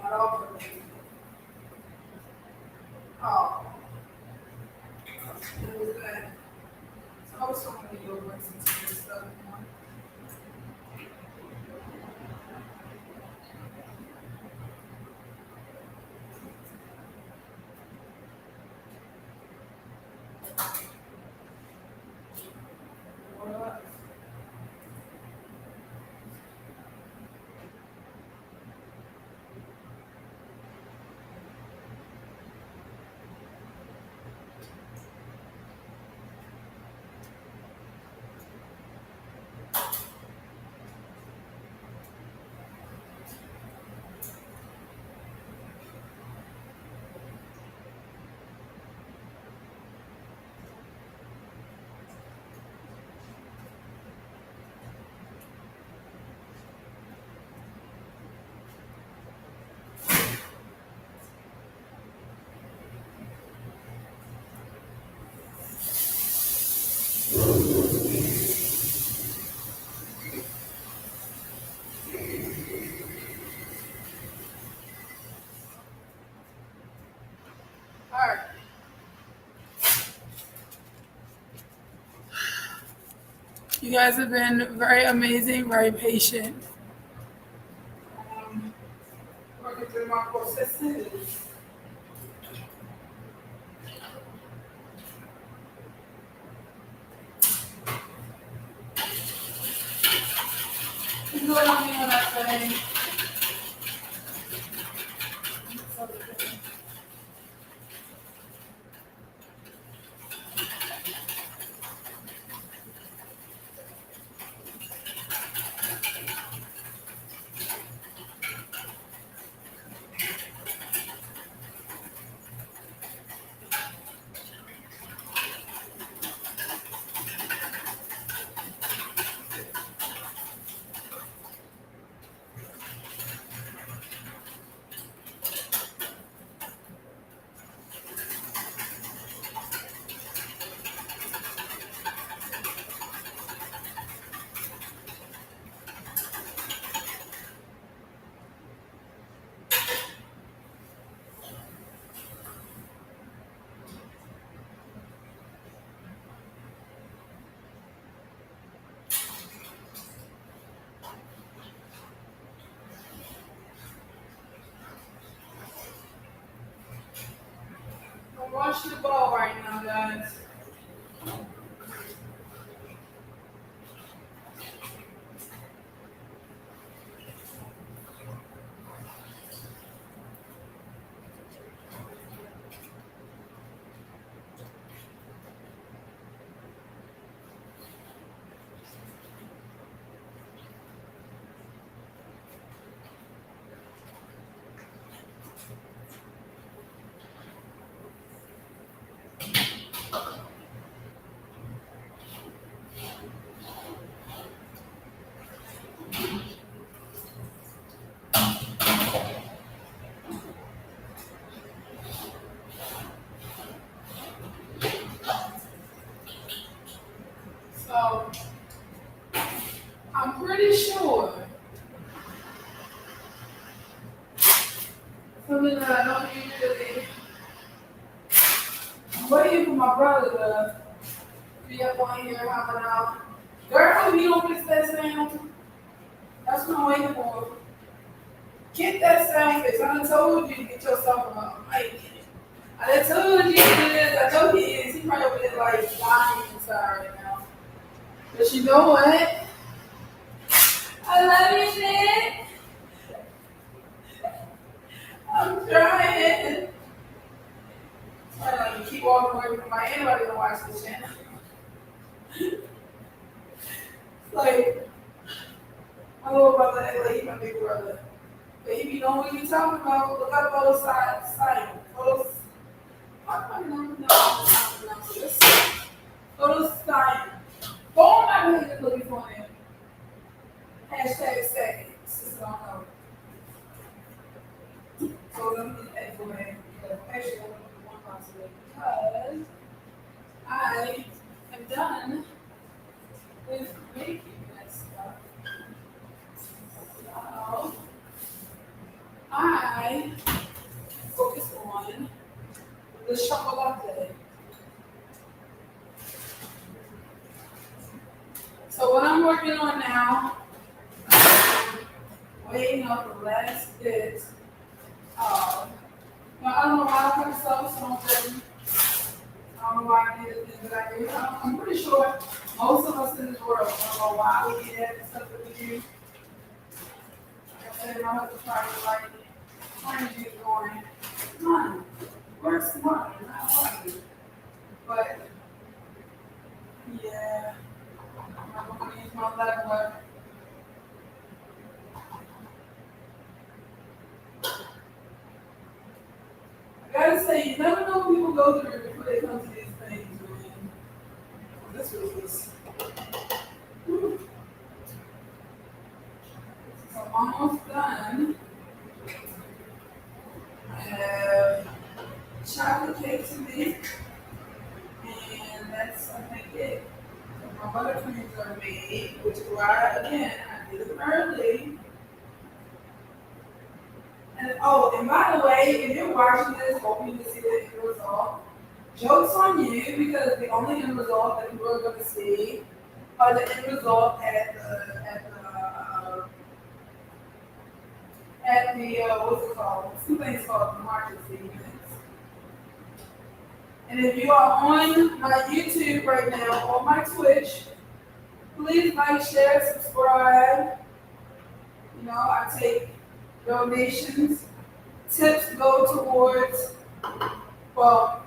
Not all for me. Oh, it was good. So I was talking to you over some stuff, you know. What? All right. You guys have been very amazing, very patient. Um, Working through my processes. You know what I mean when I say Watch the ball right now, guys. So I'm pretty sure something that I don't usually. I'm waiting for my brother to be up on here hopping out. Girl, if you don't fix that sound, that's what I'm waiting for. Get that sound fixed. I done told you to get yourself a mic. I done told you this. I know he is. He probably over there like dying inside right now. But you know what? I love you, Nick. I'm trying. I like to keep walking away from my anybody to watch this channel. Like, I know about that. Like, he my big brother. But he be knowing what you talking about. Look up those sides. Those. I don't know. Those signs. Go on my page and look for him. Hashtag second. Sister don't know. So let me get for him. Actually, I'm going to do one possibility because I am done with making that stuff. So I focus on the chocolate. So what I'm working on now, waiting on the last bit of, now I don't know why I put something. I don't know why I did the things that I do. I'm pretty sure most of us in this world don't know why we did that stuff that we do. Like I said, my husband trying to get going. Come on, work smart, not hard. But yeah, I'm not gonna use my lever. I gotta say, you never know what people go through before they come to these things, man. This was this. So I'm almost done. I have chocolate cake to make, and that's I think it. So my buttercreams are made, which is why again I did it early. And oh, and by the way, if you're watching this, hoping to see the end result, jokes on you because the only end result that people are going to see are the end result at the what's it called? Something's called the market segments. And if you are on my YouTube right now or my Twitch, please like, share, subscribe. You know, I take donations. Tips go towards, well,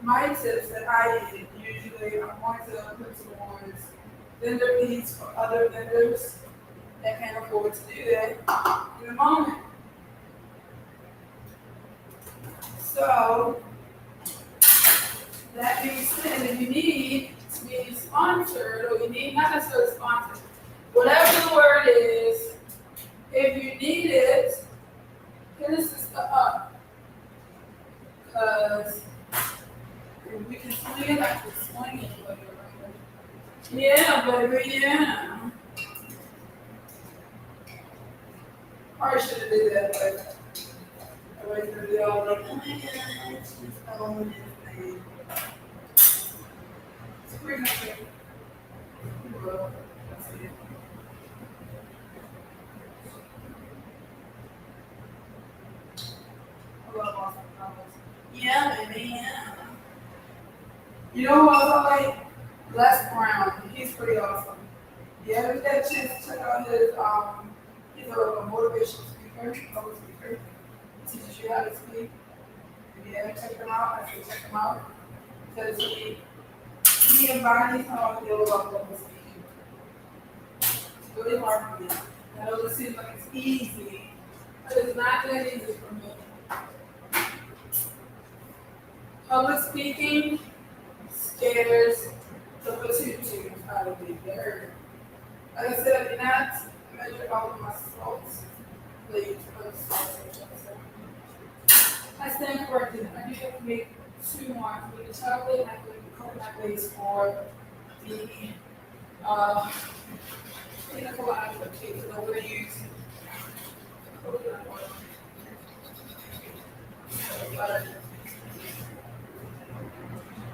my tips that I get usually I'm going to put towards vendor fees for other vendors that can't afford to do that in the moment. So, that being said, if you need to be sponsored, or you need not necessarily sponsored, whatever the word is, if you need it, hit us up. Because we can swing it like we're swinging, baby. Yeah, baby, yeah. Probably should have did that, but everybody's gonna be all like, oh my god, she's own this thing. It's pretty much it. Well, that's it. I love awesome comments. Yeah, baby, yeah. You know who else I like? Les Brown. He's pretty awesome. Yeah, if you get a chance to check out his, he's a motivational speaker, public speaker. He teaches you how to speak. If you haven't checked him out, I say check him out. Because he and Bonnie talk a little about public speaking. It's really hard for me. I know this seems like it's easy, but it's not that easy for me. Public speaking scares the pituitary out of me. Like I said, I did not measure all of my salts. Please, I stand corrected. I do have to make two more for the chocolate and I put the coconut base for the uh, pina colada cake. So I'm going to use coconut oil. Butter.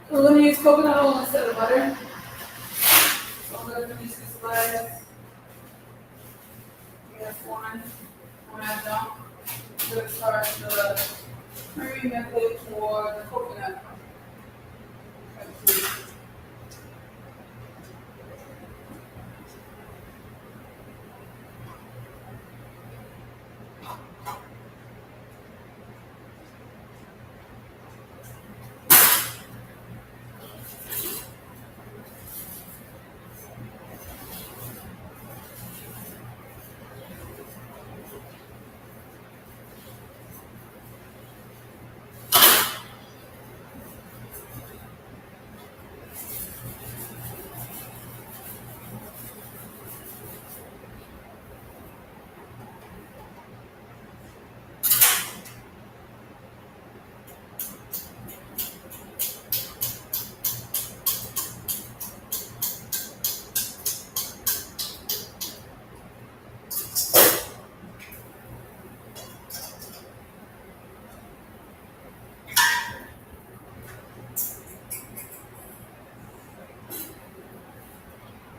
We're going to use coconut oil instead of butter. So I'm going to finish this glass. Yes, one. When I'm done, I'm going to start the creamy method for the coconut.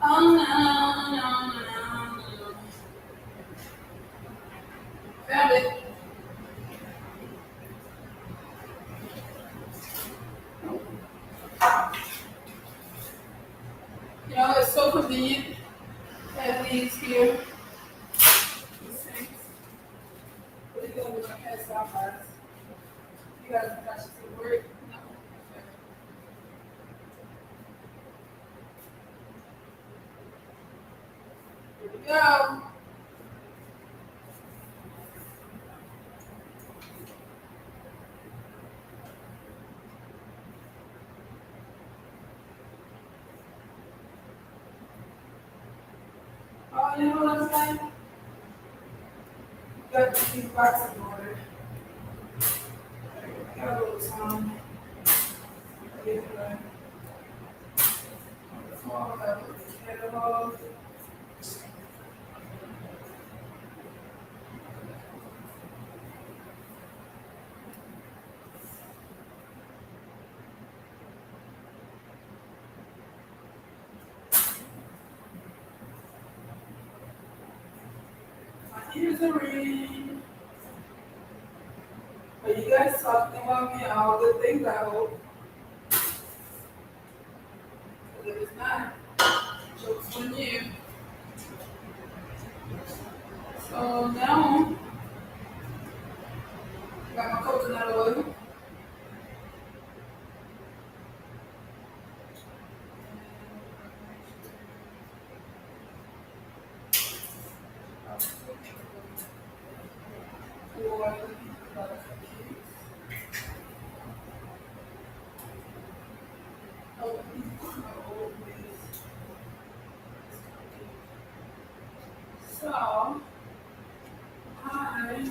Oh no, no, no, no. Found it. You know, it's so convenient to have these here. These things. What are you going to do when I pass out, guys? You guys have got to work? No. Okay. Here we go. Oh, you know what I'm saying? Got these boxes in order. Got a little time. Get it done. On the phone, got the catalog. My ears are ringing. Are you guys talking about me? All good things, I hope. Because if it's not, joke's on you. So now, got my coconut oil. So, I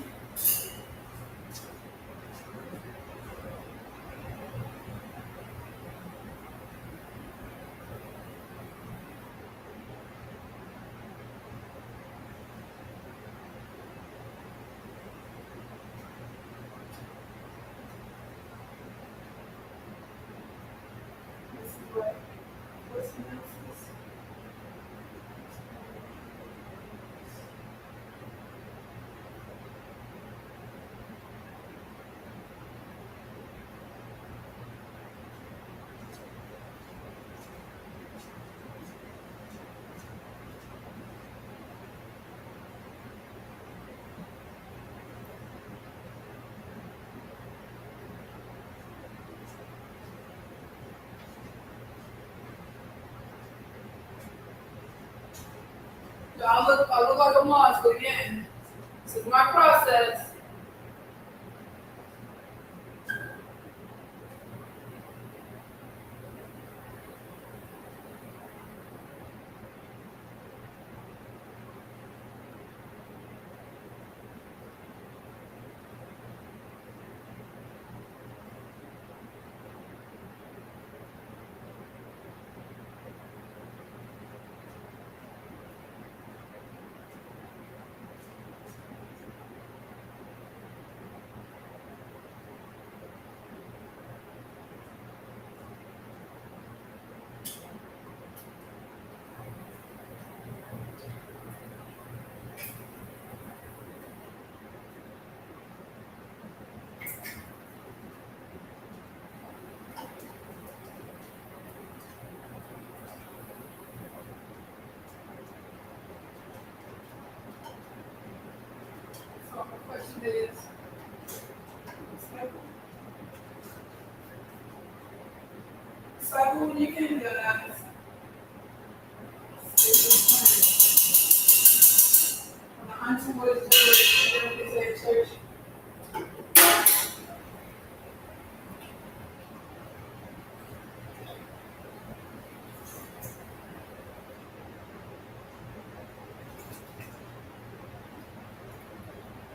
I look like a monster again. This is my process. So my question is, cycle when you can do that. When the hunting was good, is at church.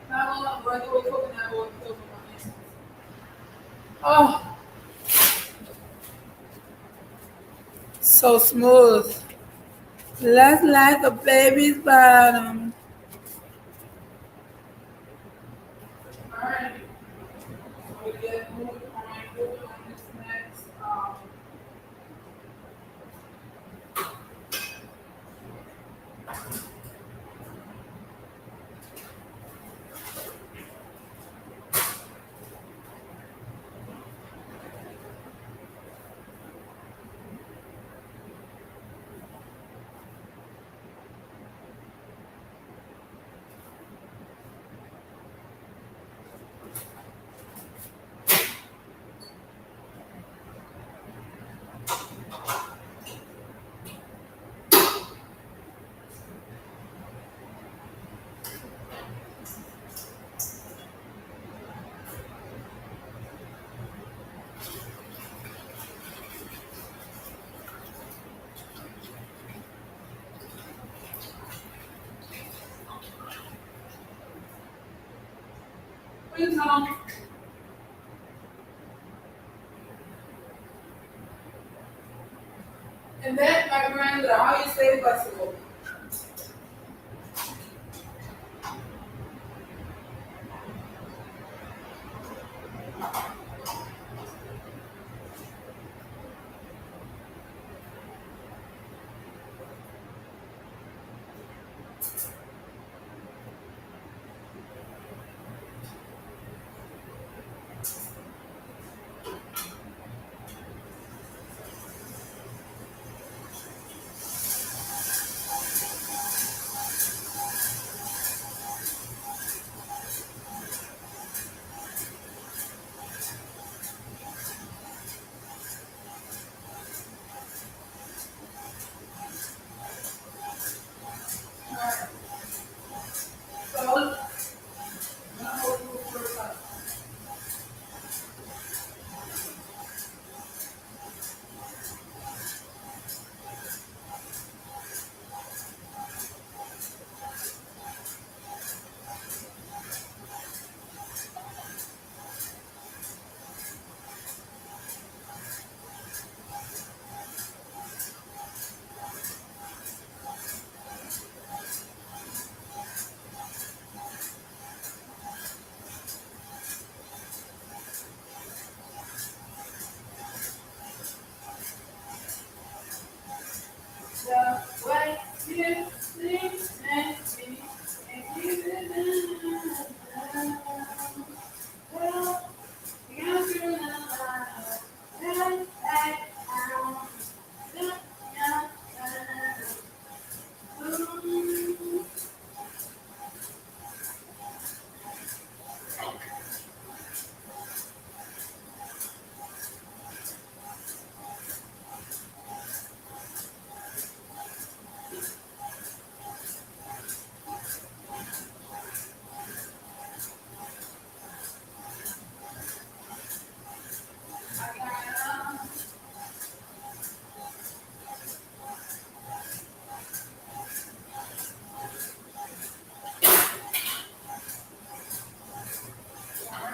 Not on regular coconut oil pills on my hands. Oh, so smooth. Just like a baby's bottom. Alright, so we get moving on this next. Please, and then my grandmother, how you say flexible?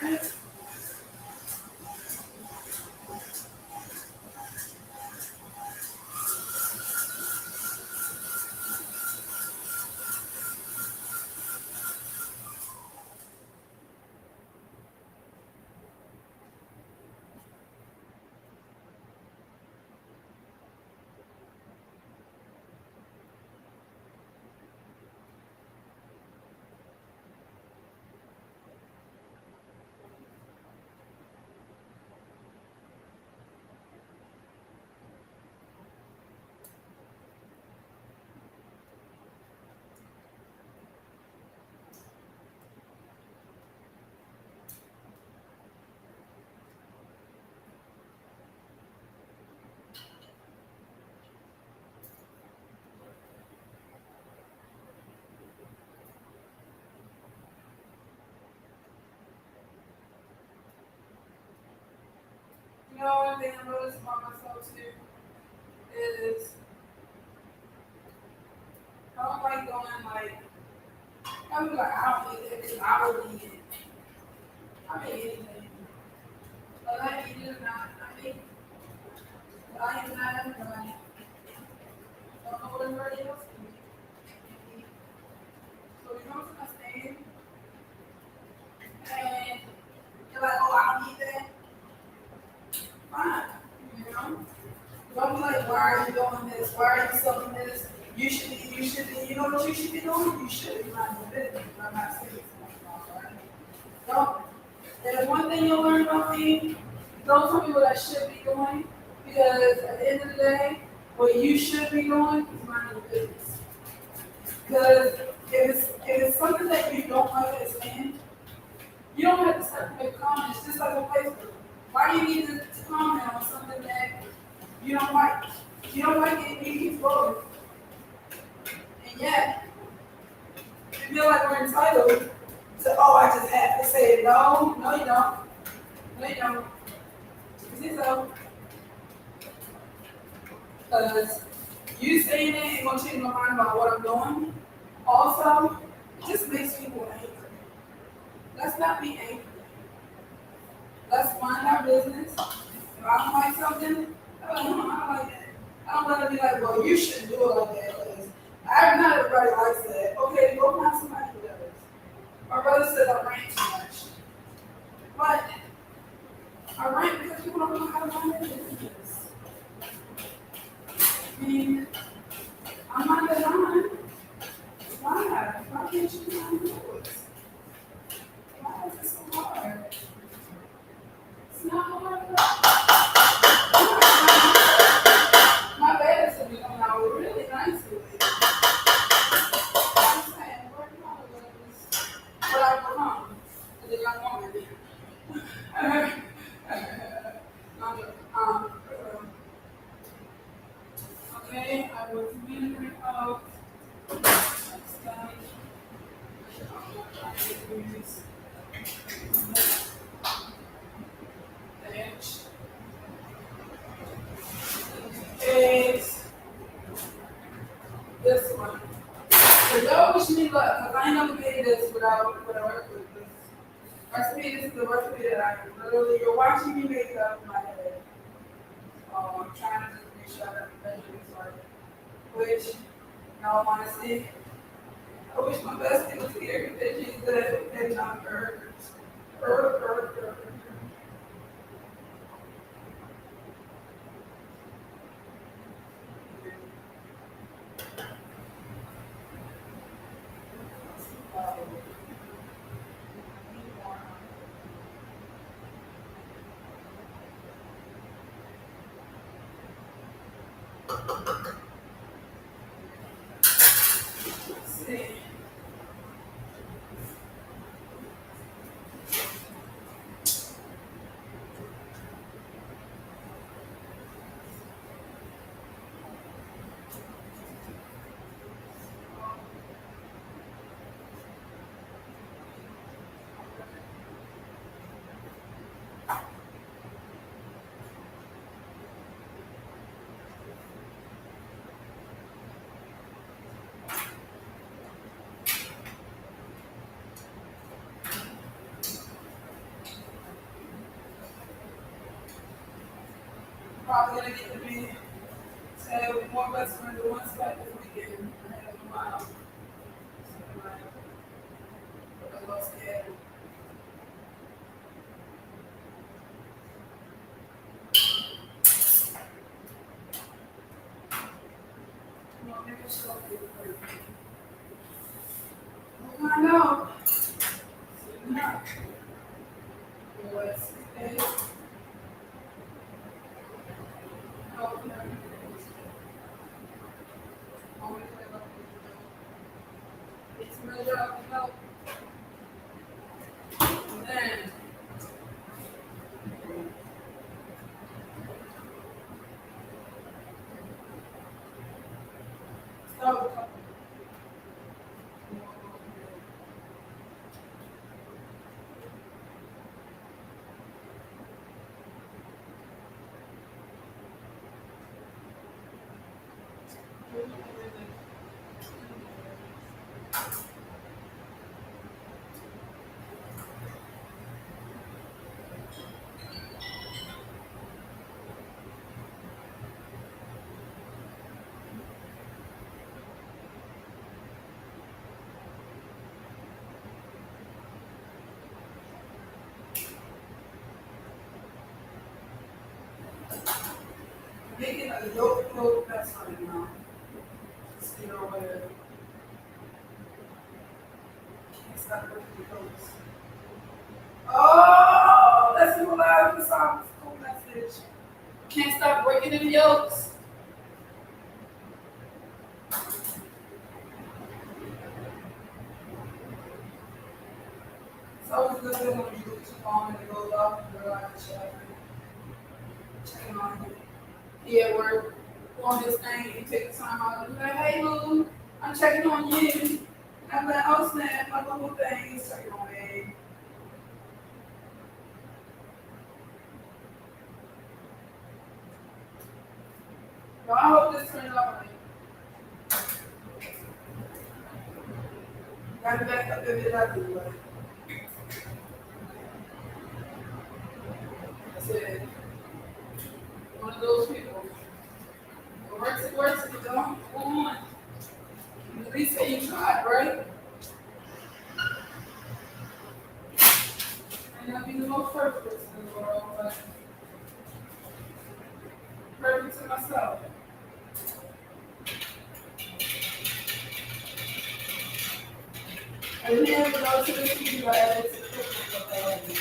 right. You know, one thing I noticed about myself too is I don't like going like I'm like I don't eat it because I will eat it. I may eat anything, but I eat it or not. I mean, I am not everybody. Don't know what everybody else can eat. So you come to my stand and you're like, oh, I don't eat that. Fine, you know. Don't be like, why are you doing this? Why are you selling this? You know what you should be doing? You should be minding your business. I'm not saying it's not right. Don't. There's one thing you'll learn about me. Don't tell me what I should be doing because at the end of the day, what you should be doing is minding your business. Because if it's something that you don't understand, you don't have to start to make comments just like on Facebook. Why do you need to comment on something that you don't like? You don't like it, you keep scrolling. And yet, you feel like we're entitled to, oh, I just have to say it. No, no, you don't. No, you don't. You see so? Because you saying it ain't gonna change my mind about what I'm doing. Also, it just makes people angry. Let's not be angry. Let's mind our business. If I don't like something, I'm like, no, I don't like that. I don't want to be like, well, you shouldn't do it like that. Because not everybody likes that. Okay, go find somebody who does. My brother said I rant too much. But I rant because people don't know how to mind their business. I mean, I'm not the line. Why? Why can't you mind yours? Why is it so hard? It's not hard. My bed is coming out really nicely. I'm saying, work on this. But I become as a young woman. um, okay, I was measuring out stuff. Is this one. So y'all wish me luck, because I ain't never made this without with this recipe. This is the recipe that I literally, you're watching me make it up in my head. I'm trying to just make sure that the measurements right. Which, in all honesty, I wish my bestie was here because she's good at not burgers. Burger. Let's see. probably gonna get to be stay with more best friends than one spot this weekend. I have a mile. So, like, I'm a little scared. Well, maybe she'll be free. We'll find out. Soon enough. What's today? Oh, no. Always have a- It's real job to help. And then, so, making a dope best right now. Just, where can't stop working the goats. Oh, let's see what I have to song. Cool message. Can't stop breaking them yolks. It's always a good thing when you look too long and it goes off and you're like, checking on you. He at work, on this thing, you take the time out and be like, hey, Lou, I'm checking on you. And I'm like, oh, snap, my little thing is checking on me. Well, I hope this turns out right. Got to back up if it doesn't, but I said, one of those people. It works, if it don't, go on. At least say you tried, right? May not be the most perfect person in the world, but perfect to myself. I didn't have to go to the TV, but I added to the cooking.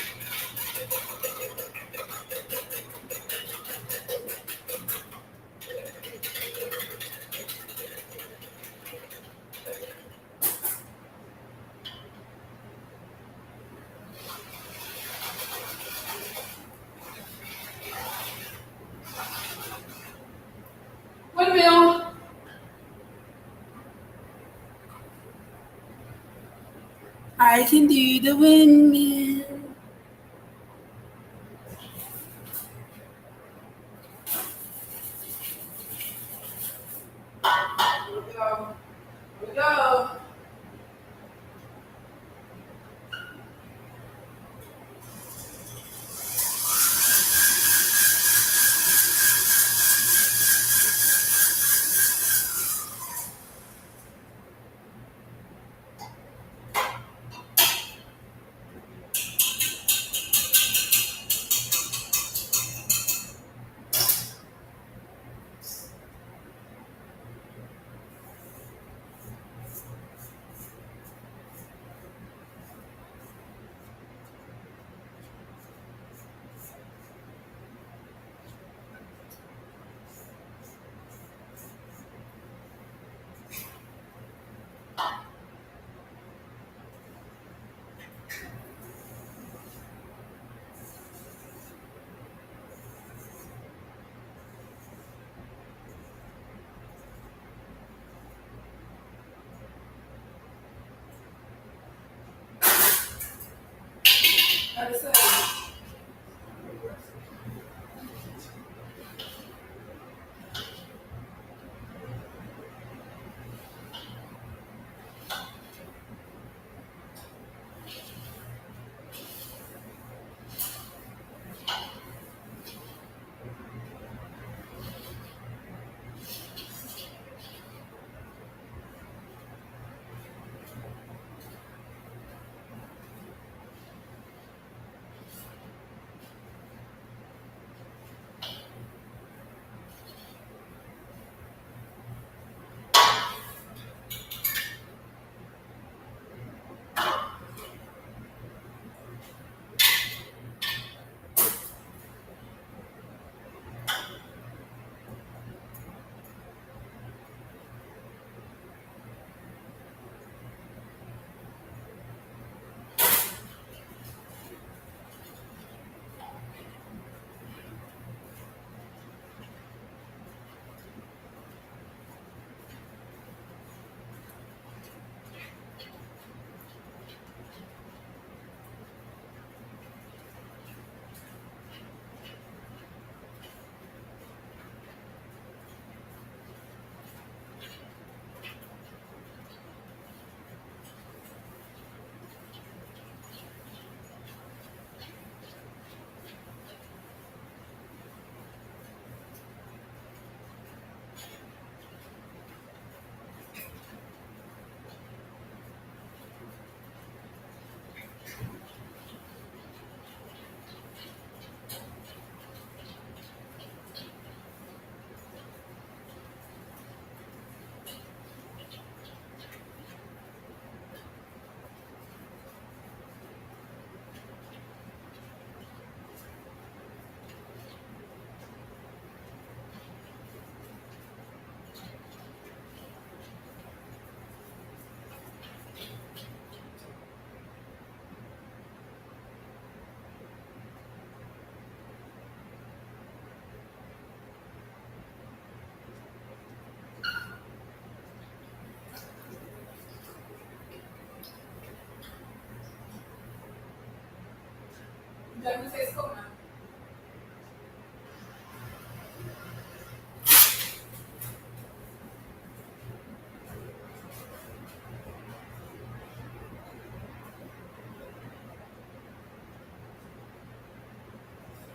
Windmill. I can do the windmill. Here we go. Here we go. Like I said, Definitely tastes coconut.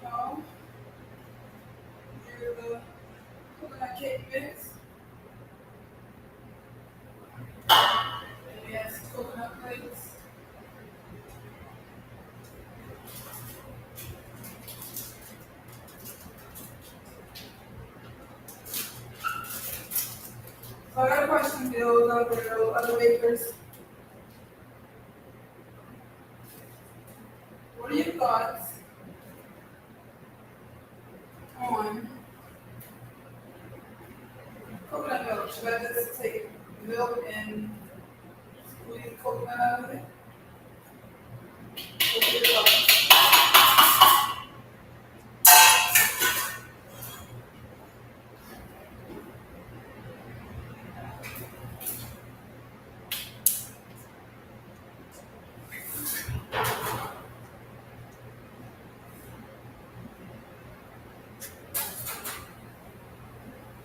So, here's the coconut cake mix. And yes, coconut flakes. So I got a question for those out there, those other bakers. What are your thoughts on coconut milk? Should I just take milk and squeeze coconut out of it? What are your thoughts?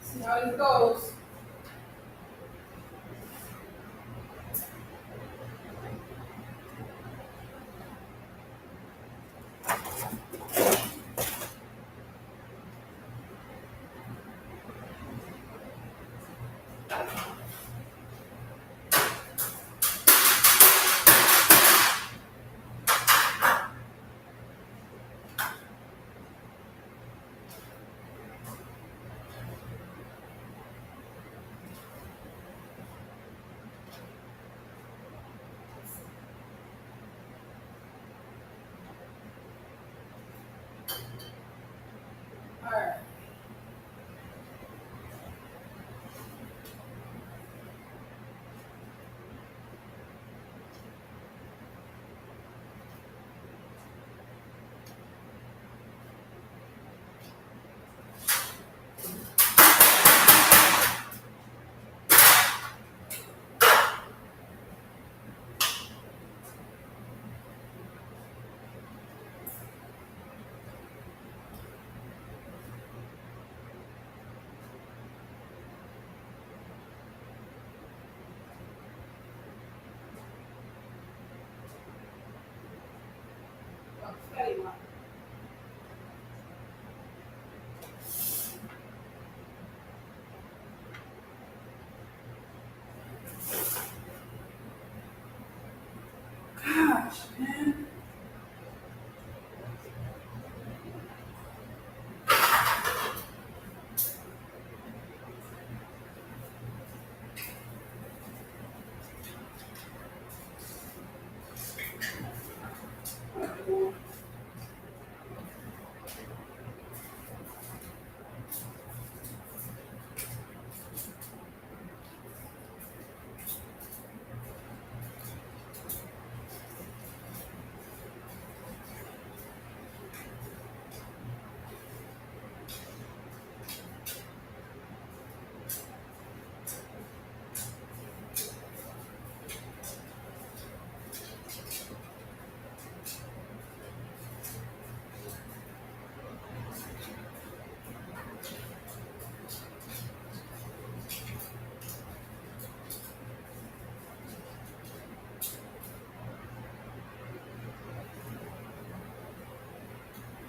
See how this goes. All right. Steady one. Gosh, man.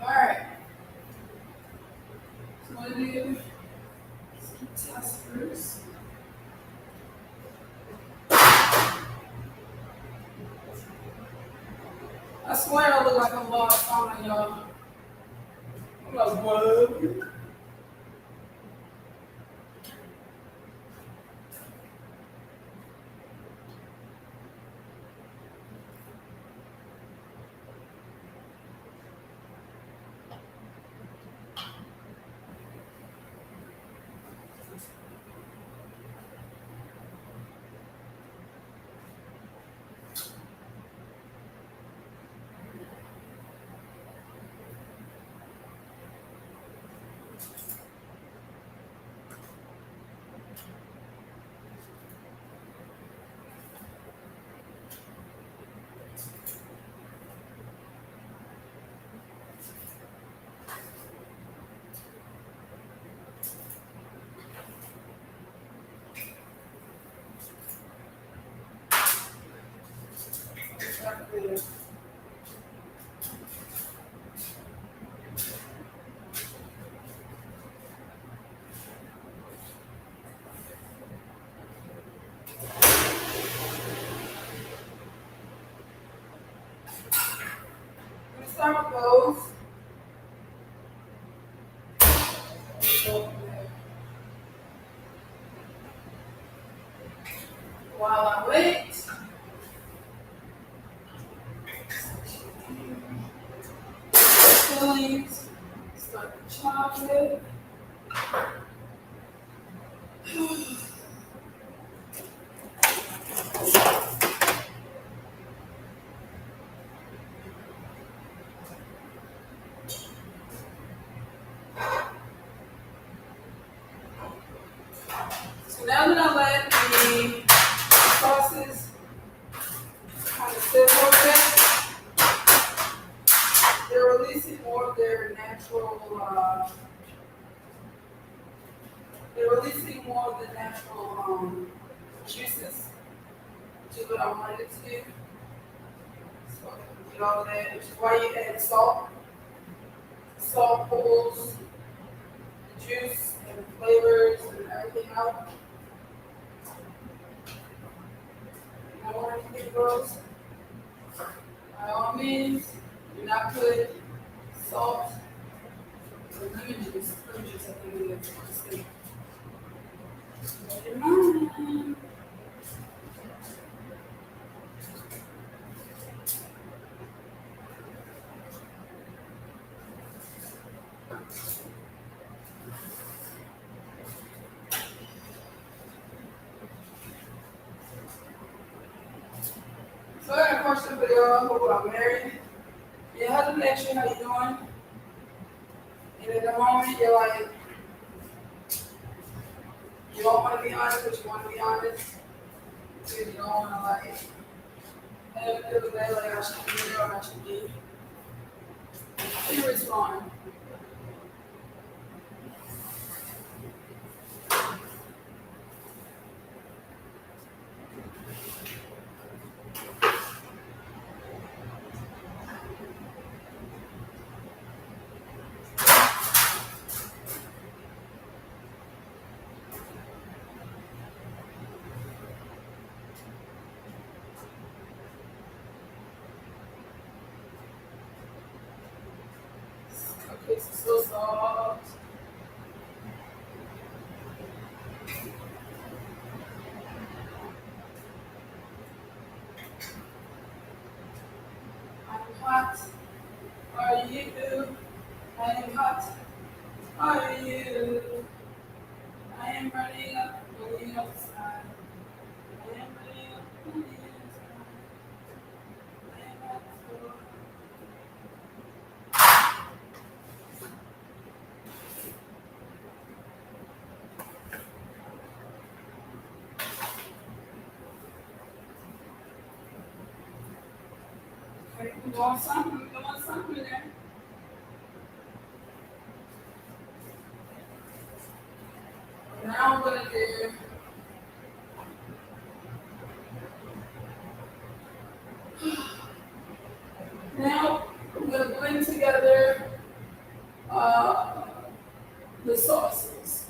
All right. So I'm gonna do some testers. I swear I look like I'm lost on y'all. I'm like, what? it goes. So, while I wait, fillings, start the chocolate. So now that I let the sauces kind of sit a little bit, they're releasing more of their natural, they're releasing more of the natural juices, which is what I wanted it to do. So get all of that, which is why you add salt. Salt pulls the juice and the flavors and everything out. And I want to get those. By all means, do not put salt or lemon juice. Lemon juice, I think it is. Just keep in mind. So I got a question for y'all who are married. Your husband asks you how you doing, and at the moment you're like, you don't want to be honest, but you want to be honest. Because you don't want to like, have it feel bad like I should be there or I should be. How do you respond? Okay, so soft. I'm hot. Are you? I am hot. Are you? I am running up on the outside. I am running up on the inside. I am hot for. Okay, we want something. We want something in there. Now I'm gonna do. Now I'm gonna blend together uh, the sauces.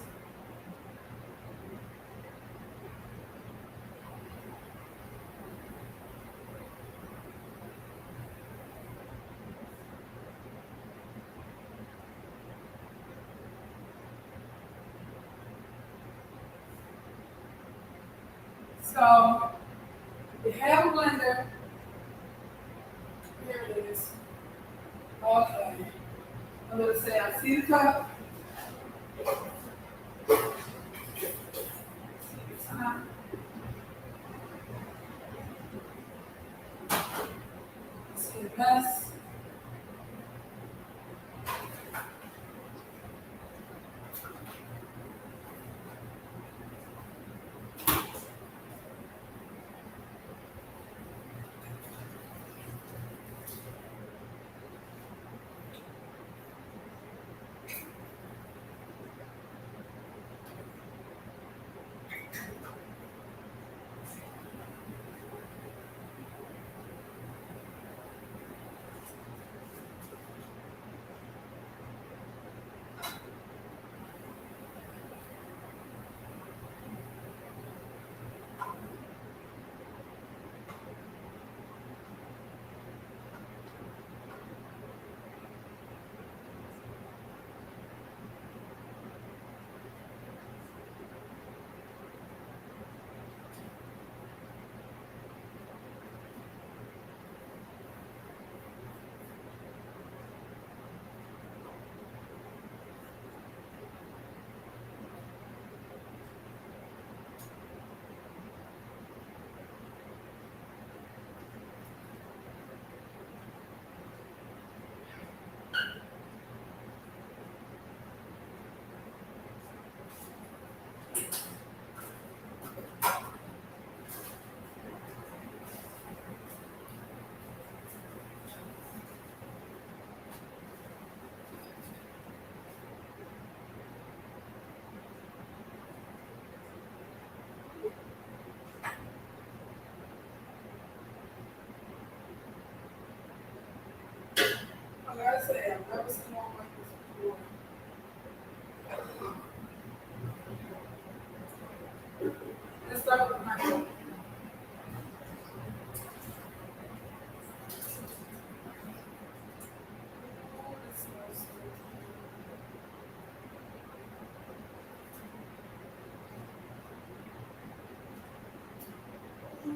So you have a blender. Here it is. Okay. I'm gonna say I see the cup. See the time. See the mess.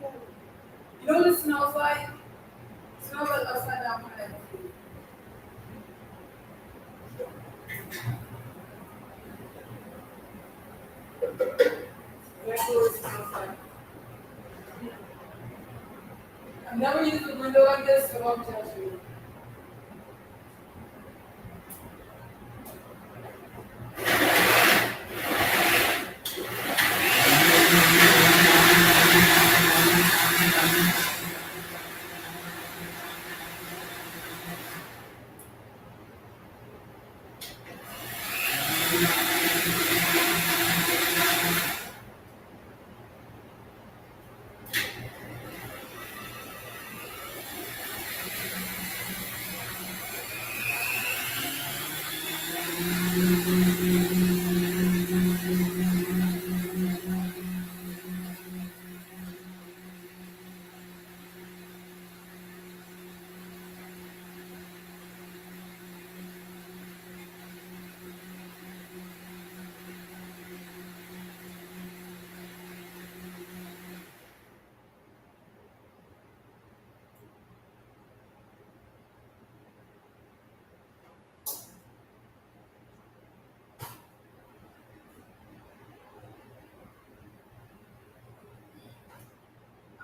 You know what it smells like? It smells like upside down pineapple. That's what it smells like. I've never used a window like this, so don't judge me.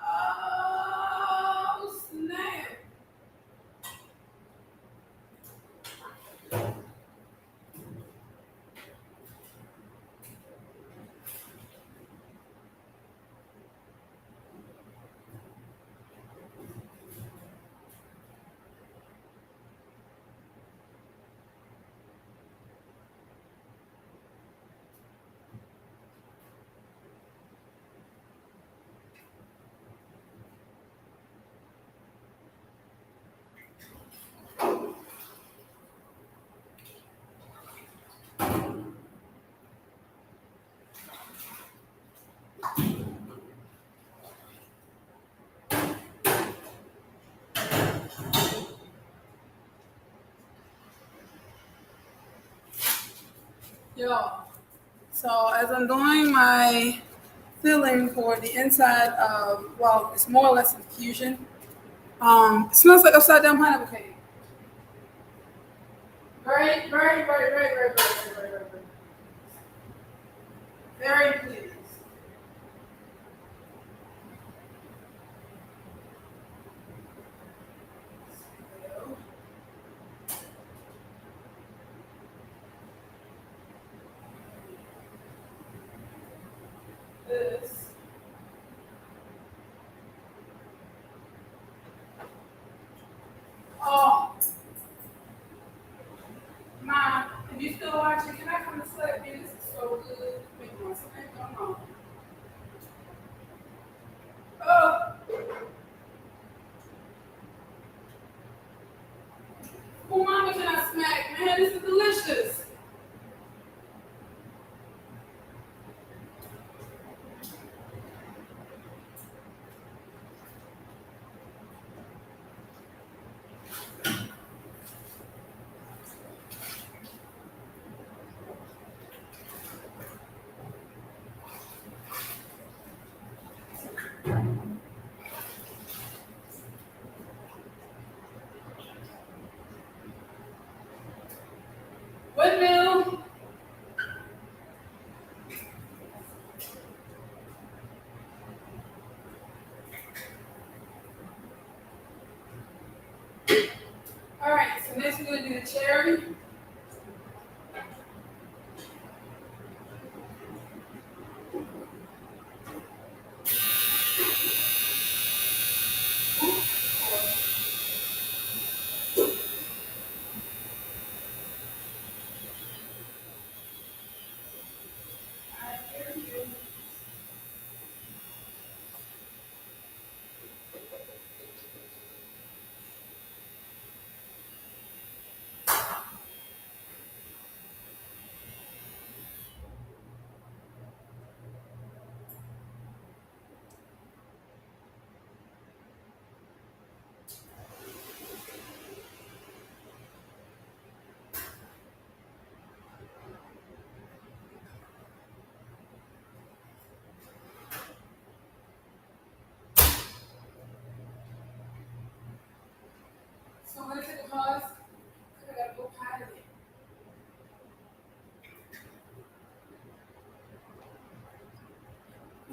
Oh, snap. Yo. So as I'm doing my filling for the inside of, well, it's more or less infusion. It smells like upside down pineapple cake. Very pleased. This. Oh, Ma, if you still watching, can I come and slap me? This is so good. Make my stomach come on. Oh, who mama can I smack? Man, this is delicious. Windmill. All right, so next we're gonna do the cherry.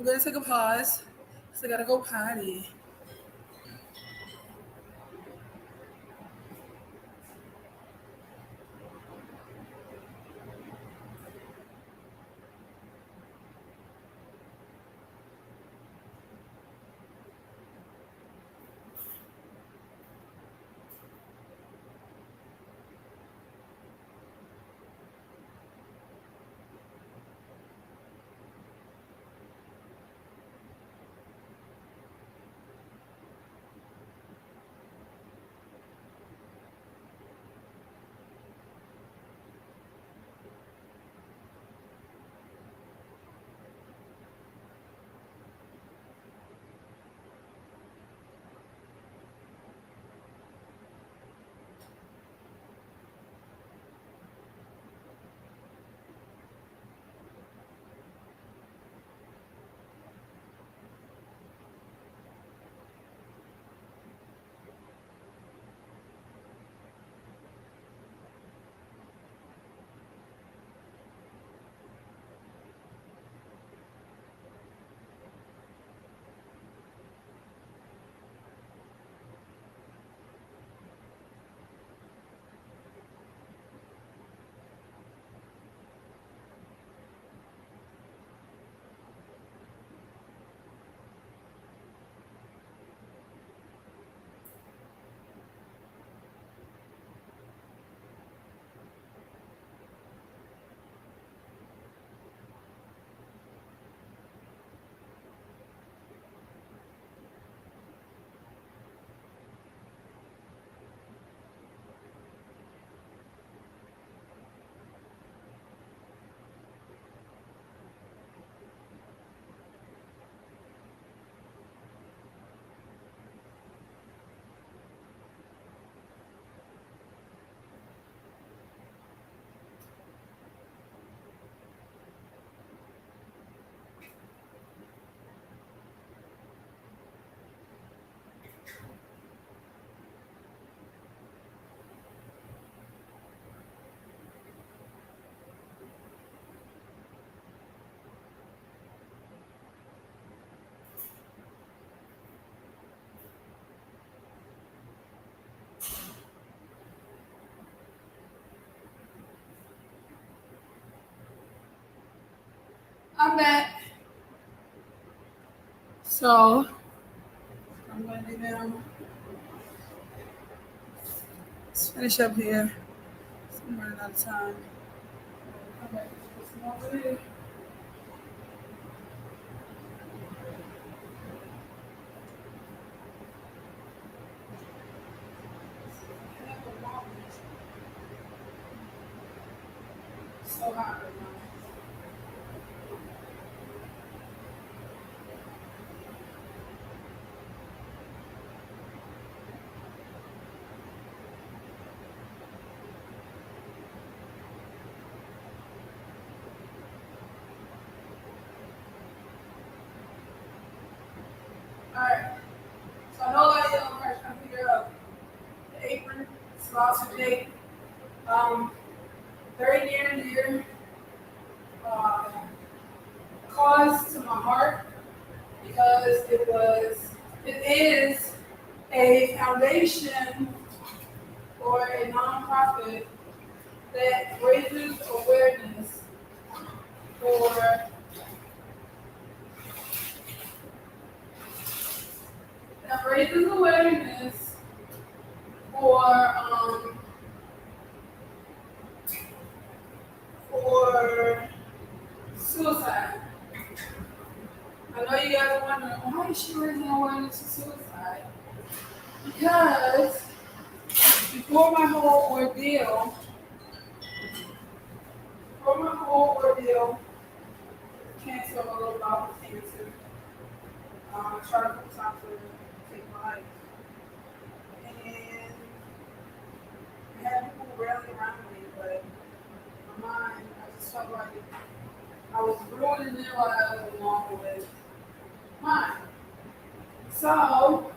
gonna take a pause. So I gotta go potty. I'm back. So I'm gonna do them. Let's finish up here. I'm running out of time. Okay, put some over here. So hot right now. Alright. So I know a lot of y'all are trying to figure out the apron sponsor date. Um, very near and dear uh, cause to my heart because it is a foundation or a nonprofit that raises awareness for for for suicide. I know you guys are wondering why is she raising awareness for suicide? Because before my whole ordeal, before my whole ordeal, cancer, a little bowel cancer, I tried a couple times to take my life. And I had people rally around me, but in my mind, I just felt like I was ruining their lives along with mine. So,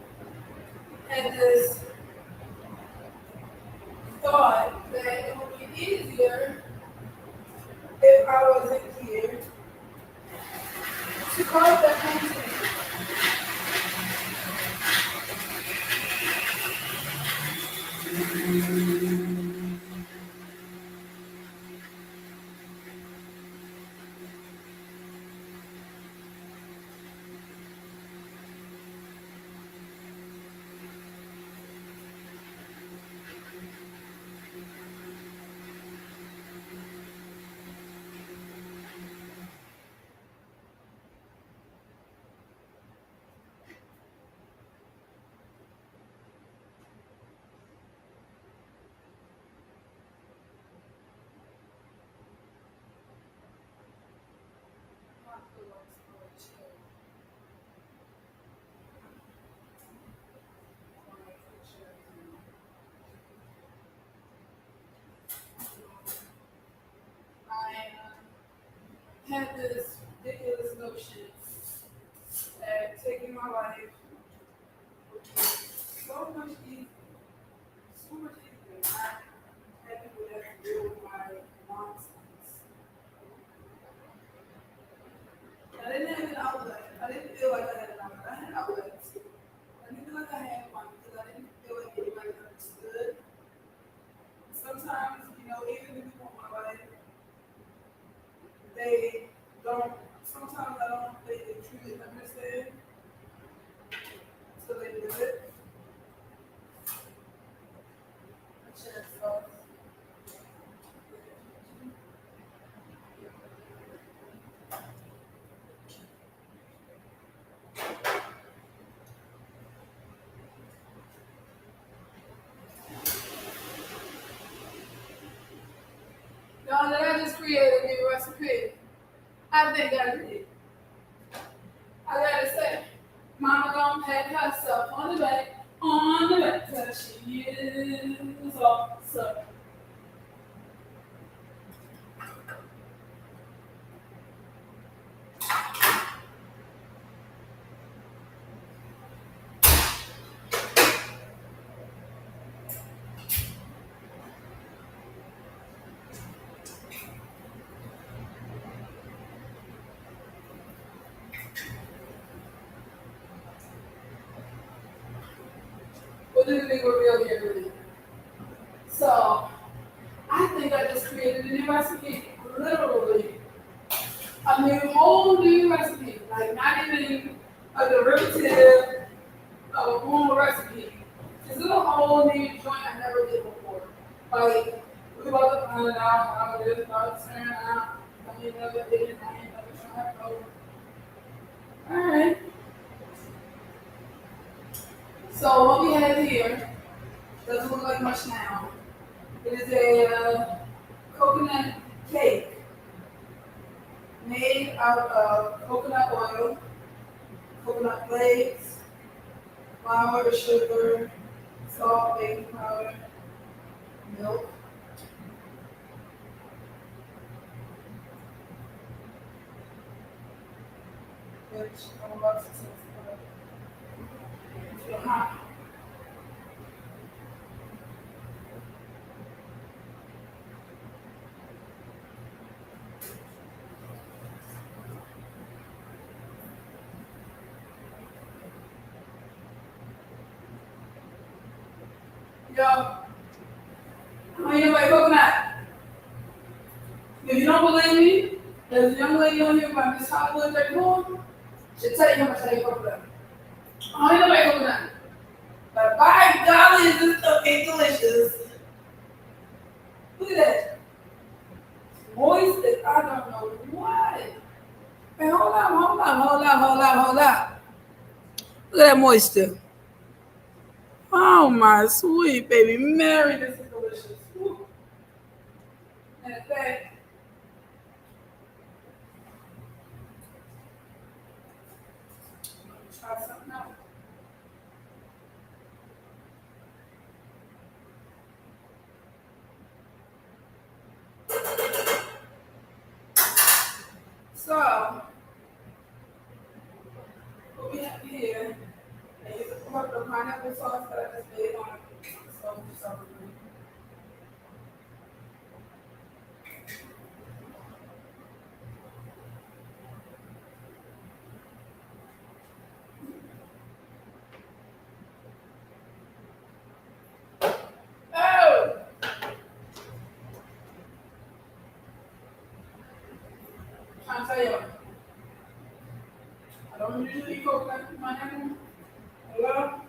I had this thought that it would be easier if I wasn't here to carve that painting. I had this ridiculous notion that taking my life would be so much easier, so much easier. I had people that have to deal with my nonsense. I didn't have an outlet. I didn't feel like I had an outlet. I had outlets. I didn't feel like I had one because I didn't feel like anybody understood. Sometimes, even the people in my life, they don't, sometimes I don't think they truly understand until they do it. So, y'all, that I just created a new recipe. I think I did. I gotta say, Mama gonna pat herself on the back, cause she is awesome. What do you think we're real here really? So, I think I just created a new recipe. Literally. A whole new recipe. Like, not even a derivative of a formal recipe. This is a whole new joint I never did before. Like, we about to find out how it is about to turn out. I ain't never did it. I ain't never tried it over. Alright. So, what we have here doesn't look like much now. It is a coconut cake made out of coconut oil, coconut flakes, flour, sugar, salt, baking powder, milk. Which I'm about to taste. Hot. Yo, how you like coconut? If you don't believe me, there's a young lady on here by Miss Hollywood 34. She'll tell you how much I like coconut. How you like coconut? But by golly, this stuff ain't delicious. Look at that. Moist as I don't know what. Man, hold up. Look at that moisture. Oh my sweet baby Mary, this is delicious. Woo. And in fact, try something else. So, what we have here is a part of pineapple sauce that I just made on the stove for some reason. Can't tell you. I don't usually eat coconut in my animal. Hello?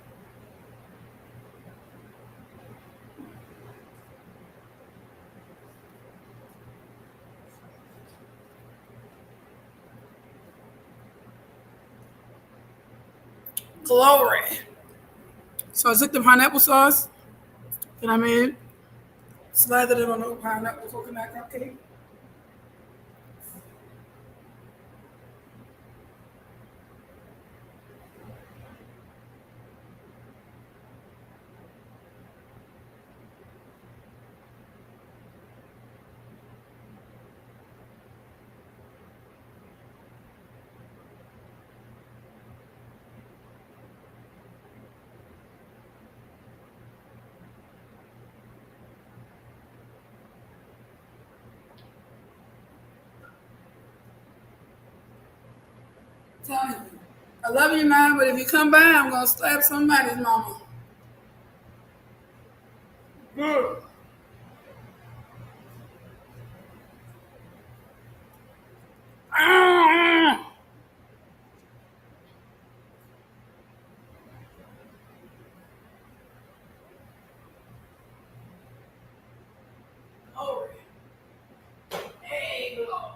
Glory. So I took the pineapple sauce that I made, slathered it on the pineapple coconut cupcake. Tell me. I love you, man, but if you come by, I'm gonna slap somebody's mama. Good. Ah! Glory. Hey, Lord.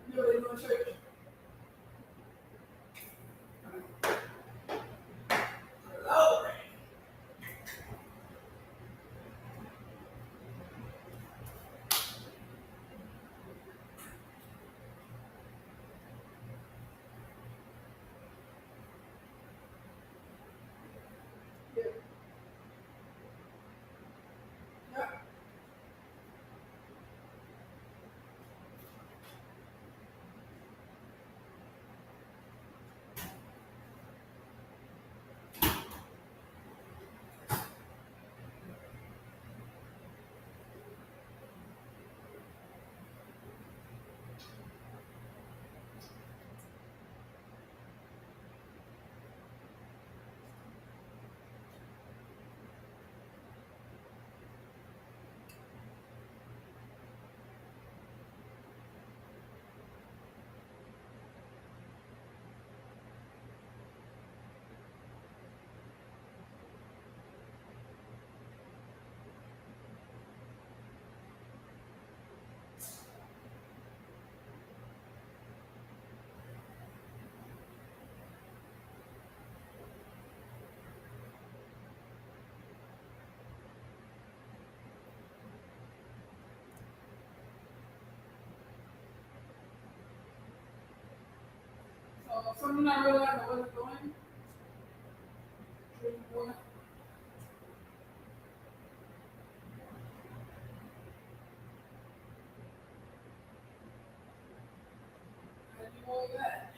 You know they doing church. Glory. Yeah. Yeah. So something I realized I wasn't doing. Drinking water. I do all that.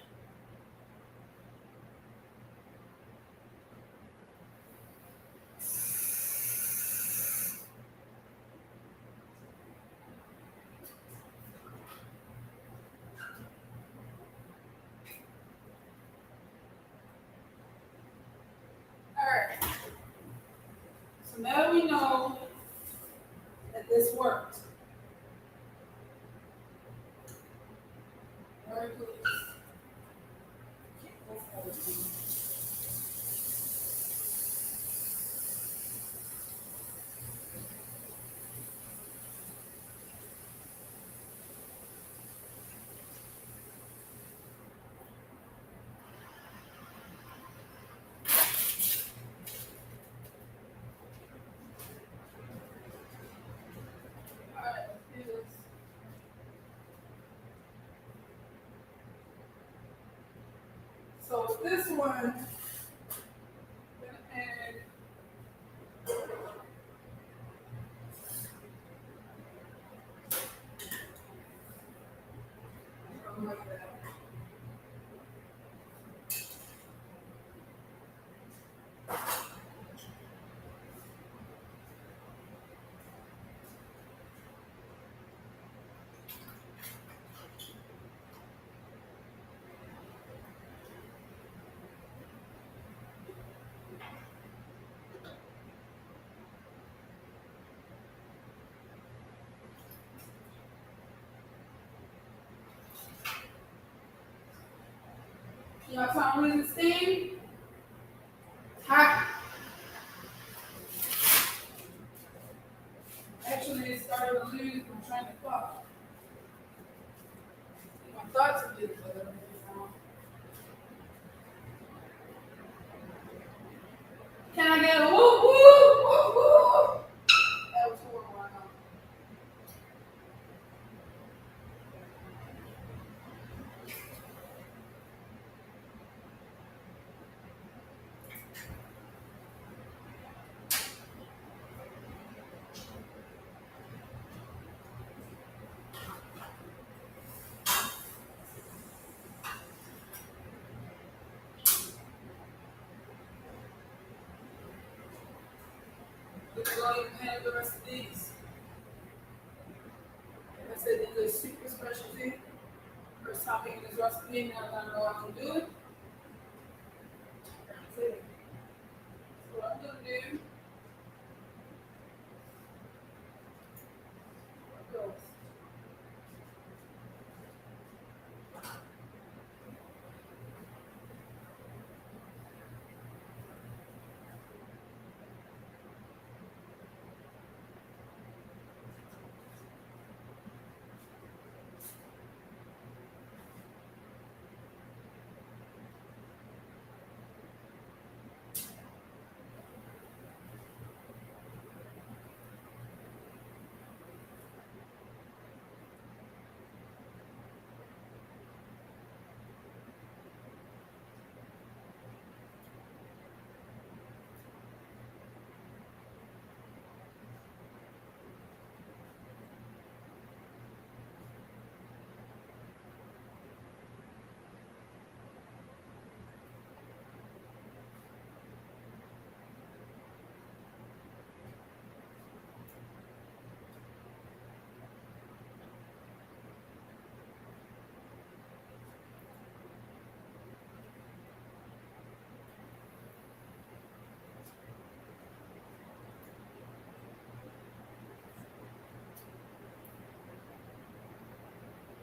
All right. So now we know that this worked. Very good. Can't go forward. All right. Let's do this. So this one, I'm gonna add something like that. Y'all tell me the steam? It's hot. Actually, it started to lose my train of thought. My thoughts are getting better. Can I get a whoop whoop whoop whoop? That was horrible. I know. Let's go ahead and handle the rest of these. Like I said, these are super specialty. First time making this recipe, now that I know I can do it. That's it. So what I'm gonna do, goes.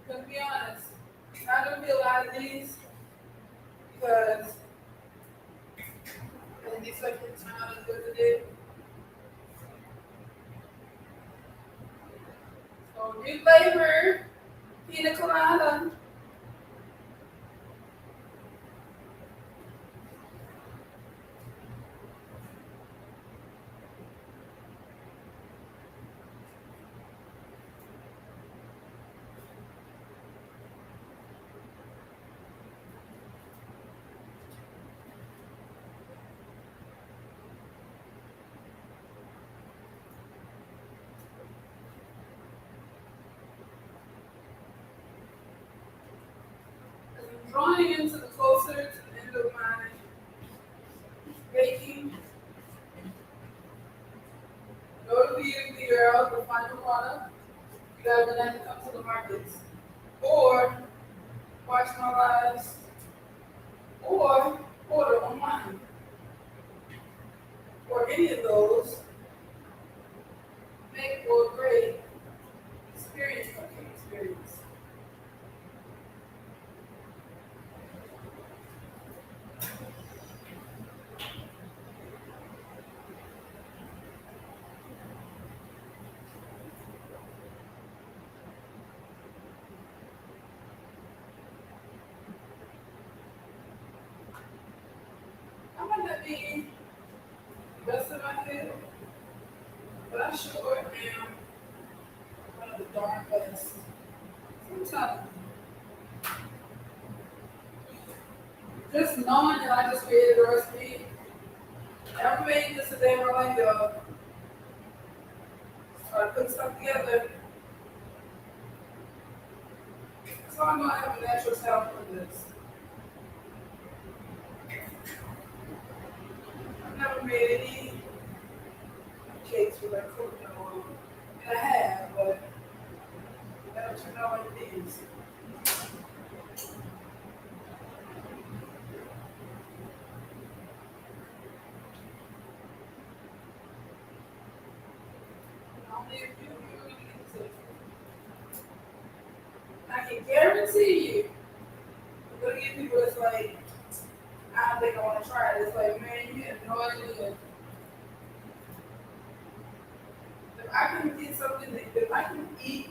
Gonna be honest, not gonna be a lot of these because I think like the time is good to do. So new flavor, pina colada. As I'm drawing into the closer to the end of my baking, go to figure out the final product. You gotta let it come to the markets. Or watch my lives, or order online, or any of those make for a great experience, cooking experience. I might not be the best of my field, but I sure am one of the darn best. Sometimes, just knowing that I just created a recipe, never made this a day in my life, y'all. So I put stuff together, so I'm gonna have a natural talent for this. I've never made any cakes with like coconut oil. And I have, but that don't turn out like these. Only if you really need to. I can guarantee you, I'm gonna give people this like I don't think I want to try it. It's like, man, you have no idea. If I can get something, if I can eat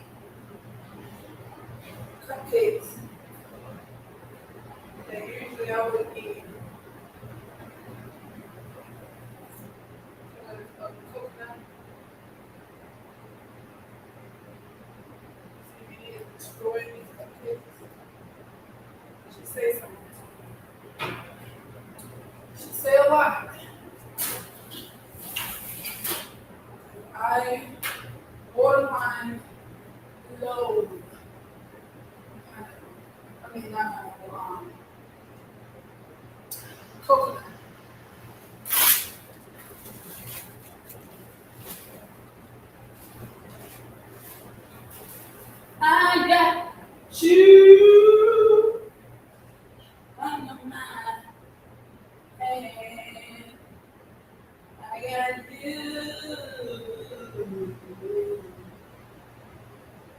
cupcakes, then usually I would eat coconut. CBD is destroying these cupcakes. She say something. She say a lot. I borderline low. I mean, not coconut. I got you under my hand. I got you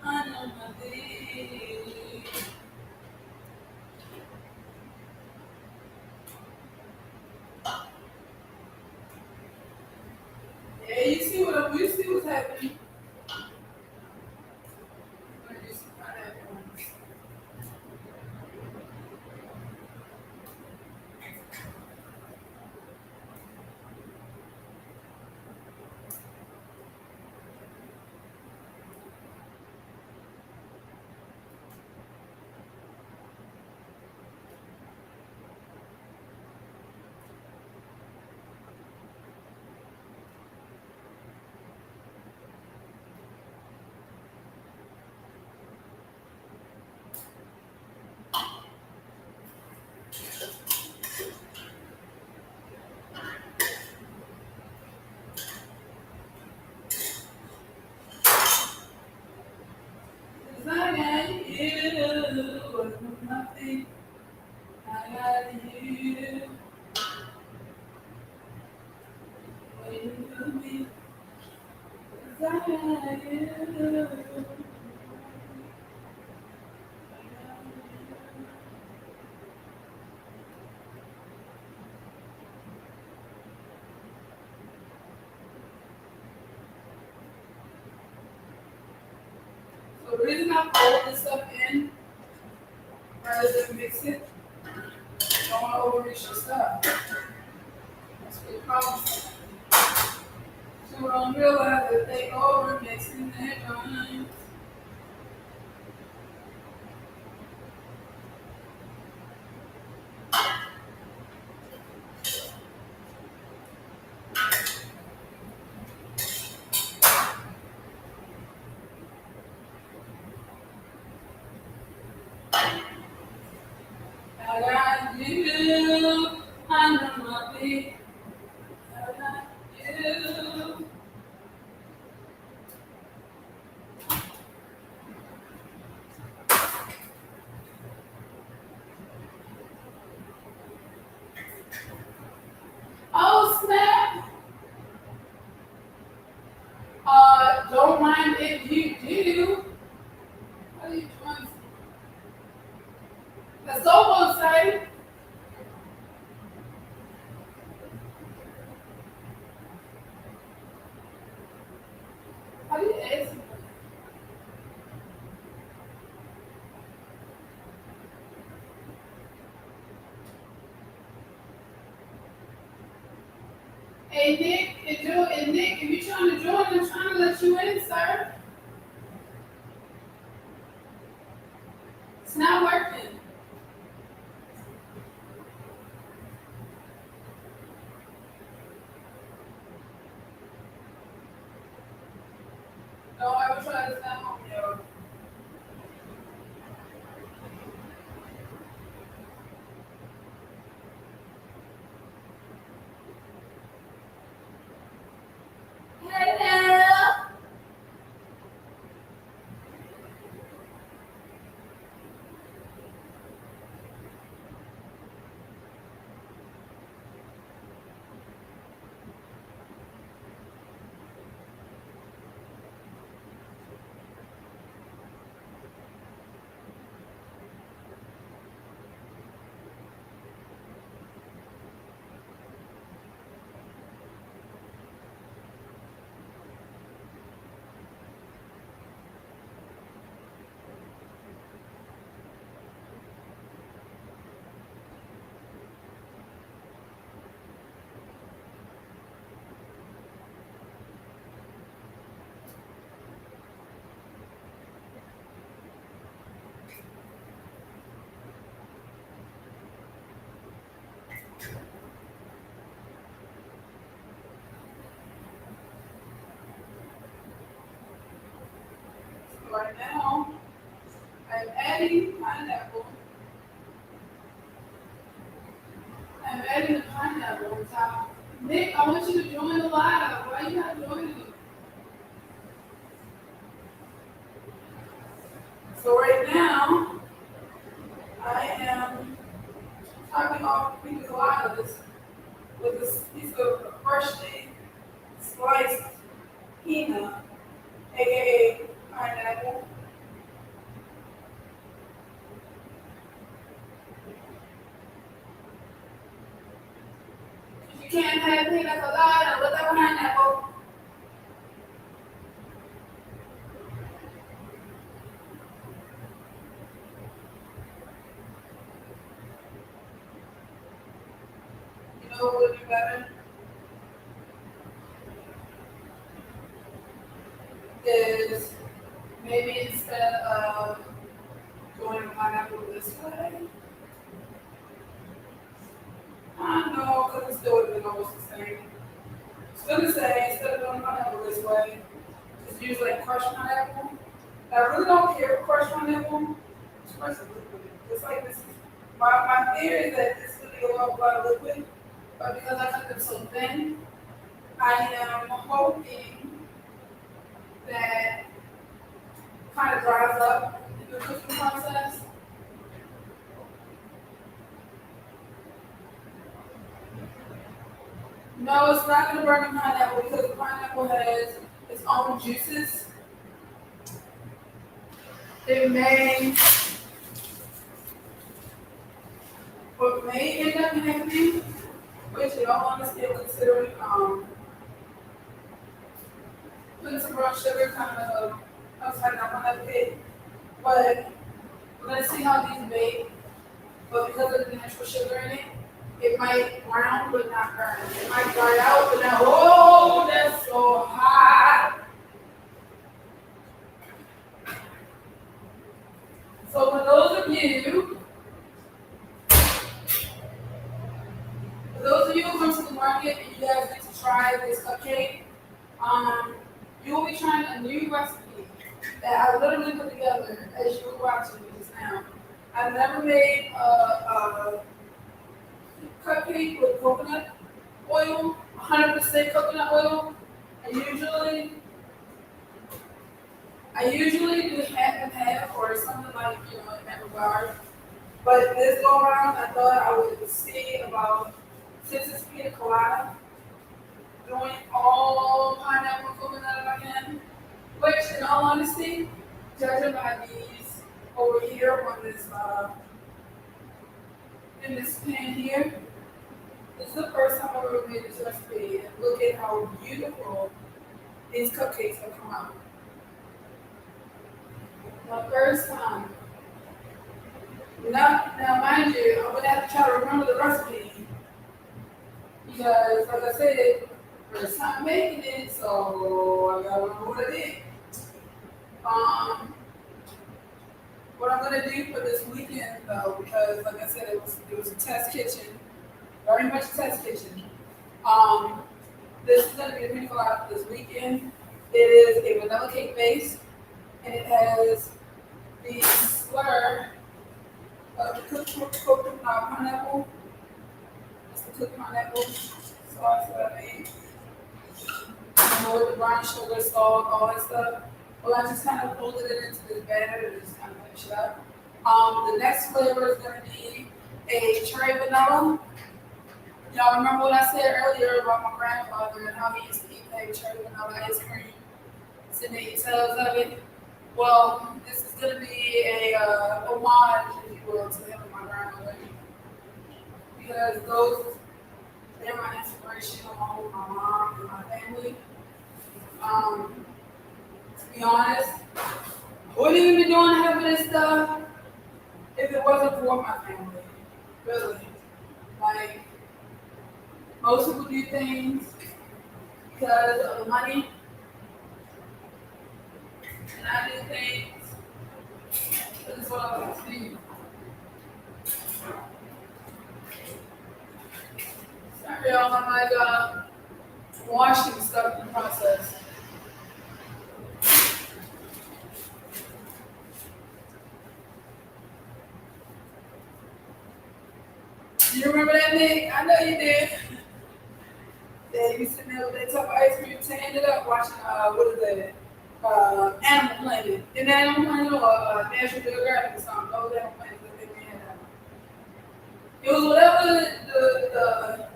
under my bed. Yeah, you see what's happening. You see what happened. Cause I got you, nothing. I got you waiting for me. 'Cause I got you. So the reason I fold this stuff in rather than mix it, you don't want to overmix your stuff. That's what the problem is. People don't realize that they overmixing their minds. I got you under my feet. I got you. Oh snap! Don't mind if you do. What are you trying to say? That's all I'm saying. How do you ask? Hey Nick, if you're trying to join, I'm trying to let you in, sir. It's not working. Don't ever try to snap on me, yo. Hello. right now, I'm adding pineapple. I'm adding the pineapple on top. Nick, I want you to join the live. Why are you not joining? So right now, I am topping off pina coladas with this piece of freshly sliced pina, aka pineapple. You can't have pina colada without pineapple. You know what would be better is maybe instead of going pineapple this way, I don't know because it's still wouldn't almost the same. It's gonna say instead of going pineapple this way, just use like crushed pineapple. I really don't care for crushed pineapple. It's like this. My fear is that this is gonna go up by liquid, but because I cut them so thin, I am hoping that kind of dries up in the cooking process. No, it's not going to burn the pineapple because the pineapple has its own juices. It may, what may end up happening, which in all honesty, I'm considering putting some brown sugar kind of outside that pineapple cake. But we're going to see how these bake. But because of the natural sugar in it, it might brown but not burn. It might dry out but not. Oh, that's so hot. So for those of you who come to the market and you guys get to try this cupcake, you will be trying a new recipe that I literally put together as you were watching me just now. I've never made a cupcake with coconut oil, 100% coconut oil. I usually do half and half or something like, in that regard. But this go around, I thought I would see about, since it's pina colada, doing all pineapple and coconut if I can. Which, in all honesty, judging by these over here on this, in this pan here, this is the first time I've ever made this recipe. And look at how beautiful these cupcakes have come out. The first time. Now, mind you, I'm gonna have to try to remember the recipe because, like I said, first time making it, so I gotta remember what I did. What I'm gonna do for this weekend, though, because, like I said, it was a test kitchen, very much a test kitchen. This is gonna be a pina colada for this weekend. It is a vanilla cake base, and it has the slur of the cooked pineapple. It's the cooked pineapple sauce that I made. With the brown sugar, salt, all that stuff. Well, I just kind of folded it into this batter and just kind of finish it up. The next flavor is going to be a cherry vanilla. Y'all remember what I said earlier about my grandfather and how he used to eat that cherry vanilla ice cream? Sitting in tubs of it. Well, this is going to be a homage, if you will, to him and my grandmother. Because they're my inspiration along with my mom and my family. To be honest, I wouldn't even be doing half of this stuff if it wasn't for my family. Really. Like, most people do things because of the money. And I do things because it's what I want to do. Sorry, y'all, I'm like washing stuff in the process. You remember that, Nick? I know you did. Yeah, you sitting there with that cup of ice cream, tearing it up, watching, what is that? Animal Planet. In Animal Planet or National Geographic or something. Those Animal Planet that they made that. It was whatever the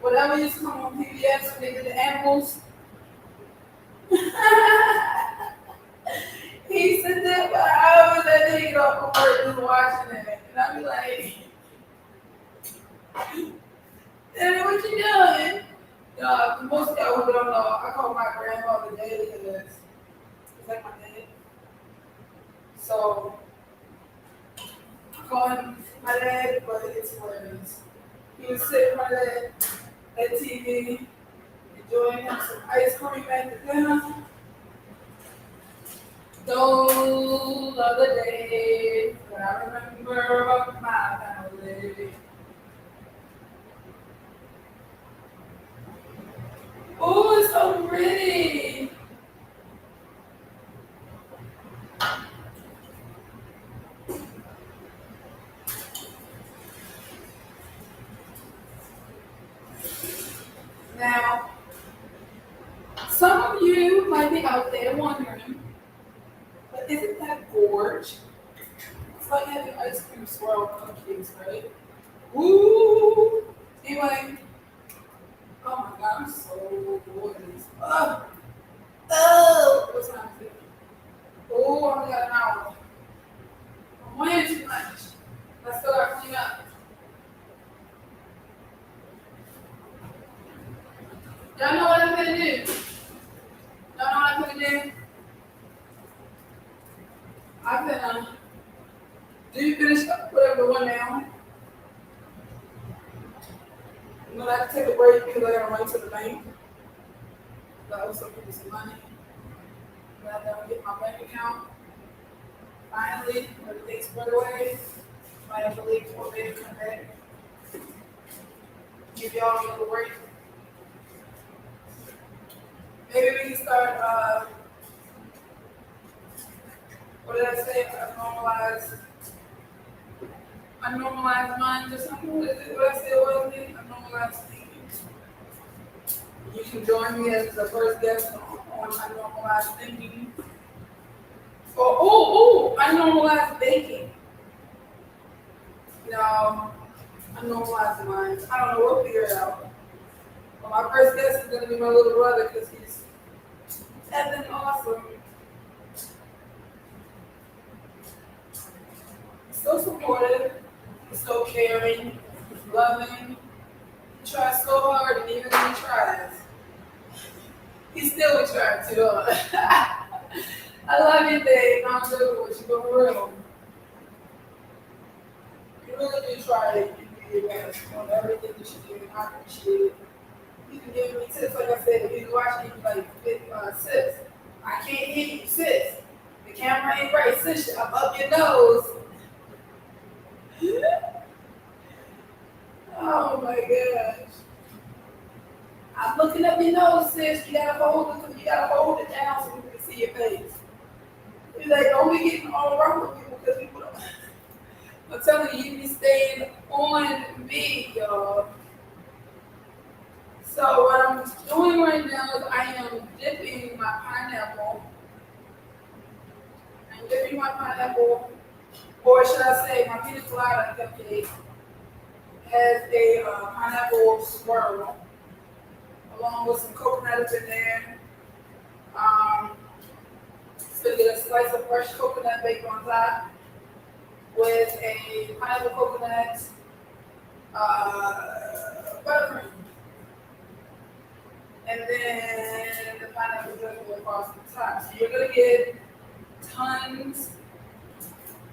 whatever used to come on PBS when they did the animals. He said that for hours that day get off of work just watching it. And I'd be like, Daddy, what you doing? Most of y'all who don't know, I call my grandmother Daddy because it's like my dad. So I call him my dad, but it's hilarious. He was sitting in front of that TV, enjoying him some ice cream at the dinner. Those are the days that I remember of my family. Oh, it's so pretty. Now, some of you might be out there wondering, but isn't that gorge? It's like having ice cream swirl cupcakes, right? Ooh. Anyway, oh my God, I'm so gorgeous. Oh, what time is it? Oh, I only got an hour. I'm wearing too much. Let's go and clean up. Y'all know what I'm gonna do? Y'all know what I'm gonna do? I'm gonna do you finish up whatever the one now? I'm gonna have to take a break because I gotta run to the bank. I owe some people some money. I'm gonna have to get my bank account. Finally, everything's squared away. I have to leave for a bit and come back. Give y'all a little break. Maybe we can start, what did I say? Unnormalized mind or something. What is it? What I said was it? Unnormalized thinking. You can join me as the first guest on unnormalized thinking. Unnormalized baking. No, unnormalized mind. I don't know. We'll figure it out. But my first guest is going to be my little brother because he's effing awesome. He's so supportive. He's so caring. He's loving. He tries so hard, and even when he tries, he still would try to. I love you, Dave. I'm joking with you, but for real. You really do try to do your best on everything that you do. I appreciate it. You can give me tips, like I said, if you watch me, like, sis, I can't hear you, sis. The camera ain't right, sis, I'm up your nose. Oh my gosh. I'm looking up your nose, sis. You gotta hold it down so we can see your face. He's like, don't be getting all wrong with people because people don't. I'm telling you, you be staying on me, y'all. So what I'm doing right now is I am dipping my pineapple. I'm dipping my pineapple, or should I say my pina colada cupcake has a pineapple swirl along with some coconut up in there. So get a slice of fresh coconut baked on top with a pineapple coconut buttercream. And then the pineapple drizzle across the top. So you're gonna get tons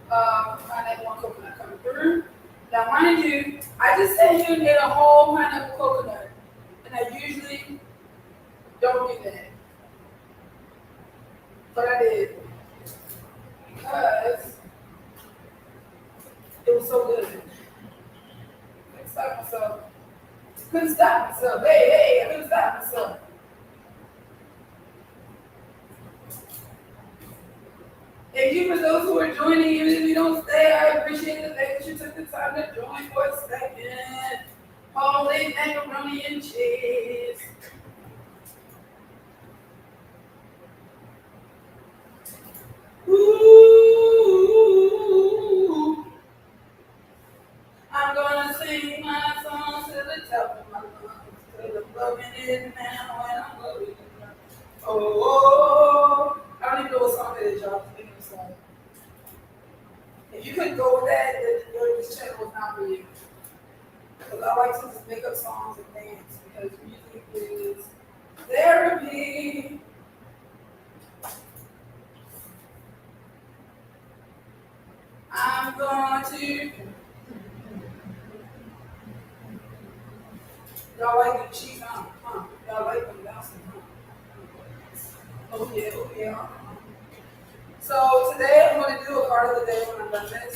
of pineapple and coconut coming through. Now mind you, I just sat here and ate a whole pineapple coconut. And I usually don't do that. But I did. Because it was so good. Couldn't stop myself. Hey, I couldn't stop myself. Thank you for those who are joining. Even if you don't stay, I appreciate the fact that you took the time to join for a second. Holy macaroni and cheese. Ooh, I'm gonna sing my song to the top of my lungs. Cause I'm loving it now and I'm loving it now. Oh, I don't even know what song it is, y'all. Think of a song. If you couldn't go with that, then this channel was not for you. Because I like to just make up songs and dance because music is therapy. I'm going to. Y'all like the cheese, huh? Y'all like them bouncing, huh? Oh yeah, oh yeah. So today I'm going to do a card of the day when I'm done this.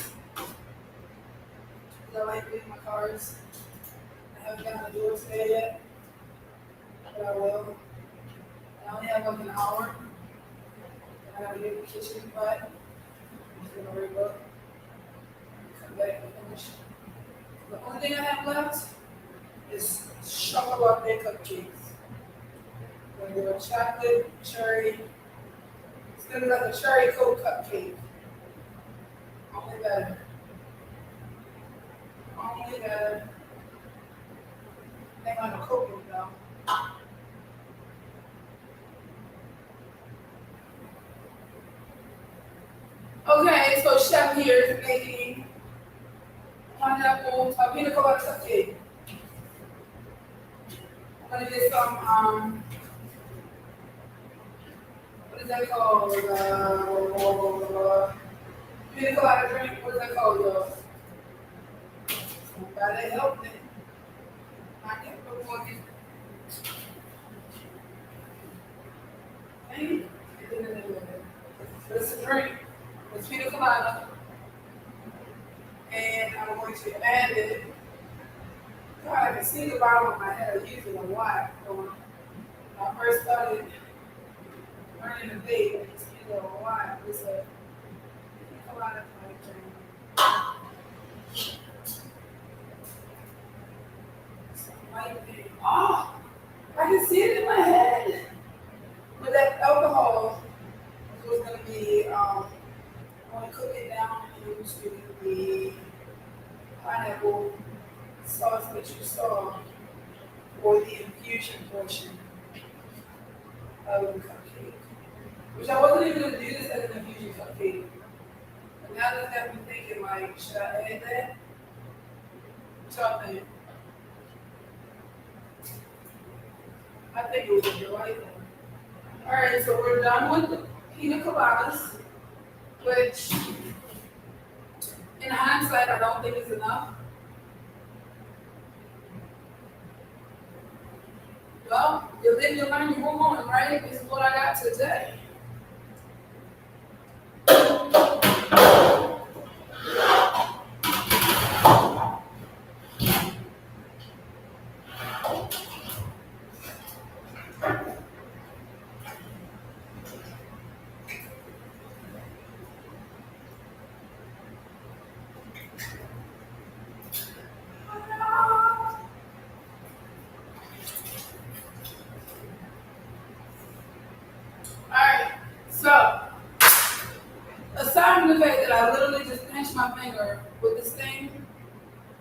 I like reading my cards. I haven't gotten to do it today yet, but I will. I only have like an hour. I gotta get the kitchen but I'm just gonna read a book. Come back and finish. The only thing I have left is chocolate cupcakes. I'm gonna do a chocolate cherry. It's gonna be like a cherry coat cupcake. Only better. Only better. They want to cook it though. Okay, so chef here is making pineapple pina colada cupcake. I'm gonna get some what is that called? Pina colada drink. What is that called, y'all? Somebody help me. I can't put one in. Dang it. But it's a drink. It's pina colada. And I'm going to add it. God, I can see the bottom of my head. I usually a lot. When I first started learning to bake, I used to use a lot. It's a lot of like drink. Oh, I can see it in my head. With that alcohol, it was going to be, I want to cook it down into the pineapple sauce that you saw, or the infusion portion of the cupcake. Which I wasn't even going to do this as an infusion cupcake. But now that I've been thinking, like, should I add that? What y'all think? I think it was a delight. Alright, so we're done with the pina coladas, which in hindsight I don't think is enough. Well, you live, you learn, you move on, right? This is what I got today. Alright, so aside from the fact that I literally just pinched my finger with this thing,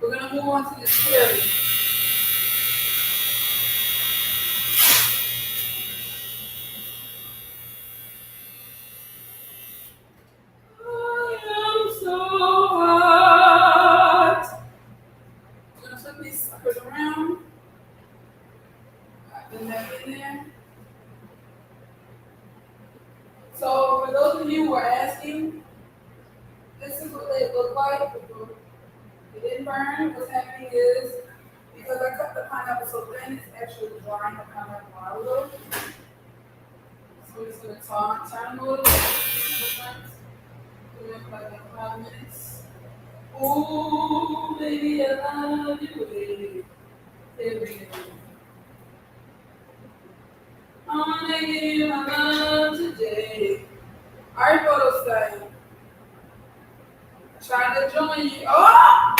we're gonna move on to this cherry. I am so hot. I'm gonna flip these suckers around. Put that in there. So for those of you who are asking, this is what they look like. It didn't burn. What's happening is because I cut the pineapple so thin, it's actually drying the pineapple out a little. So we're just gonna turn a little bit. Do it for like 5 minutes. Ooh, baby, I love you, baby. Every day. I wanna give you my love today. All right, photo style. trying to join you. Oh,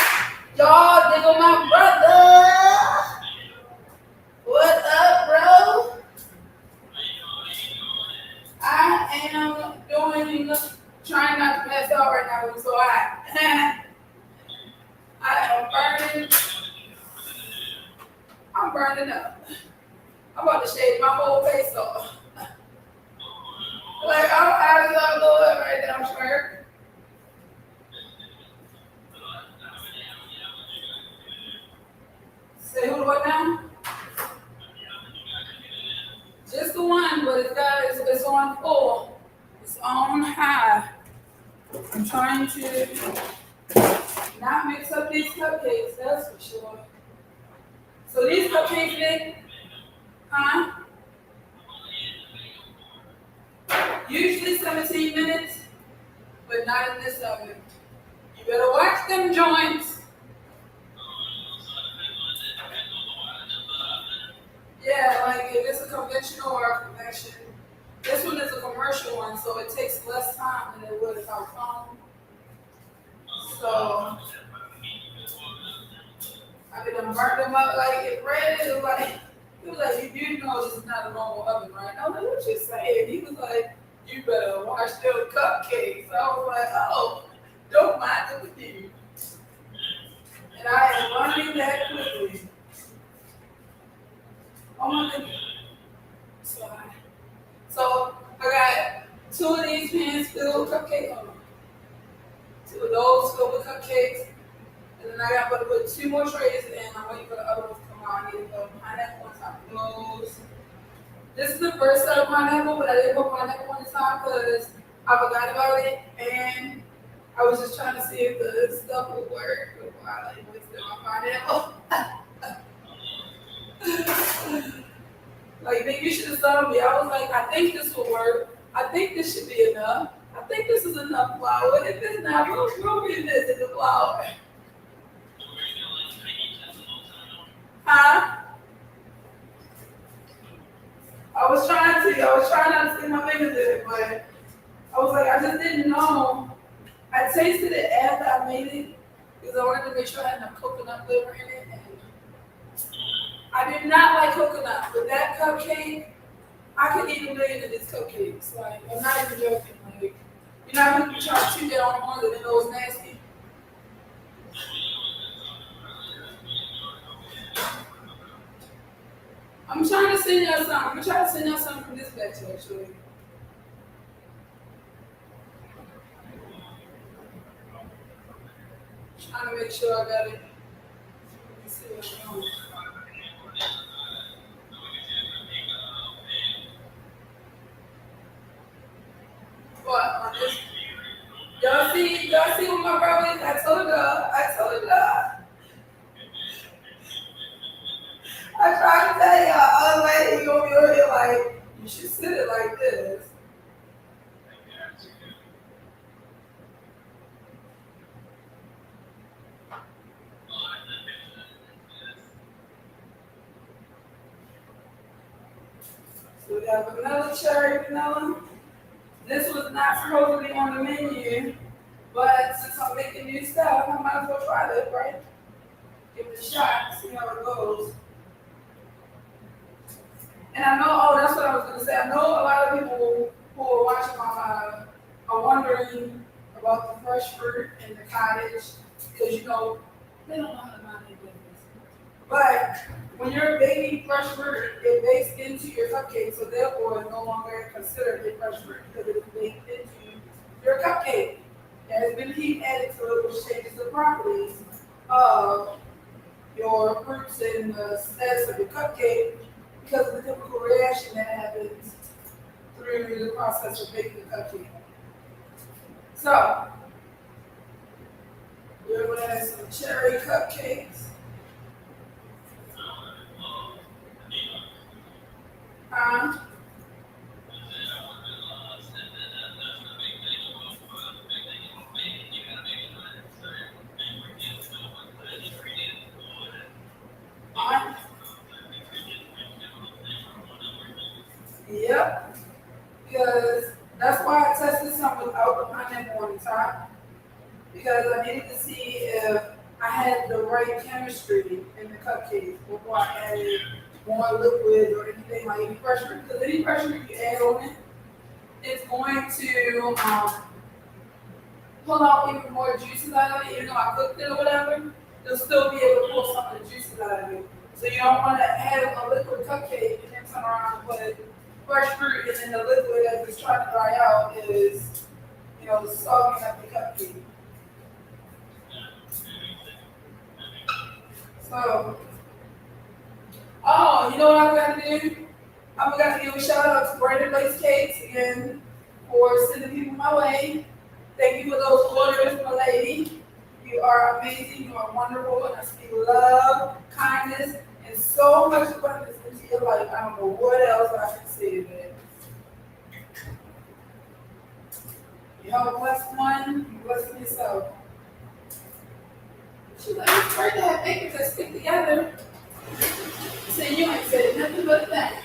y'all, nigga, my brother. What up, bro? I am trying not to pass out right now, so I am burning. I'm burning up. I'm about to shave my whole face off. Like, how does that go right now, Smirk? Say who what now? Just the one, but it's on full. It's on high. I'm trying to not mix up these cupcakes, that's for sure. So these cupcakes, Nick, huh? Usually 17 minutes, but not in this oven. You better watch them joints. Yeah, like if it's a conventional or a convection. This one is a commercial one, so it takes less time than it would if I was home. So I mean, I burned them up like it red. He was like, you do know this is not a normal oven, right? I was like, what you saying? He was like, you better watch them cupcakes. I was like, oh, don't mind it with you. And I am learning that quickly. Oh my goodness. So I got 2 of these pans filled with cupcakes on them. 2 of those filled with cupcakes. And then I got to put 2 more trays in. I'm waiting for the other ones to come out. I need to put pineapple on top of those. This is the first set of pineapple, but I didn't put pineapple on the top because I forgot about it. And I was just trying to see if the stuff would work before I wasted my pineapple. Like, Nick, you should have told me. I was like, I think this will work. I think this should be enough. I think this is enough flour. If it's not, we'll get this in the flour. Huh? I was trying not to stick my fingers in it, but I was like, I just didn't know. I tasted it after I made it because I wanted to make sure I had enough coconut flavor in it. And I do not like coconut, but that cupcake, I could eat a million of these cupcakes. Like, I'm not even joking. Like, you know how people try to chew that on one and it knows nasty? I'm trying to send y'all something. I'm gonna try to send y'all something from this batch actually. Trying to make sure I got it. Let me see what's going on. What on this? Y'all see what my brother is? I told her. I tried to tell y'all, other lady, you gonna be over here like, you should sit it like this. So we got vanilla, cherry vanilla. This was not supposed to be on the menu, but since I'm making new stuff, I might as well try this, right? Give it a shot, see how it goes. And I know, oh, that's what I was gonna say. I know a lot of people who are watching my live are wondering about the fresh fruit and the cottage, because you know, they don't know how to mind their business. But when you're baking fresh fruit, it bakes into your cupcake, so therefore it's no longer considered a fresh fruit because it's baked into your cupcake. There has been heat added to it, which changes the properties of your fruits and the status of your cupcake because of the chemical reaction that happens through the process of baking the cupcake. So, we're going to have some cherry cupcakes. Yep, because that's why I tested some without the pineapple on the top. because I needed to see if I had the right chemistry in the cupcakes before I added more liquid or anything like any pressure. Because any pressure you add on it, it's going to pull out even more juices out of it. Even though I cooked it or whatever, you'll still be able to pull some of the juices out of it. So you don't want to have a liquid cupcake and then turn around and put fresh fruit and then the liquid as it's trying to dry out is, sogging up the cupcake. So, oh, you know what I forgot to do? I forgot to give a shout out to Brandon Lace Cakes again for sending people my way. Thank you for those orders, my lady. You are amazing. You are wonderful. And I speak love, kindness, and so much abundance into your life. I don't know what else I can say to that. You have a blessed one. You bless yourself. She's like, it's great to have babies that stick together. So you ain't said nothing but that.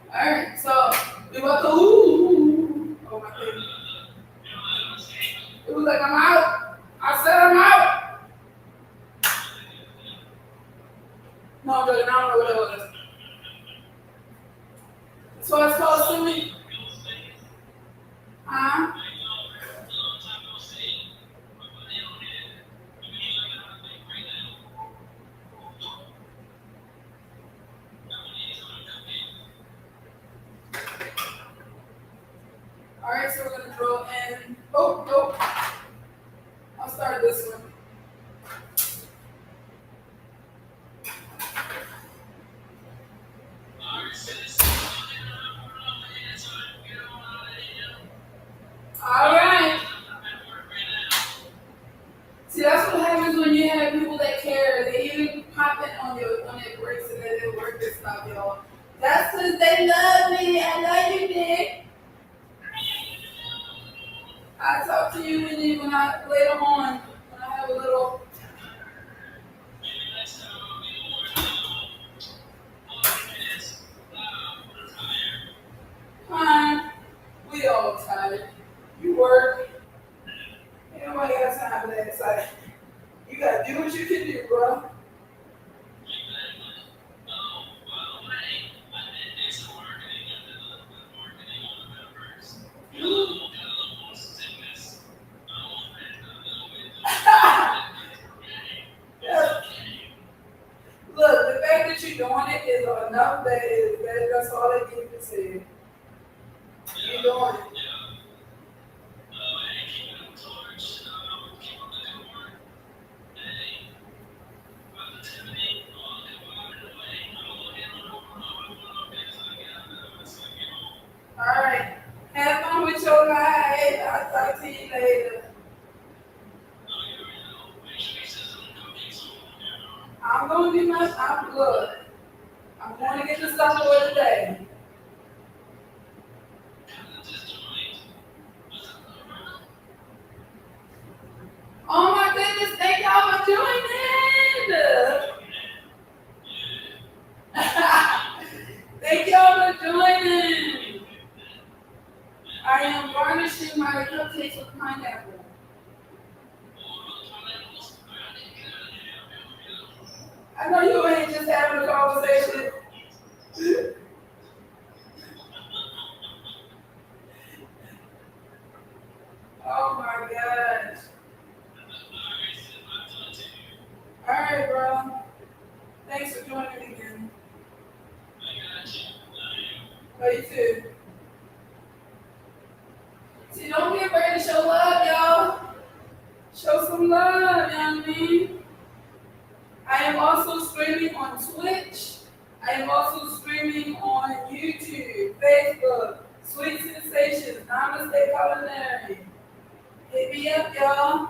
Alright, so we about to oh my goodness. It was like I'm out. I said I'm out. No, I'm joking, I don't know what it was. So it's called swimming. Huh? Alright, so we're gonna throw in. Oh, nope. I'll start this one. Alright. See, that's what happens when you have people that care. They even pop in on their breaks and then they work this stuff, y'all. That's because they love me. I love you, Nick. I'll talk to you when I later on when I have a little. Fine. We all tired. You work. Ain't nobody got time for that. It's like you gotta do what you can do, bro. Yeah. Look, the fact that you're doing it is enough. That's all they need to say. You're doing it. All right. Have fun with your life. I'll talk to you later. I'm gonna do my. Look. I'm going to get the stuff for today. Oh my goodness! Thank y'all for joining. Thank y'all for joining. I am garnishing my cupcakes with pineapple. I know you ain't just having a conversation. Oh my gosh. All right, bro. Thanks for joining me again. Love you too. See, don't be afraid to show love, y'all. Show some love, you know what I mean? I am also streaming on Twitch. I am also streaming on YouTube, Facebook, Sweet Sensations, Namaste Culinary. Hit me up, y'all,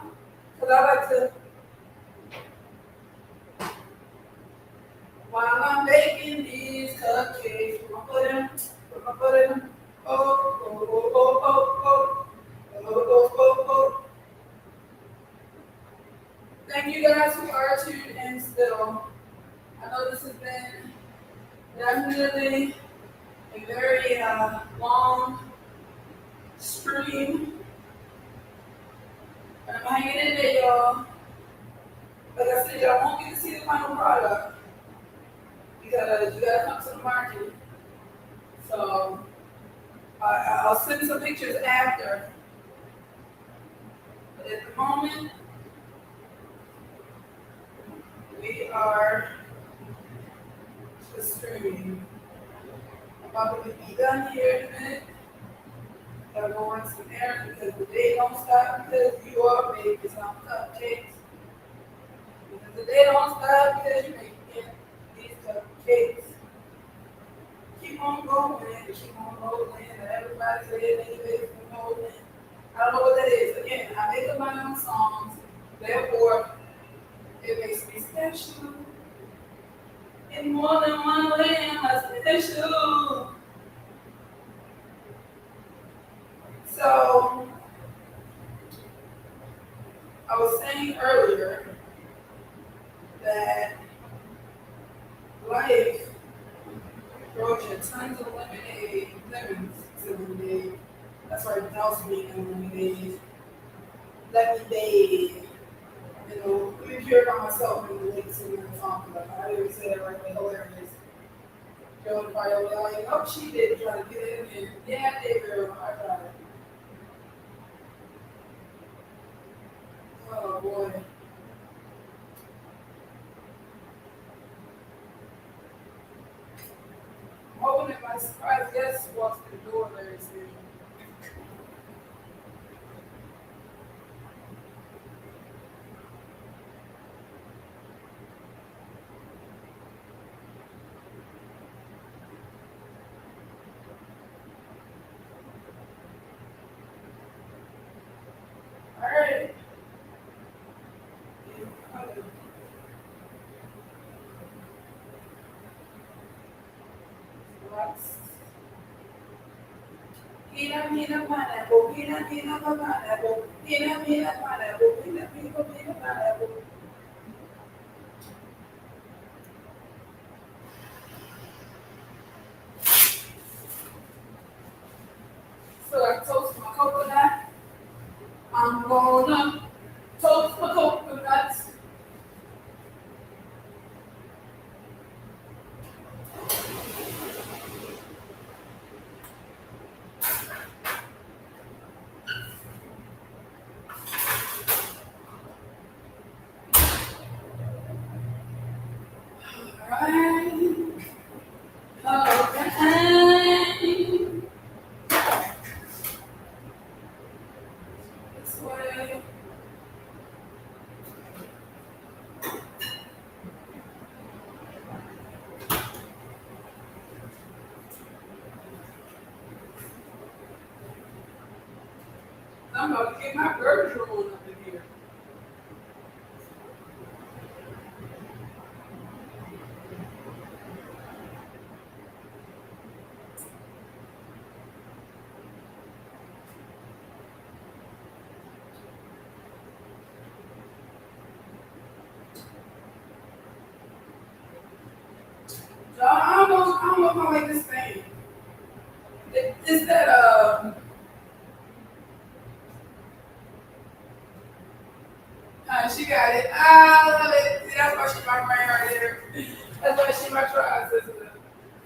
because I like to, while I'm baking these cupcakes, put them, oh, oh, oh, oh, oh, oh, oh, oh, oh, oh. Thank you guys who are tuned in still. I know this has been definitely a very long stream. And I'm hanging in there, y'all. Like I said, y'all won't get to see the final product because you gotta come to the market. So I'll send some pictures after. But at the moment, we are just streaming. I'm probably be done here in a minute. Gotta go run some errands because the day don't stop because you are making some cupcakes. Because the day don't stop because you making these cupcakes. Keep on going, keep on rolling. Everybody say they make from rolling. I don't know what that is. Again, I make up my own songs. Therefore, it makes me special. In more than one way, I'm special. So, I was saying earlier that life brought you tons of lemons to lemonade. That's right, douse me in lemonade. Lemonade. You know, let me hear about myself in the late singing the song. I didn't even say that right, but hilarious. Joe and Viola, like, oh, she did try to get it in. Yeah, I did, girl. I tried it. Oh, boy. I'm hoping that my surprise guest walks through the door very soon. All right. Peanut, pineapple, peanut, pineapple, peanut, pineapple, peanut, pineapple. So I toast my coconut. I'm gonna toast my coconuts. Right. Okay. This way. I'm about to get my burgers rolling up in here. So I don't know if I like this thing. It's that she got it. I love it. See, that's why she my friend right there. That's why she my tribe sister.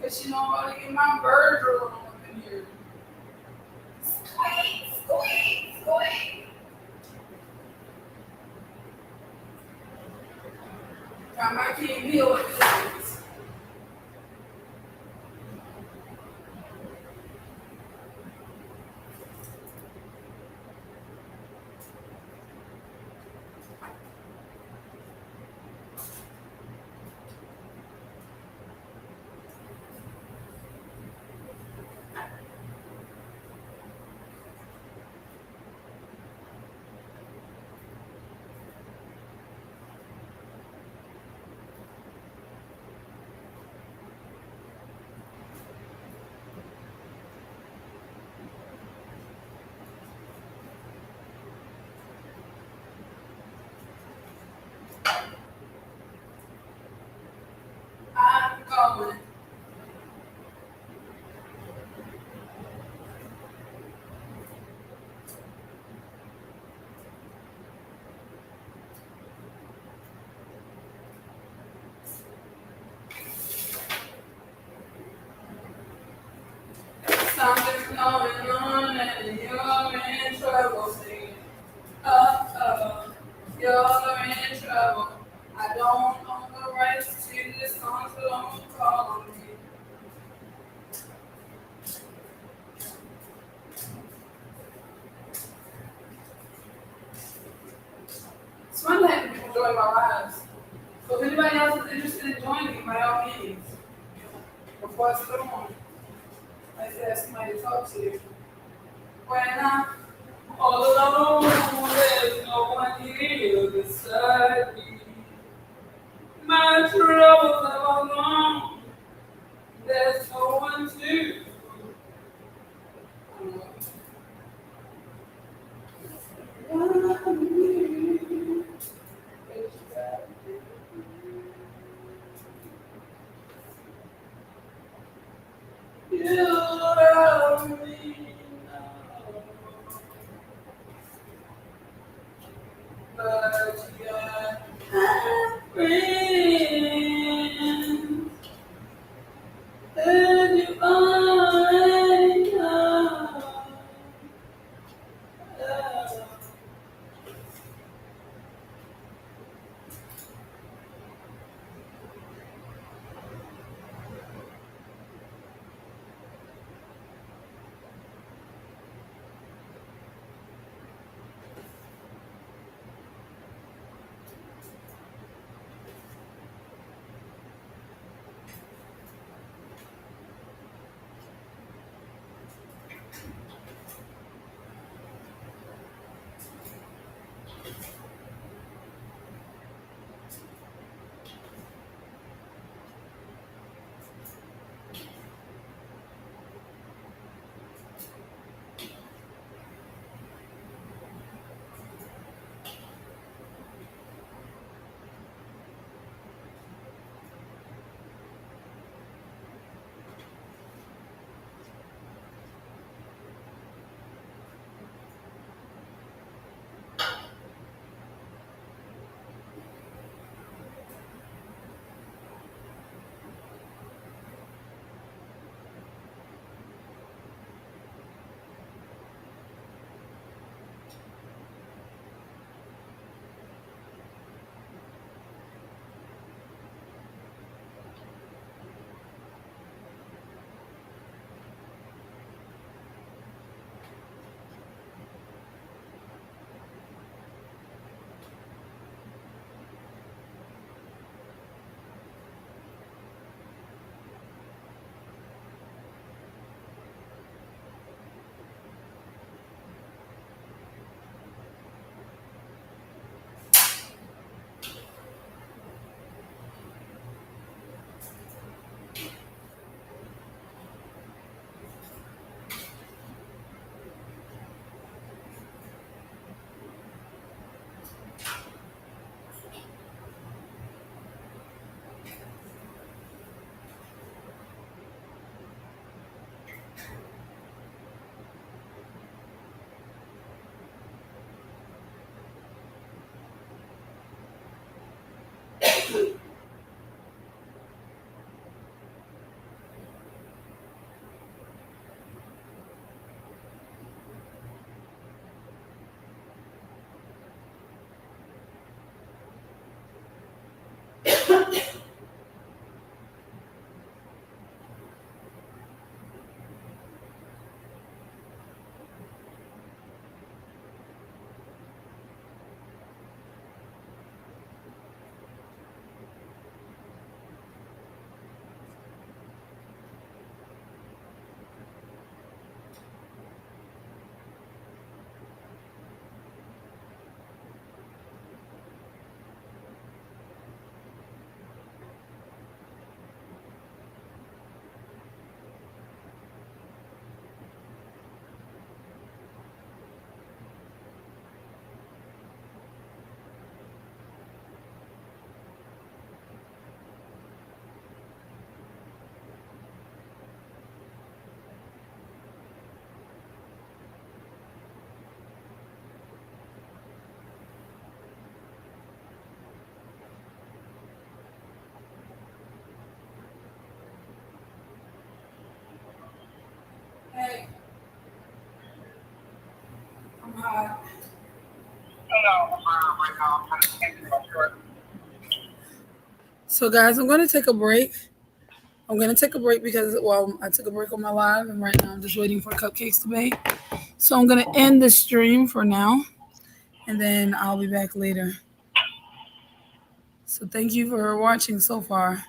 Cause she know I'm about to get my bird rolling up in here. Squeak, squeak, squeak. Got my key meal with this. I'm going. on the right, sing this song, so don't call on me. It's fun having people join my lives. So if anybody else is interested in joining, by all means, before I sit on, I said have somebody to talk to. When I'm all alone, there's no one here beside me. My troubles are all gone. There's no one to. You love me now, but you got friends, and you already know. Hey, I'm hot. So, guys, I'm going to take a break. I'm going to take a break because, well, I took a break on my live, and right now I'm just waiting for cupcakes to bake. So, I'm going to end the stream for now, and then I'll be back later. So, thank you for watching so far.